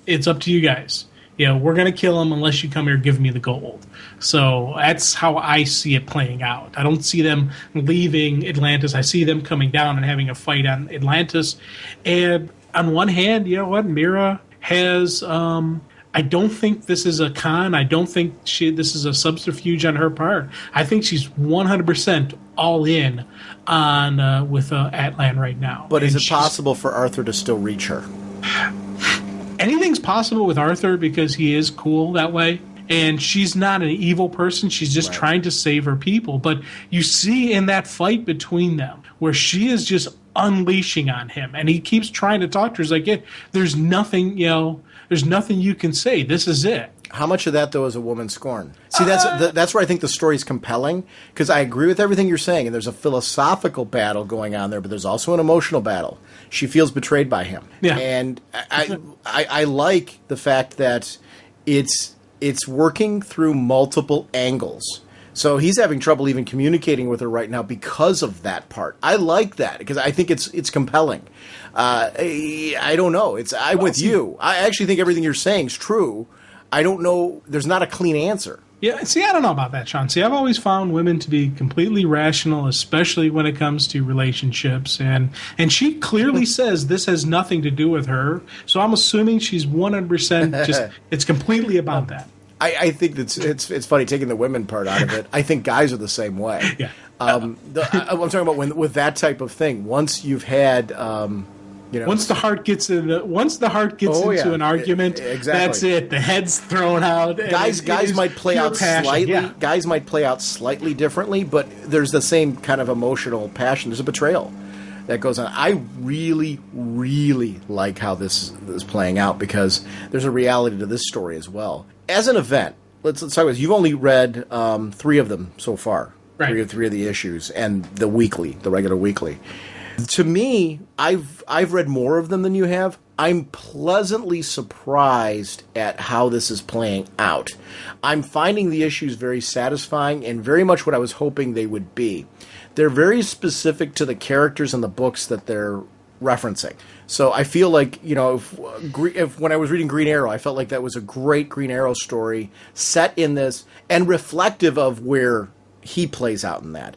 it's up to you guys. You know, we're going to kill him unless you come here and give me the gold. So that's how I see it playing out. I don't see them leaving Atlantis. I see them coming down and having a fight on Atlantis. And on one hand, you know what? Mira has... I don't think this is a con. I don't think this is a subterfuge on her part. I think she's 100% all in on with Atlan right now. But is it possible for Arthur to still reach her? Anything's possible with Arthur because he is cool that way. And she's not an evil person. She's just trying to save her people. But you see in that fight between them where she is just unleashing on him. And he keeps trying to talk to her. He's like, yeah, there's nothing, there's nothing you can say. This is it. How much of that, though, is a woman scorn? See, that's where I think the story's compelling, because I agree with everything you're saying, and there's a philosophical battle going on there, but there's also an emotional battle. She feels betrayed by him. Yeah. And I like the fact that it's working through multiple angles. So he's having trouble even communicating with her right now because of that part. I like that because I think it's compelling. I don't know. I'm with you. I actually think everything you're saying is true. I don't know. There's not a clean answer. Yeah, see, I don't know about that, Sean. See, I've always found women to be completely rational, especially when it comes to relationships. And she clearly says this has nothing to do with her. So I'm assuming she's 100% just, it's completely about that. I think it's funny taking the women part out of it. I think guys are the same way. Yeah. I'm talking about with that type of thing. Once you've had, once the heart gets into an argument, exactly. That's it. The head's thrown out. Guys might play out slightly. Yeah. Guys might play out slightly differently, but there's the same kind of emotional passion. There's a betrayal that goes on. I really, really like how this is playing out because there's a reality to this story as well. As an event, let's talk about this. You've only read 3 of them so far, right. three of the issues, and the regular weekly. To me, I've read more of them than you have. I'm pleasantly surprised at how this is playing out. I'm finding the issues very satisfying and very much what I was hoping they would be. They're very specific to the characters in the books that they're referencing. So I feel like, if when I was reading Green Arrow, I felt like that was a great Green Arrow story set in this and reflective of where he plays out in that.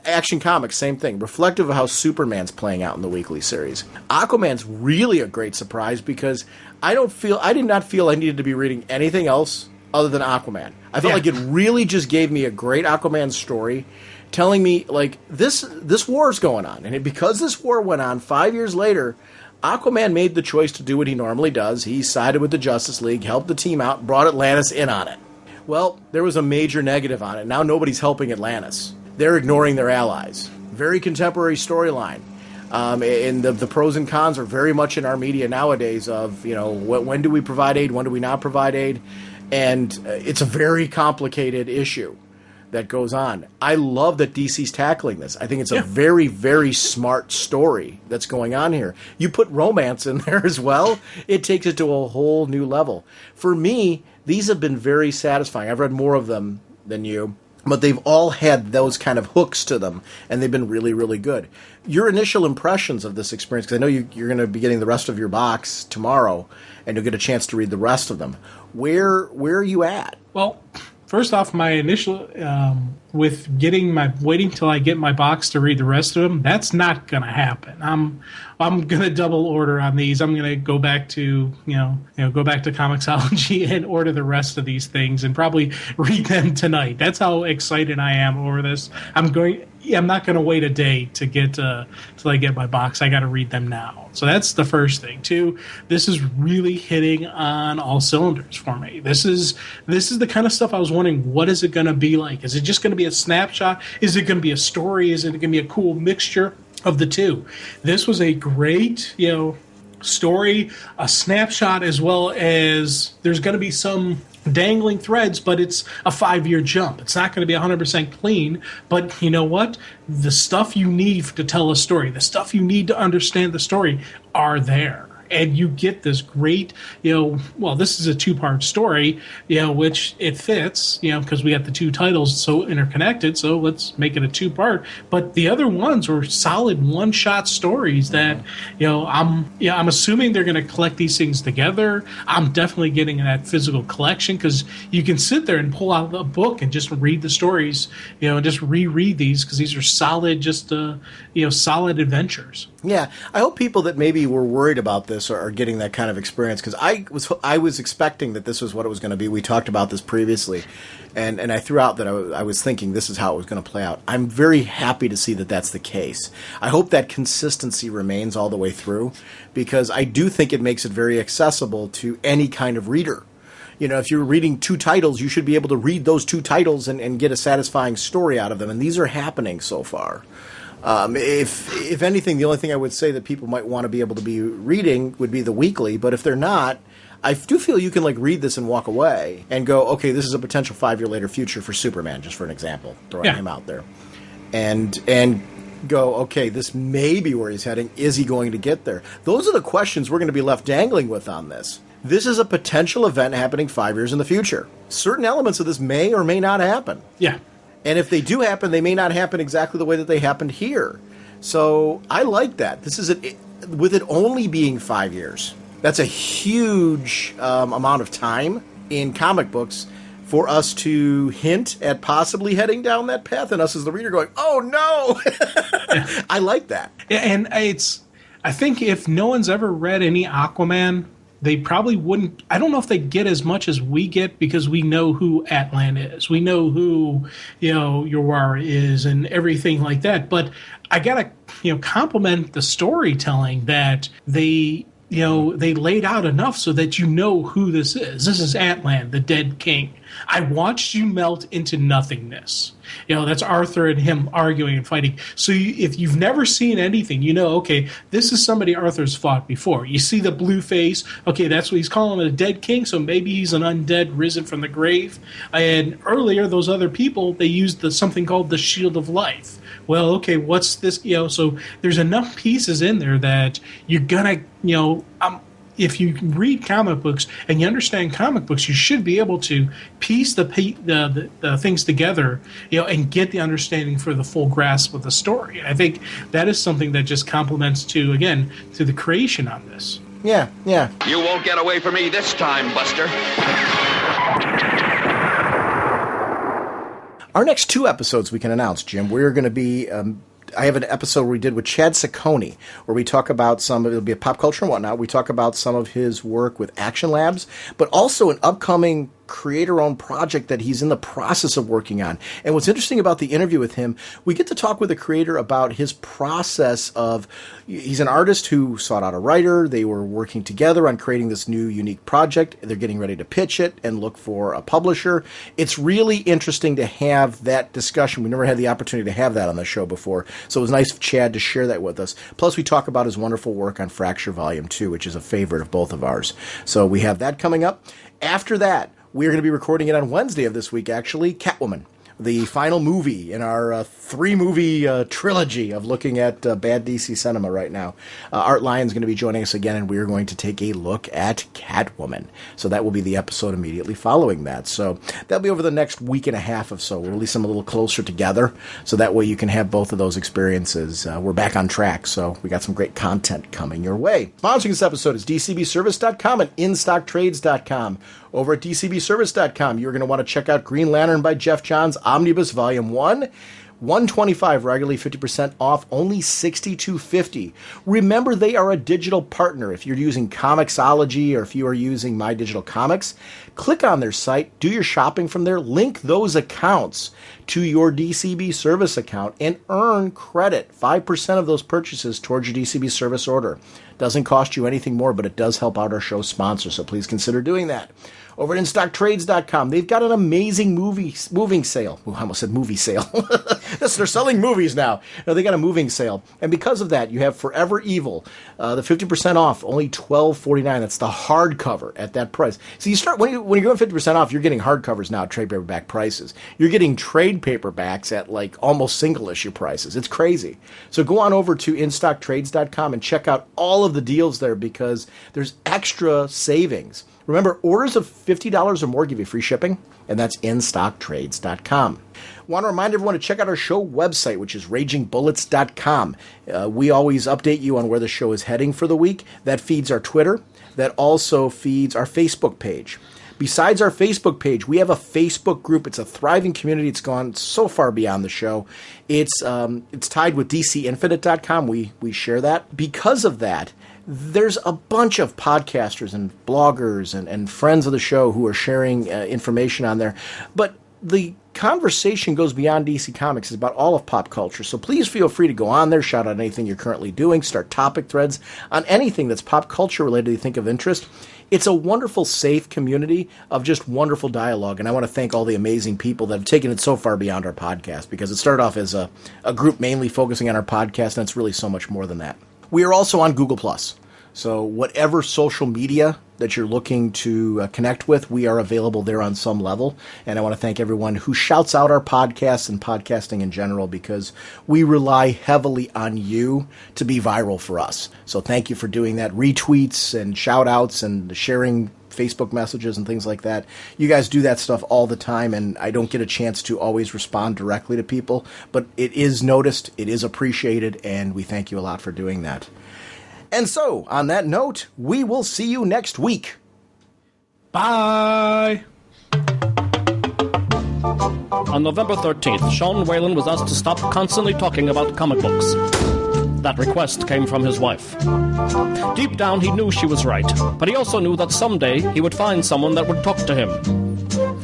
Action Comics, same thing. Reflective of how Superman's playing out in the weekly series. Aquaman's really a great surprise because I did not feel I needed to be reading anything else other than Aquaman. I felt like it really just gave me a great Aquaman story telling me, like, this war's going on. And because this war went on 5 years later, Aquaman made the choice to do what he normally does. He sided with the Justice League, helped the team out, brought Atlantis in on it. Well, there was a major negative on it. Now nobody's helping Atlantis. They're ignoring their allies. Very contemporary storyline. And the pros and cons are very much in our media nowadays of, when do we provide aid, when do we not provide aid? And it's a very complicated issue that goes on. I love that DC's tackling this. I think it's a very, very smart story that's going on here. You put romance in there as well, it takes it to a whole new level. For me, These have been very satisfying. I've read more of them than you, but they've all had those kind of hooks to them, and they've been really, really good. Your initial impressions of this experience, because I know you're going to be getting the rest of your box tomorrow, and you'll get a chance to read the rest of them. Where are you at? Well, first off, my initial with waiting till I get my box to read the rest of them, that's not going to happen. I'm going to double order on these. I'm going to go back to go back to Comixology and order the rest of these things and probably read them tonight. That's how excited I am over this. I'm not going to wait a day to get till I get my box. I got to read them now. So that's the first thing. Two, this is really hitting on all cylinders for me. This is the kind of stuff I was wondering, what is it going to be like? Is it just going to be a snapshot? Is it going to be a story? Is it going to be a cool mixture of the two? This was a great, story, a snapshot, as well as there's going to be some dangling threads, but it's a 5-year jump. It's not going to be 100% clean, but you know what? The stuff you need to tell a story, the stuff you need to understand the story are there. And you get this great, this is a 2-part story, which it fits, because we got the 2 titles so interconnected, so let's make it a 2-part. But the other ones were solid one-shot stories that, I'm assuming they're going to collect these things together. I'm definitely getting that physical collection, because you can sit there and pull out the book and just read the stories, and just reread these, because these are solid, solid adventures. Yeah, I hope people that maybe were worried about this are getting that kind of experience, because I was expecting that this was what it was going to be. We talked about this previously, and I threw out that I was thinking this is how it was going to play out. I'm very happy to see that that's the case. I hope that consistency remains all the way through, because I do think it makes it very accessible to any kind of reader. If you're reading 2 titles, you should be able to read those 2 titles and get a satisfying story out of them, and these are happening so far. If anything, the only thing I would say that people might want to be able to be reading would be the weekly, but if they're not, I do feel you can read this and walk away and go, okay, this is a potential 5-year later future for Superman, just for an example, throwing him out there, and go, okay, this may be where he's heading. Is he going to get there? Those are the questions we're going to be left dangling with on this. This is a potential event happening 5 years in the future. Certain elements of this may or may not happen. Yeah. And if they do happen, they may not happen exactly the way that they happened here. So I like that. This is with it only being 5 years. That's a huge amount of time in comic books for us to hint at possibly heading down that path, and us as the reader going, "Oh no!" I like that. Yeah, and I think if no one's ever read any Aquaman, they probably wouldn't. I don't know if they get as much as we get, because we know who Atlan is. We know who, Urwara is and everything like that. But I got to, compliment the storytelling that they laid out enough so that you know who this is. This is Atlan, the dead king. I watched you melt into nothingness. That's Arthur and him arguing and fighting. So if you've never seen anything, okay, this is somebody Arthur's fought before. You see the blue face. Okay, that's what he's calling him, a dead king, so maybe he's an undead risen from the grave. And earlier, those other people, they used something called the Shield of Life. Well, okay, what's this? So there's enough pieces in there that you're going to, if you read comic books and you understand comic books, you should be able to piece the things together, and get the understanding for the full grasp of the story. I think that is something that just complements to the creation on this. Yeah. You won't get away from me this time, Buster. Our next 2 episodes we can announce, Jim. We're going to be... I have an episode we did with Chad Saccone, where we talk about it'll be a pop culture and whatnot. We talk about some of his work with Action Labs, but also an upcoming creator-owned project that he's in the process of working on. And what's interesting about the interview with him, we get to talk with the creator about his process of, he's an artist who sought out a writer. They were working together on creating this new unique project. They're getting ready to pitch it and look for a publisher. It's really interesting to have that discussion. We never had the opportunity to have that on the show before. So it was nice of Chad to share that with us. Plus, we talk about his wonderful work on Fracture Volume 2, which is a favorite of both of ours. So we have that coming up. After that, we're going to be recording it on Wednesday of this week, actually, Catwoman. the final movie in our three-movie trilogy of looking at bad DC cinema right now. Art Lyon's going to be joining us again, and we are going to take a look at Catwoman. So that will be the episode immediately following that. So that'll be over the next week and a half or so. We'll release them a little closer together, so that way you can have both of those experiences. We're back on track, so we got some great content coming your way. Sponsoring this episode is DCBService.com and InStockTrades.com. Over at DCBService.com, you're going to want to check out Green Lantern by Jeff Johns, Omnibus Volume 1. $125, regularly 50% off, only $62.50. Remember, they are a digital partner. If you're using Comixology or if you are using My Digital Comics, click on their site, do your shopping from there, link those accounts to your DCB service account, and earn credit, 5% of those purchases towards your DCB service order. Doesn't cost you anything more, but it does help out our show sponsor, so please consider doing that. Over at InStockTrades.com, they've got an amazing moving sale. Well, I almost said movie sale. They're selling movies now. No, they got a moving sale. And because of that, you have Forever Evil, the 50% off, only $12.49. That's the hardcover at that price. So you start when you're going 50% off, you're getting hardcovers now at trade paperback prices. You're getting trade paperbacks at like almost single issue prices. It's crazy. So go on over to InStockTrades.com and check out all of the deals there because there's extra savings. Remember, orders of $50 or more give you free shipping, and that's InStockTrades.com. Want to remind everyone to check out our show website, which is RagingBullets.com. We always update you on where the show is heading for the week. That feeds our Twitter. That also feeds our Facebook page. Besides our Facebook page, we have a Facebook group. It's a thriving community. It's gone so far beyond the show. It's tied with DCinfinite.com. We share that. Because of that, there's a bunch of podcasters and bloggers and friends of the show who are sharing information on there. But the conversation goes beyond DC Comics. It's about all of pop culture. So please feel free to go on there, shout out anything you're currently doing, start topic threads on anything that's pop culture related you think of interest. It's a wonderful, safe community of just wonderful dialogue. And I want to thank all the amazing people that have taken it so far beyond our podcast, because it started off as a group mainly focusing on our podcast, and it's really so much more than that. We are also on Google+. So whatever social media that you're looking to connect with, we are available there on some level. And I want to thank everyone who shouts out our podcasts and podcasting in general, because we rely heavily on you to be viral for us. So thank you for doing that. Retweets and shout outs and sharing Facebook messages and things like that. You guys do that stuff all the time, and I don't get a chance to always respond directly to people, but it is noticed, it is appreciated, and we thank you a lot for doing that. And so, on that note, we will see you next week. Bye! On November 13th, Sean Whalen was asked to stop constantly talking about comic books. That request came from his wife. Deep down, he knew she was right, but he also knew that someday he would find someone that would talk to him.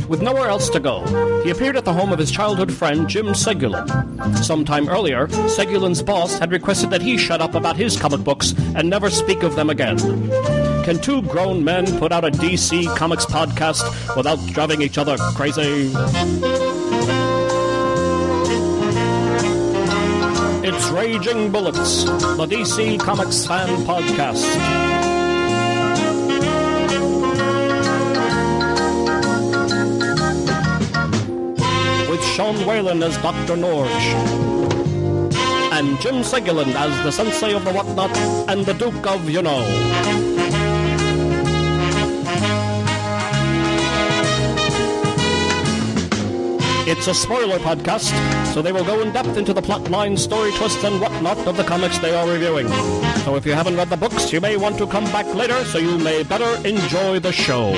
With nowhere else to go, he appeared at the home of his childhood friend Jim Segulin. Sometime earlier, Segulin's boss had requested that he shut up about his comic books and never speak of them again. Can two grown men put out a DC Comics podcast without driving each other crazy? It's Raging Bullets, the DC Comics fan podcast. Sean Whalen as Dr. Norge, and Jim Segulin as the Sensei of the Whatnot and the Duke of You-Know. It's a spoiler podcast, so they will go in depth into the plot line, story twists, and whatnot of the comics they are reviewing. So if you haven't read the books, you may want to come back later so you may better enjoy the show.